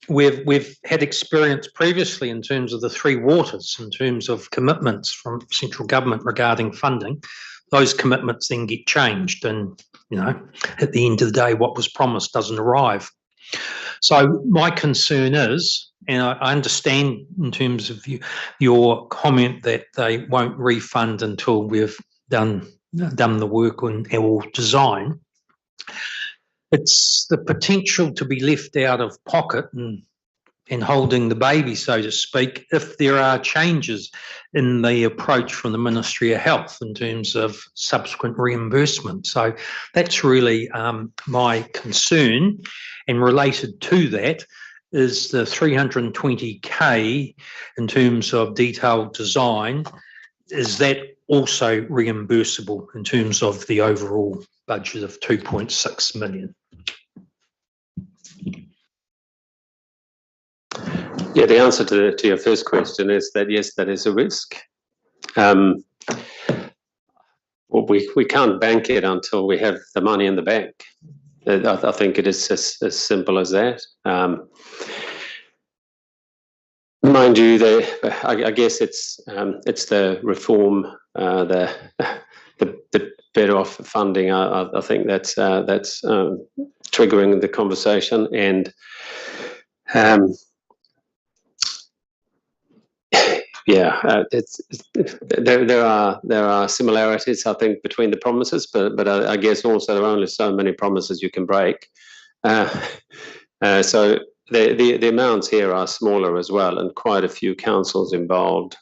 we've had experience previously in terms of the three waters, in terms of commitments from central government regarding funding. Those commitments then get changed and, at the end of the day, what was promised doesn't arrive. So my concern is, and I understand in terms of your comment that they won't refund until we've done the work on our design. It's the potential to be left out of pocket and holding the baby, so to speak, if there are changes in the approach from the Ministry of Health in terms of subsequent reimbursement. So that's really my concern. And related to that is the 320K in terms of detailed design. Is that also reimbursable in terms of the overall budget of 2.6 million? Yeah, the answer to your first question is that yes, that is a risk. Well, we can't bank it until we have the money in the bank. I think it is as simple as that. Mind you, I guess it's the reform, the better off funding. I think that's triggering the conversation, and there are similarities, I think, between the promises, but I guess also there are only so many promises you can break. So the amounts here are smaller as well, and quite a few councils involved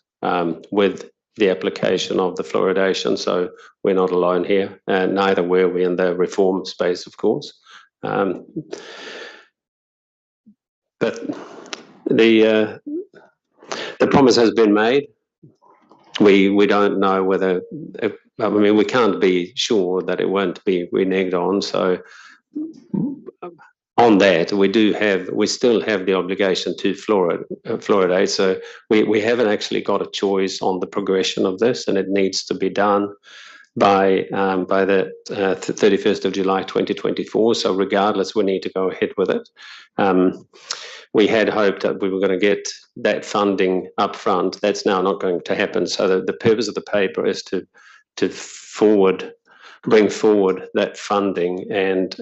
with the application of the fluoridation. So we're not alone here, and neither were we in the reform space, of course. But the promise has been made. We don't know whether, we can't be sure that it won't be reneged on. So on that, we still have the obligation to fluoridate. So we haven't actually got a choice on the progression of this, and it needs to be done by the 31st of July 2024. So regardless, we need to go ahead with it. We had hoped that we were going to get that funding up front. That's now not going to happen. So the purpose of the paper is to bring forward that funding and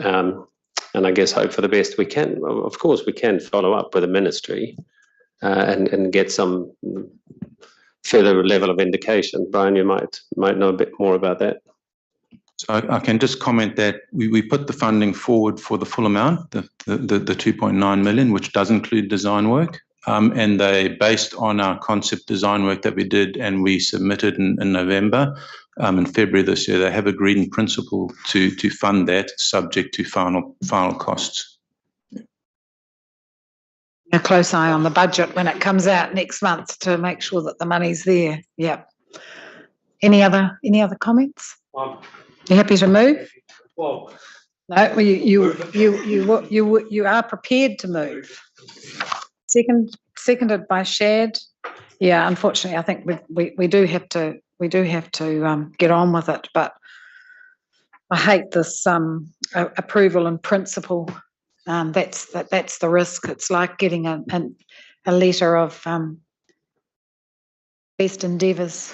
I guess hope for the best. We can, of course, we can follow up with the ministry and get some further level of indication. Brian, you might know a bit more about that. So I can just comment that we put the funding forward for the full amount, the 2.9 million, which does include design work. And they, based on our concept design work that we did and we submitted in November, in February this year, they have agreed in principle to fund that subject to final costs. a close eye on the budget when it comes out next month to make sure that the money's there. Yeah. Any other comments? You happy to move? Well, no, you are prepared to move. Seconded by Shad. Yeah, unfortunately, I think we do have to get on with it. But I hate this approval in principle. That's the risk. It's like getting a letter of best endeavours.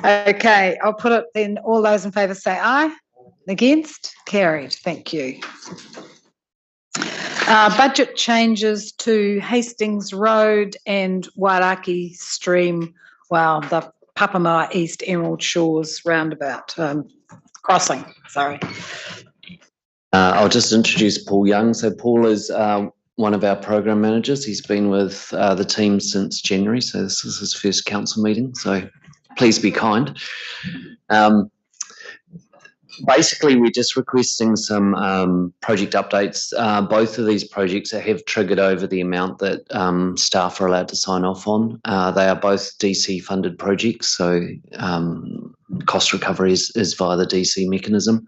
Okay, I'll put it then. All those in favour say aye. Against? Carried. Thank you. Budget changes to Hastings Road and Wairaki Stream. Well, the Papamoa East Emerald Shores roundabout crossing. Sorry. I'll just introduce Paul Young. So Paul is one of our program managers. He's been with the team since January, so this is his first council meeting. So please be kind. Basically, we're just requesting some project updates. Both of these projects have triggered over the amount that staff are allowed to sign off on. They are both DC funded projects, so cost recovery is via the DC mechanism.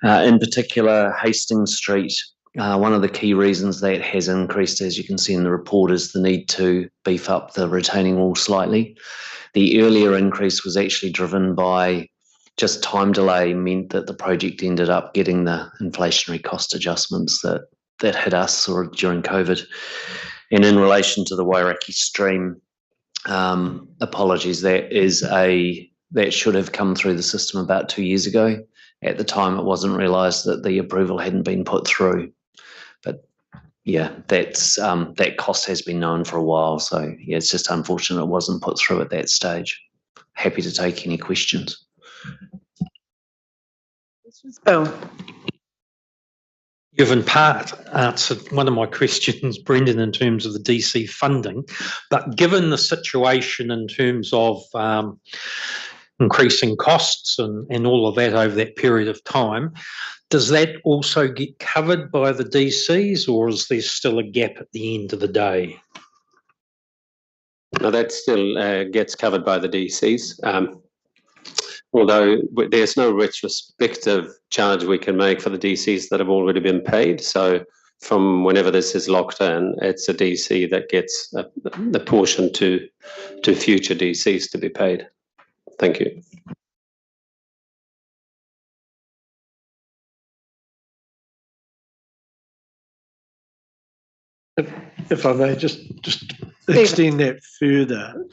In particular, Hastings Street, one of the key reasons that has increased, as you can see in the report, is the need to beef up the retaining wall slightly. The earlier increase was actually driven by just time delay meant that the project ended up getting the inflationary cost adjustments that hit us or during COVID. And in relation to the Wairaki Stream, apologies, that should have come through the system about 2 years ago. At the time, it wasn't realised that the approval hadn't been put through. But yeah, that cost has been known for a while. So yeah, it's just unfortunate it wasn't put through at that stage. Happy to take any questions. Bill. You've in part answered one of my questions, Brendan, in terms of the DC funding, but given the situation in terms of increasing costs and all of that over that period of time, does that also get covered by the DCs, or is there still a gap at the end of the day? No, that still gets covered by the DCs. Although there's no retrospective charge we can make for the DCs that have already been paid. So from whenever this is locked in, it's a DC that gets the portion to future DCs to be paid. Thank you. If I may just extend that further.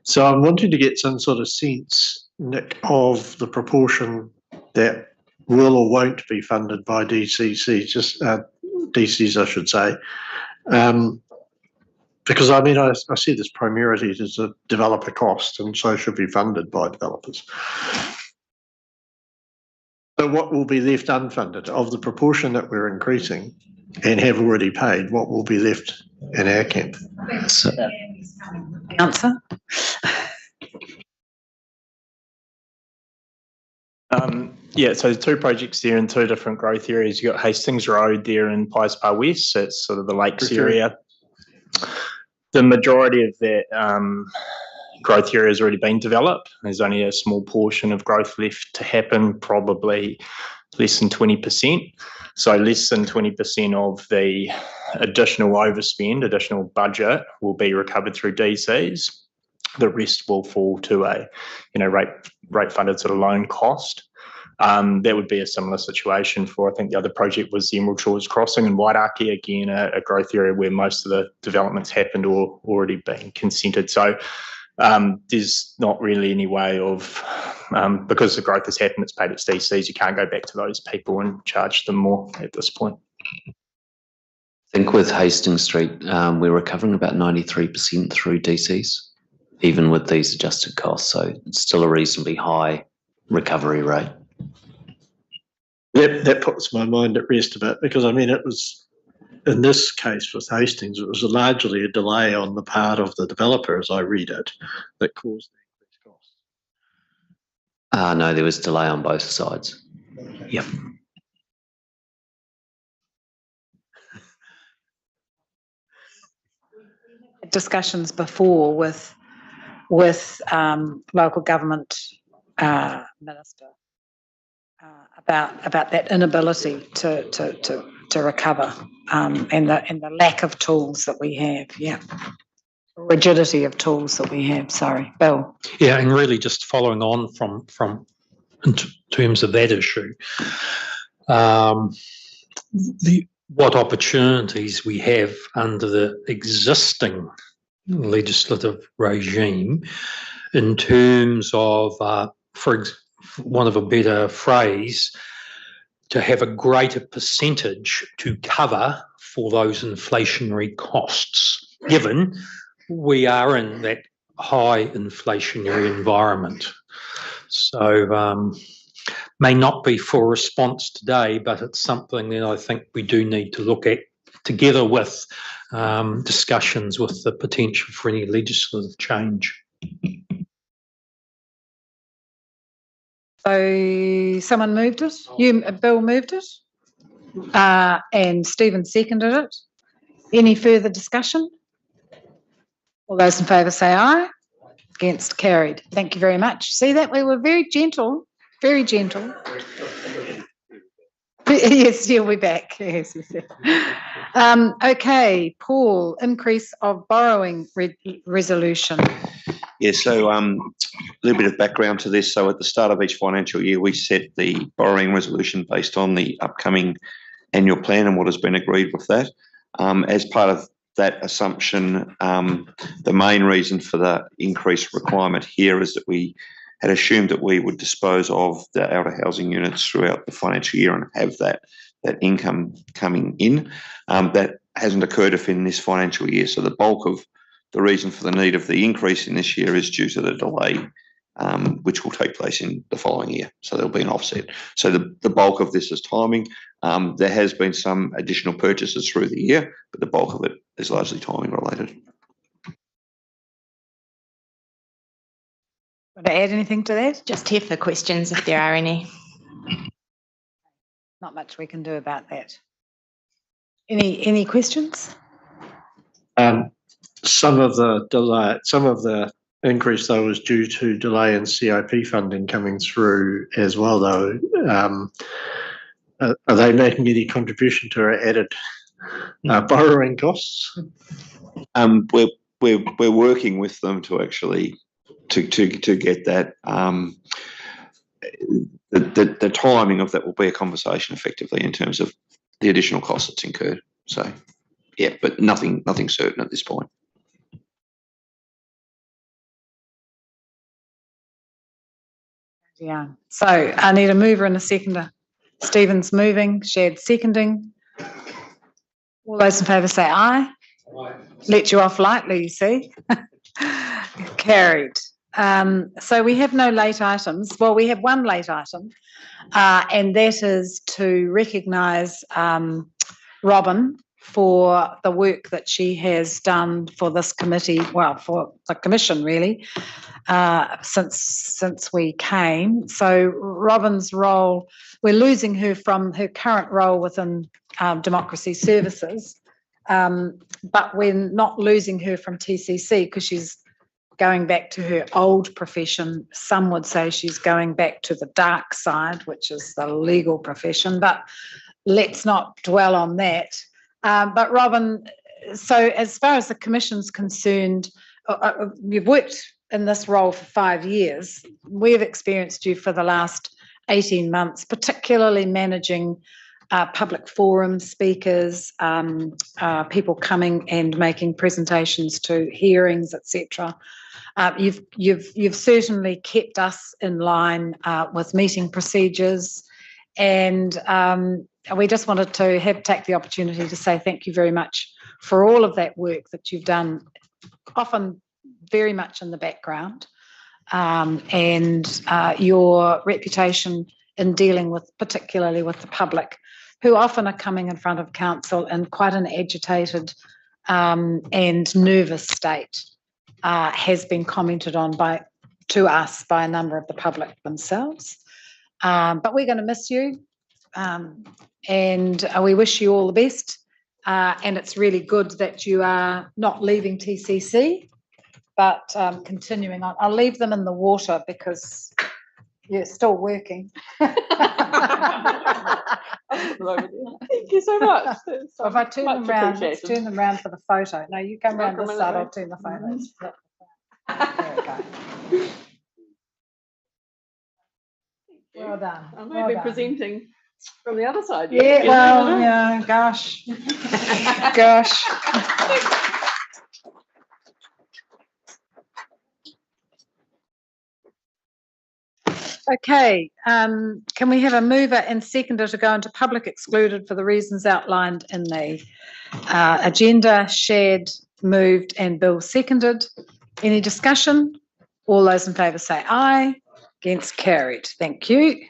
So I'm wanting to get some sort of sense, Nick, of the proportion that will or won't be funded by DCs, I should say. Because I mean, I see this primarily as a developer cost, and so should be funded by developers. So what will be left unfunded of the proportion that we're increasing and have already paid? What will be left in our camp? So, answer. Yeah, so two projects there in two different growth areas. You've got Hastings Road there in Pies Bar West, so it's sort of the lakes area. The majority of that growth area has already been developed. There's only a small portion of growth left to happen, probably less than 20%. So less than 20% of the additional overspend, additional budget will be recovered through DCs. The rest will fall to a rate funded sort of loan cost. That would be a similar situation for, I think the other project was the Emerald Shores Crossing in Wairaki, again, a growth area where most of the developments happened or already been consented. So there's not really any way of, because the growth has happened, it's paid its DCs, you can't go back to those people and charge them more at this point. I think with Hastings Street, we're recovering about 93% through DCs, even with these adjusted costs. So it's still a reasonably high recovery rate. That puts my mind at rest a bit, because I mean, it was, in this case with Hastings, it was largely a delay on the part of the developer, as I read it, that caused the increased cost. No, there was delay on both sides. Yep. discussions before with local government minister about that inability to recover and the lack of tools that we have. Yeah, rigidity of tools that we have. Sorry, Bill. Yeah, and really just following on from in terms of that issue, what opportunities we have under the existing legislative regime in terms of, for want of a better phrase, to have a greater percentage to cover for those inflationary costs, given we are in that high inflationary environment. So may not be for response today, but it's something that I think we do need to look at together with discussions with the potential for any legislative change. So someone moved it. Bill moved it, and Stephen seconded it. Any further discussion? All those in favour say aye. Against, carried. Thank you very much. See that? We were very gentle, very gentle. Yes, he'll be back. Yes. Okay, Paul, increase of borrowing resolution. Yeah, so a little bit of background to this. So at the start of each financial year, we set the borrowing resolution based on the upcoming annual plan and what has been agreed with that. As part of that assumption, the main reason for the increased requirement here is that we had assumed that we would dispose of the outer housing units throughout the financial year and have that income coming in. That hasn't occurred in this financial year. So the bulk of the reason for the need of the increase in this year is due to the delay, which will take place in the following year. So there'll be an offset. So the bulk of this is timing. There has been some additional purchases through the year, but the bulk of it is largely timing related. Want to add anything to that? Just here for questions if there are any. Not much we can do about that. Any questions? Some of the increase though was due to delay in CIP funding coming through as well though. Are they making any contribution to our added borrowing costs? We're working with them to actually to get that. The timing of that will be a conversation effectively in terms of the additional costs that's incurred. So yeah, but nothing certain at this point. Yeah. So I need a mover and a seconder. Stephen's moving, Shad seconding. All those in favour say aye. Aye. Let you off lightly, you see. Carried. So we have no late items. Well, we have one late item, and that is to recognise Robin for the work that she has done for this committee, well, for the commission really, since we came. So Robin's role, we're losing her from her current role within Democracy Services, but we're not losing her from TCC because she's going back to her old profession. Some would say she's going back to the dark side, which is the legal profession, but let's not dwell on that. But Robin, so as far as the Commission's concerned, you've worked in this role for 5 years. We've experienced you for the last 18 months, particularly managing public forum speakers, people coming and making presentations to hearings, etc. You've certainly kept us in line with meeting procedures, and we just wanted to take the opportunity to say thank you very much for all of that work that you've done, often very much in the background, and your reputation in dealing with, particularly with the public, who often are coming in front of council in quite an agitated and nervous state, has been commented on to us by a number of the public themselves. But we're going to miss you, and we wish you all the best and it's really good that you are not leaving TCC, but continuing on. I'll leave them in the water because you're still working. Thank you so much. So if I turn them around, let's turn them around for the photo. No, you come around this side, I'll turn the photos. There we go. Well done. I might be presenting from the other side. Yeah, well, yeah, gosh. Gosh. Okay, can we have a mover and seconder to go into public excluded for the reasons outlined in the agenda? Shared, moved, and Bill seconded. Any discussion? All those in favour say aye. Against, carried. Thank you.